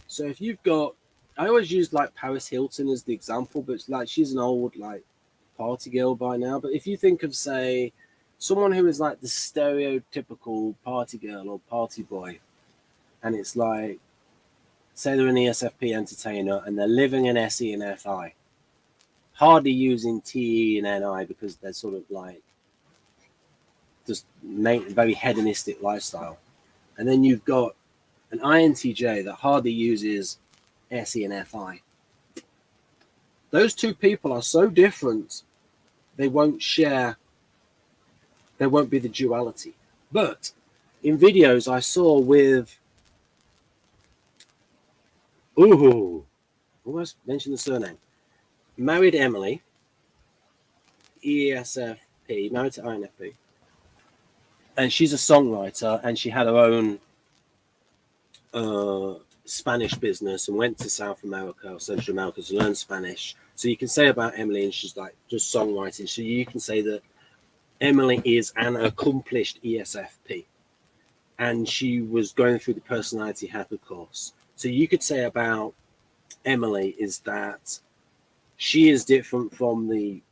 A: So if you've got I always use like Paris Hilton as the example, but it's like she's an old like party girl by now. But if you think of, say, someone who is like the stereotypical party girl or party boy, and it's like, say they're an ESFP entertainer and they're living in SE and FI, hardly using TE and NI because they're sort of like just very hedonistic lifestyle. And then you've got an INTJ that hardly uses SE and FI. Those two people are so different, they won't share, there won't be the duality. But in videos I saw with, almost mentioned the surname, married Emily, ESFP, married to INFP, and she's a songwriter, and she had her own Spanish business and went to South America or Central America to learn Spanish. So you can say about Emily, and she's like just songwriting. So you can say that Emily is an accomplished ESFP, and she was going through the personality hacker course. So you could say about Emily is that she is different from the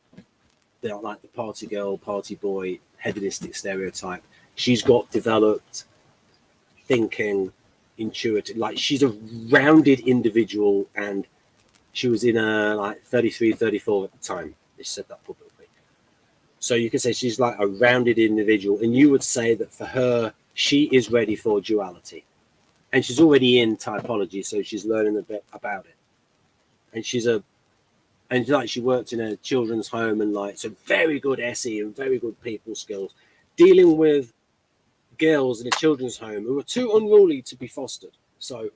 A: like the party girl, party boy, hedonistic stereotype. She's got developed thinking, intuitive, like she's a rounded individual, and she was in a like 33, 34 at the time. They said that publicly. So you could say she's like a rounded individual, and you would say that for her, she is ready for duality. And she's already in typology, so she's learning a bit about it. And she worked in a children's home, and like some very good SE and very good people skills, dealing with girls in a children's home who were too unruly to be fostered. So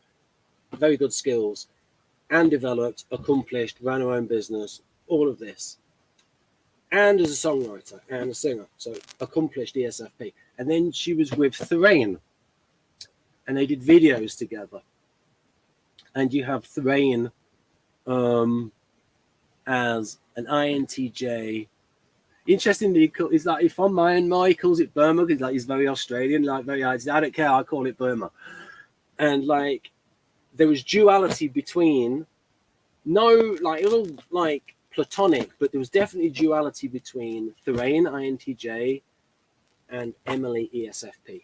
A: very good skills, and developed, accomplished, ran her own business, all of this. And as a songwriter and a singer, so accomplished ESFP. And then she was with Thrain, and they did videos together. And you have Thrain as an INTJ. Interestingly, he's like, if I'm Myanmar, he calls it Burma, because like he's very Australian, like very, I don't care, I call it Burma. And like there was duality between, no, like it was all like platonic, but there was definitely duality between Thrain, INTJ, and Emily, ESFP.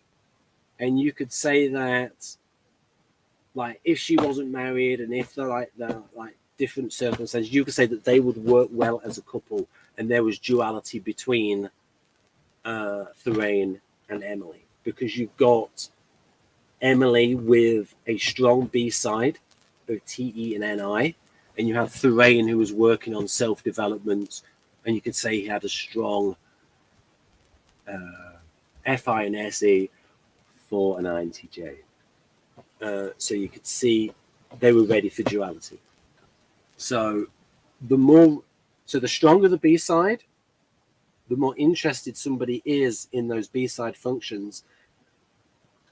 A: And you could say that, like, if she wasn't married and if they're like different circumstances, you could say that they would work well as a couple, and there was duality between Thrain and Emily, because you've got Emily with a strong B side of TE and NI, and you have Thrain who was working on self-development, and you could say he had a strong FI and SE for an INTJ. So you could see they were ready for duality. So the stronger the B side, the more interested somebody is in those B side functions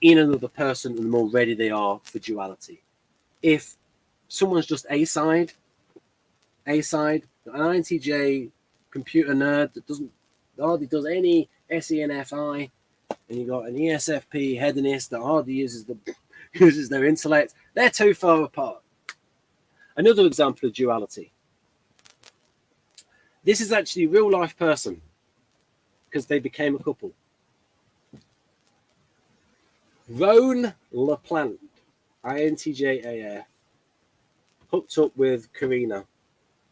A: in another person, and the more ready they are for duality. If someone's just A side, an INTJ computer nerd that hardly does any SE and FI, and you got an ESFP hedonist that hardly uses their intellect, they're too far apart. Another example of duality. This is actually a real life person, because they became a couple. Rhone LaPlante, INTJ AF, hooked up with Karina.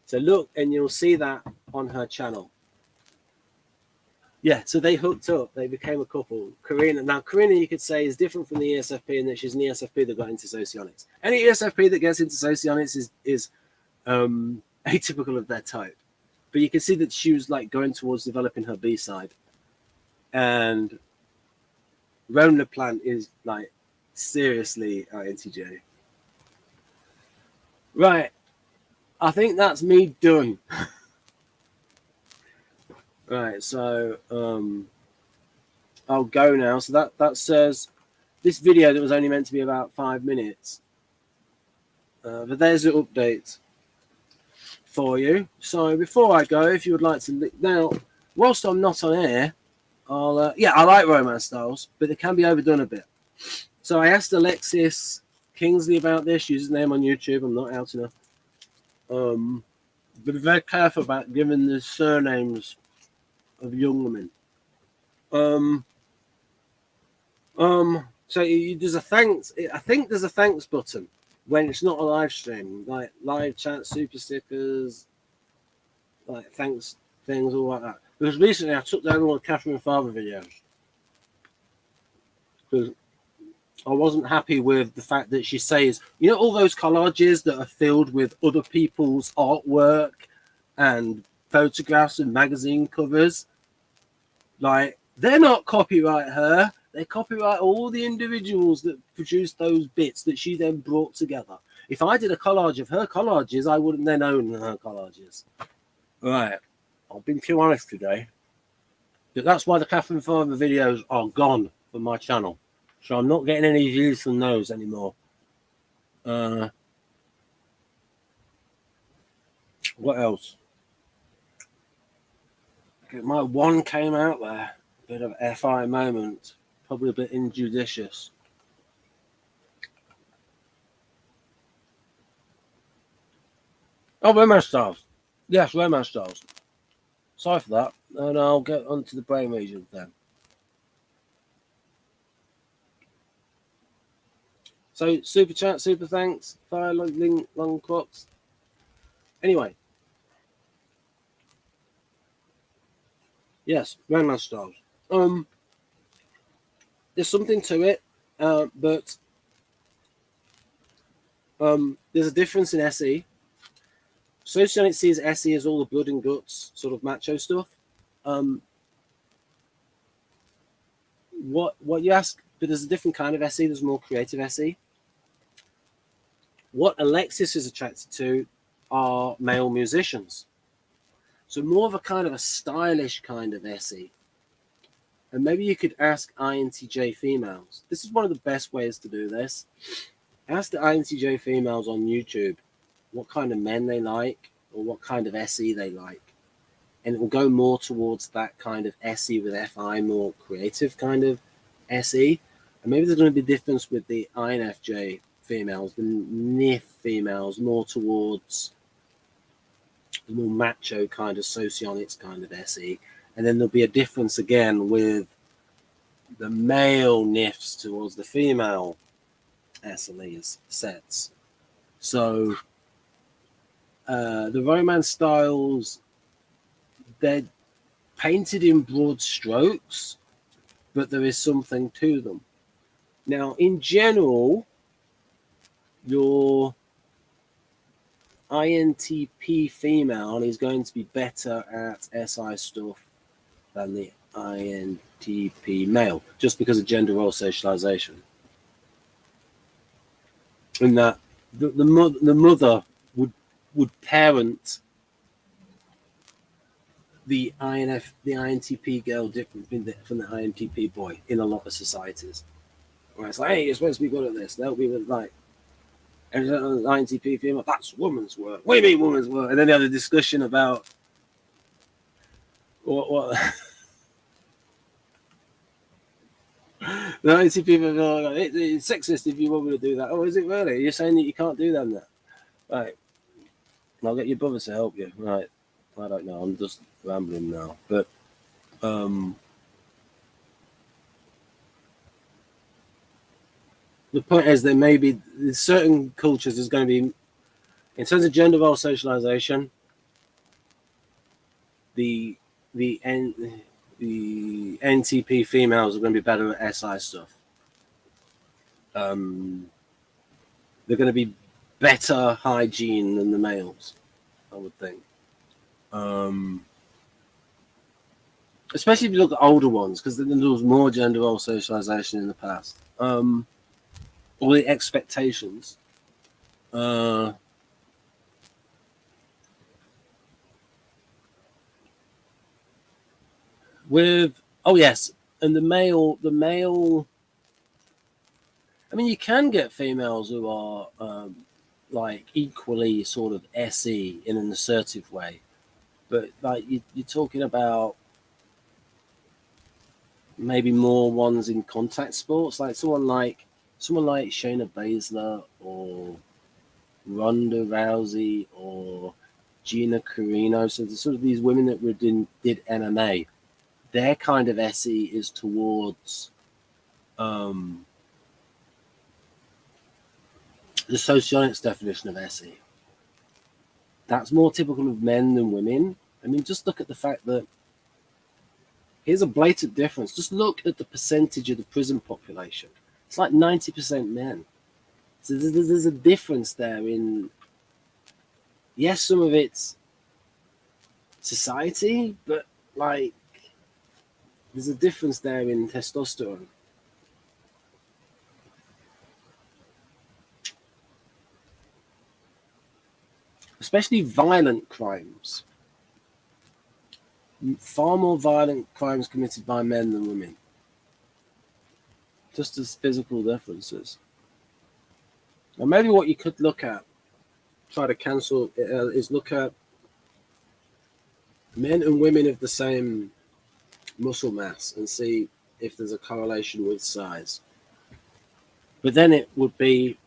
A: So look, and you'll see that on her channel. Yeah, so they hooked up. They became a couple. Karina, you could say, is different from the ESFP in that she's an ESFP that got into socionics. Any ESFP that gets into socionics is atypical of their type. But you can see that she was like going towards developing her B side. And Rhone LaPlante is like seriously INTJ. Right. I think that's me done. Right, so I'll go now. So that says this video that was only meant to be about 5 minutes. But there's the update for you. So before I go, if you would like to now, whilst I'm not on air, I like romance styles, but they can be overdone a bit. So I asked Alexis Kingsley about this. Use his name on YouTube. I'm not out enough. Be very careful about giving the surnames of young women. So there's a thanks. I think there's a thanks button when it's not a live stream, like live chat, super stickers, like thanks things, all like that. Because recently I took down all the Catherine Father videos because I wasn't happy with the fact that she says, you know, all those collages that are filled with other people's artwork and photographs and magazine covers, like they're not copyright her. They copyright all the individuals that produced those bits that she then brought together. If I did a collage of her collages, I wouldn't then own her collages. Right. I've been too honest today. But that's why the Catherine Father videos are gone from my channel. So I'm not getting any views from those anymore. What else? My one came out there. Bit of FI moment. Probably a bit injudicious. Oh, romance styles. Yes, romance styles. Sorry for that. And I'll get onto the brain regions then. So, super chat, super thanks, fire long clocks. Anyway. Yes, romance styles. There's something to it, but there's a difference in SE. Socionic sees SE as all the blood and guts, sort of macho stuff. What you ask, but there's a different kind of SE. There's more creative SE. What Alexis is attracted to are male musicians. So more of a kind of a stylish kind of SE. And maybe you could ask INTJ females. This is one of the best ways to do this. Ask the INTJ females on YouTube what kind of men they like or what kind of SE they like. And it will go more towards that kind of SE with FI, more creative kind of SE. And maybe there's going to be a difference with the INFJ females, the NIF females, more towards the more macho kind of socionics kind of SE. And then there'll be a difference again with the male NIFs towards the female SLEs sets. So the romance styles, they're painted in broad strokes, but there is something to them. Now, in general, your INTP female is going to be better at SI stuff than the INTP male, just because of gender role socialization. In that the mother would parent the INTP girl different from the INTP boy in a lot of societies. Where it's like, hey, you're supposed to be good at this. They'll be like, and INTP female, that's woman's work. What do you mean woman's work? And then they had a discussion about what the INTP female, like, it's sexist if you want me to do that. Oh, is it really? You're saying that you can't do that? Right. I'll get your brother to help you. Right. I don't know. I'm just rambling now. But the point is that maybe in certain cultures there's going to be, in terms of gender role socialization, the NTP females are going to be better at SI stuff. They're going to be better hygiene than the males, I would think. Especially if you look at older ones, because there was more gender role socialization in the past. All the expectations. With yes, and the male. I mean, you can get females who are like equally sort of SE in an assertive way, but like you're talking about maybe more ones in contact sports, like someone like someone like Shayna Baszler or Ronda Rousey or Gina Carino. So the sort of these women that did MMA, their kind of SE is towards the socionics definition of SE. That's more typical of men than women. I mean, just look at the fact that here's a blatant difference. Just look at the percentage of the prison population. It's like 90% men. So there's a difference there in, yes, some of it's society, but like there's a difference there in testosterone. Especially violent crimes. Far more violent crimes committed by men than women. Just as physical differences. And maybe what you could look at, try to cancel, is look at men and women of the same muscle mass and see if there's a correlation with size. But then it would be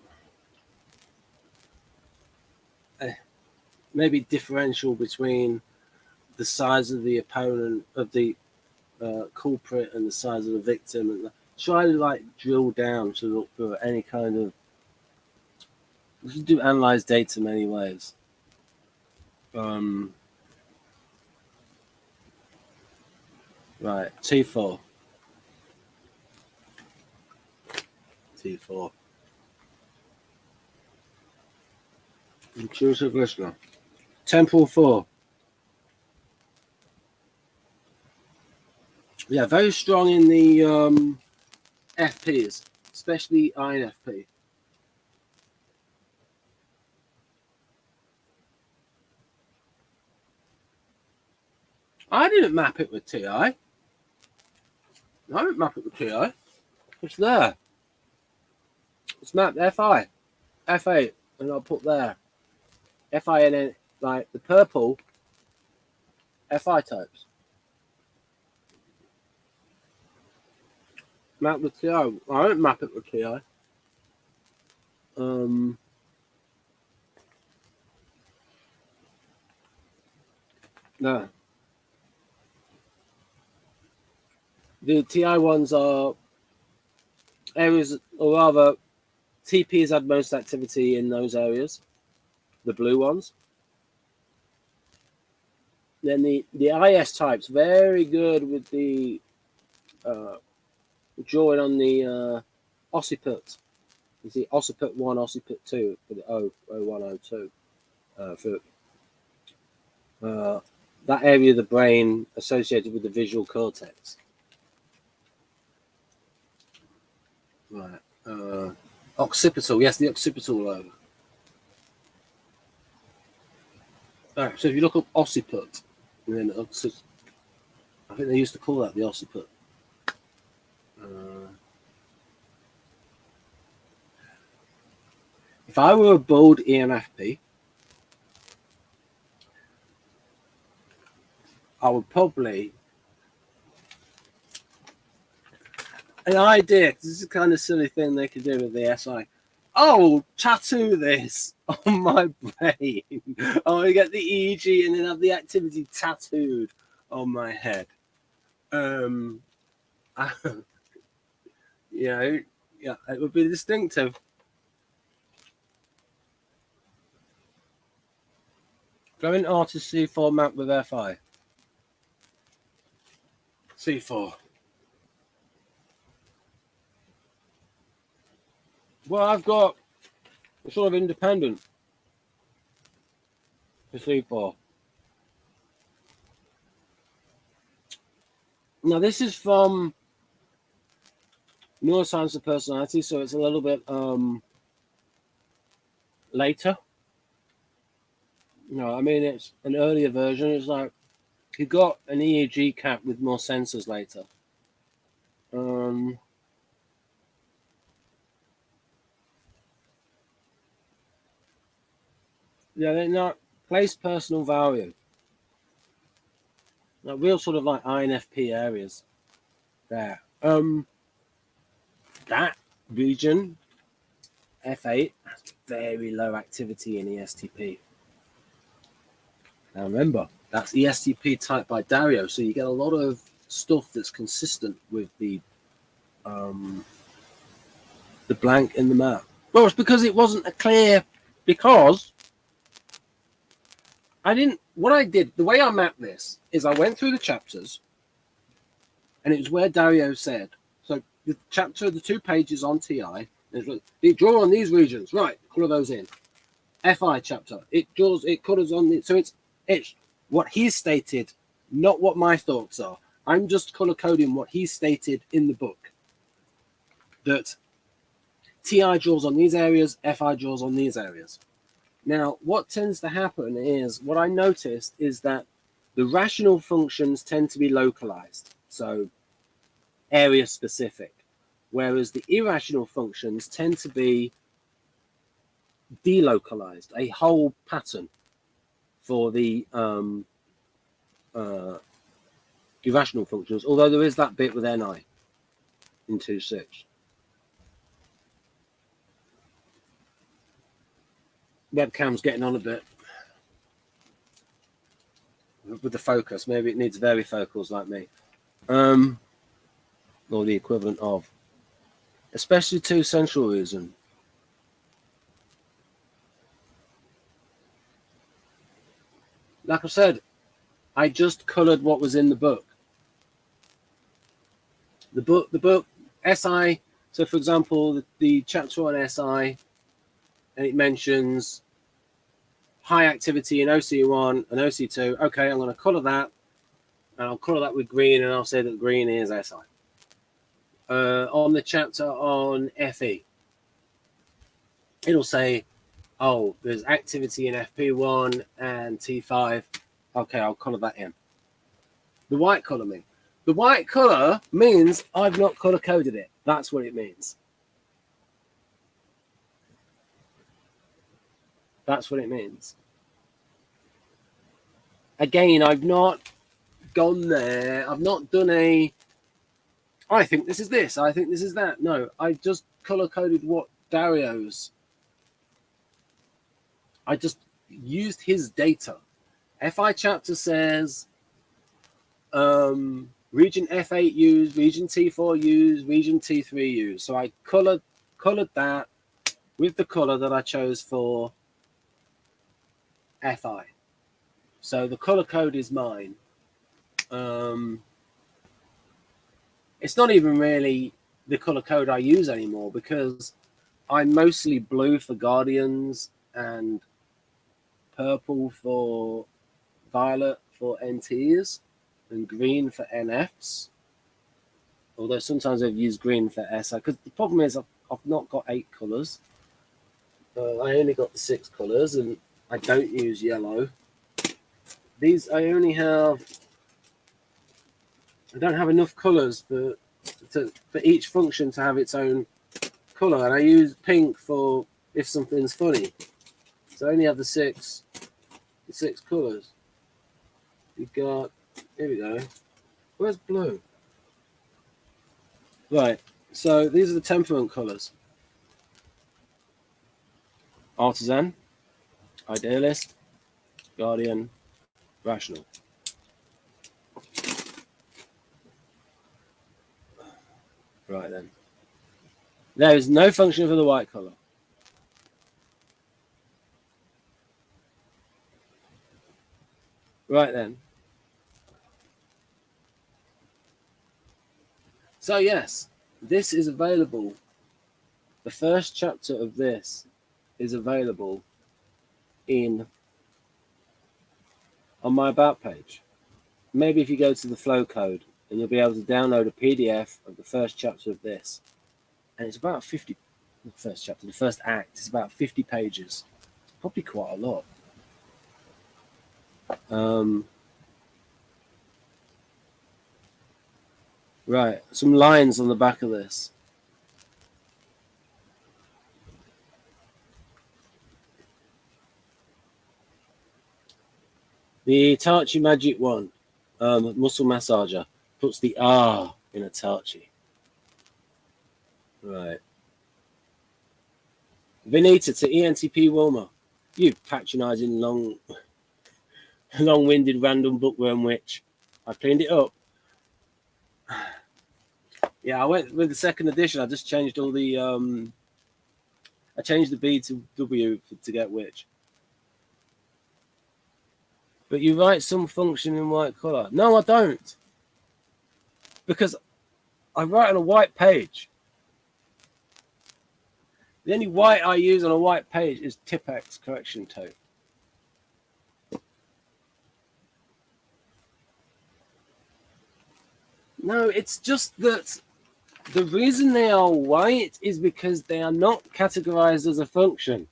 A: maybe differential between the size of the opponent, of the culprit, and the size of the victim, and try to like drill down to look for any kind of. We should do analyze data many ways. Right, T4. Intuitive listener. Temporal 4. Yeah, very strong in the FPs, especially INFP. I didn't map it with TI. I didn't map it with TI. It's there. It's mapped FI. F8, and I'll put there. FI and then, like, the purple FI types. Map with TI. I don't map it with TI. No. The TI ones are areas, or rather, TP has had most activity in those areas, the blue ones. Then the IS types, very good with the drawing on the occiput. You see occiput 1, occiput 2 for the O1, O2. For that area of the brain associated with the visual cortex. Right. Occipital, yes, the occipital lobe. Right, so if you look up occiput, and then I think they used to call that the occiput. If I were a bold ENFP, I would probably, an idea, this is the kind of silly thing they could do with the SI. Oh, tattoo this on my brain. Oh, I get the EEG and then have the activity tattooed on my head. Yeah, it would be distinctive. Going artist C4 map with FI. C4. Well, I've got a sort of independent for C4. Now, this is from Neuroscience of Personality, so it's a little bit later. No, I mean, it's an earlier version. It's like you got an EEG cap with more sensors later. Yeah, they're not place personal value. Like real sort of like INFP areas there. That region F8 has very low activity in ESTP. Now remember, that's ESTP typed by Dario, so you get a lot of stuff that's consistent with the blank in the map. Well, it's because it wasn't a clear, because I didn't, what I did, the way I mapped this is I went through the chapters, and it was where Dario said, so the chapter, the 2 pages on TI, it draw on these regions, right, color those in. FI chapter, it colors on the, so it's what he stated, not what my thoughts are. I'm just color coding what he stated in the book. That TI draws on these areas, FI draws on these areas. Now, what tends to happen is, what I noticed is that the rational functions tend to be localized, so area specific, whereas the irrational functions tend to be delocalized, a whole pattern for the irrational functions, although there is that bit with NI in 2.6. Webcam's getting on a bit with the focus. Maybe it needs varifocals like me, or the equivalent of, especially to central reason. Like I said, I just colored what was in the book. The book SI. So, for example, the chapter on SI, and it mentions high activity in OC1 and OC2. Okay, I'm going to color that, and I'll color that with green, and I'll say that green is SI. On the chapter on FE, it'll say, oh, there's activity in FP1 and T5. Okay, I'll color that in. The white color mean. The white color means I've not color coded it. That's what it means. That's what it means. Again, I've not gone there. I've not done a, I think this is this, I think this is that. No, I just color coded what Dario's. I just used his data. FI chapter says region F8 used, region T4 used, region T3 used. So I colored that with the color that I chose for FI. So the color code is mine. It's not even really the color code I use anymore, because I'm mostly blue for Guardians and purple for violet for NTs and green for NFs. Although sometimes I've used green for SI, because the problem is I've not got 8 colors. I only got the 6 colors, and I don't use yellow. These I only have. I don't have enough colors for each function to have its own color, and I use pink for if something's funny. So I only have the six colors. We got, here we go. Where's blue? Right. So these are the temperament colors: artisan, idealist, guardian, rational. Right then. There is no function for the white color. Right then. So yes, this is available. The first chapter of this is available on my About page. Maybe if you go to the flow code, and you'll be able to download a PDF of the first chapter of this. And it's about 50, the first chapter, the first act is about 50 pages. It's probably quite a lot. Right, some lines on the back of this. The Itachi Magic One, muscle massager, puts the R in Itachi. Right. Venita to ENTP Wilma. You patronising long-winded random bookworm witch. I cleaned it up. Yeah, I went with the second edition. I just changed all the I changed the B to W to get witch. But you write some function in white color. No, I don't. Because I write on a white page. The only white I use on a white page is Tipex correction tape. No, it's just that the reason they are white is because they are not categorized as a function.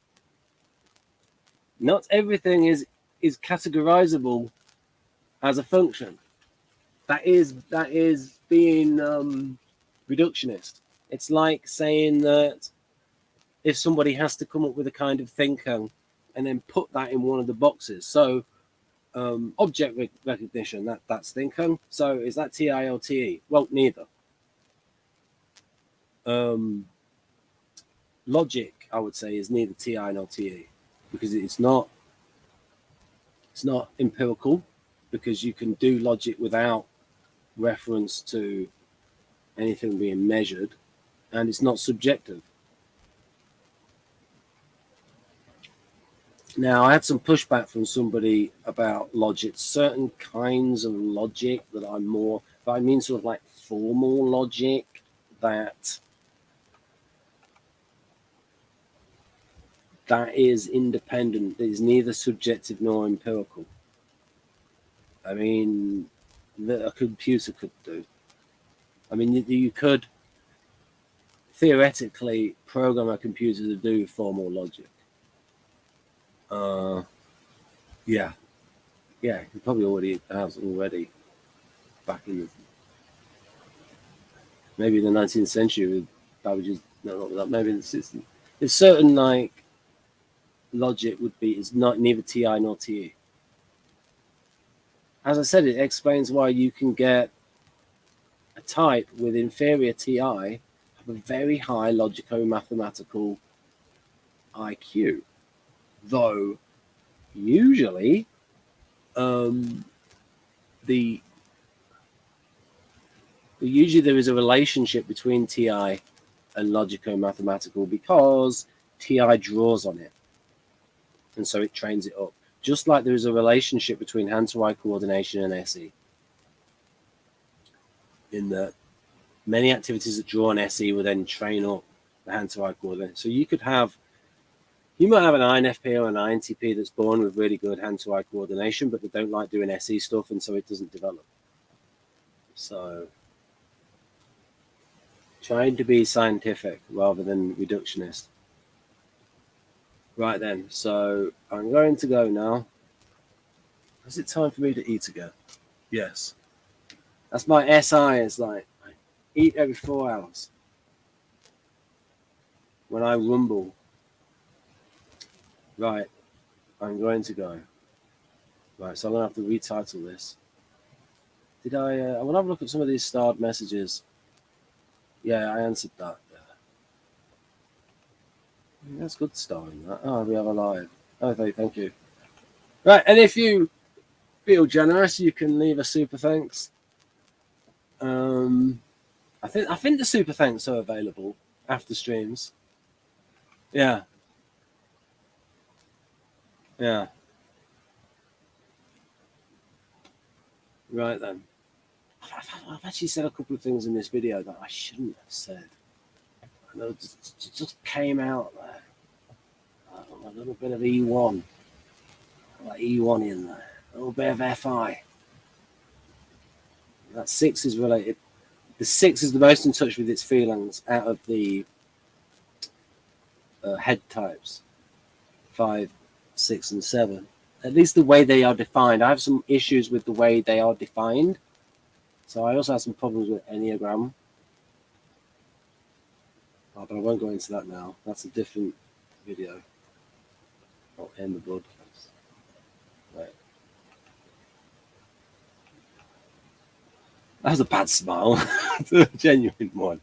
A: Not everything is categorizable as a function. That is being reductionist. It's like saying that if somebody has to come up with a kind of thinker and then put that in one of the boxes. So object recognition, that's thinker. So is that TI or TE? Well, neither. Logic, I would say, is neither TI nor TE because it's not empirical, because you can do logic without reference to anything being measured, and it's not subjective. Now, I had some pushback from somebody about logic, certain kinds of logic that I'm more, but I mean sort of like formal logic that is independent, that is neither subjective nor empirical. I mean, that a computer could do. I mean, you could theoretically program a computer to do formal logic. Yeah, it probably already has back in maybe in the 19th century. Maybe in the 16th. There's certain like logic would be is not neither TI nor TE. As I said, it explains why you can get a type with inferior TI have a very high logico-mathematical IQ, though usually usually there is a relationship between TI and logico-mathematical because TI draws on it, and so it trains it up. Just like there is a relationship between hand-to-eye coordination and SE, in that many activities that draw on SE will then train up the hand-to-eye coordination. So you might have an INFP or an INTP that's born with really good hand-to-eye coordination, but they don't like doing SE stuff, and so it doesn't develop. So trying to be scientific rather than reductionist. Right then, so I'm going to go now. Is it time for me to eat again? Yes. That's my SI, is like, I eat every 4 hours. When I rumble. Right, I'm going to go. Right, so I'm going to have to retitle this. I want to have a look at some of these starred messages. Yeah, I answered that. Yeah. That's good starring that. Oh, we have a live. Oh, thank you. Right, and if you feel generous, you can leave a super thanks. I think the super thanks are available after streams. Yeah. Yeah. Right then. I've actually said a couple of things in this video that I shouldn't have said. I know it just came out there. A little bit of E1. Like E1 in there. A little bit of FI. That 6 is related. The 6 is the most in touch with its feelings out of the head types. 5, 6, and 7. At least the way they are defined. I have some issues with the way they are defined. So I also have some problems with Enneagram. Oh, but I won't go into that now. That's a different video. I'll end the broadcast. Right. That was a bad smile. A genuine one.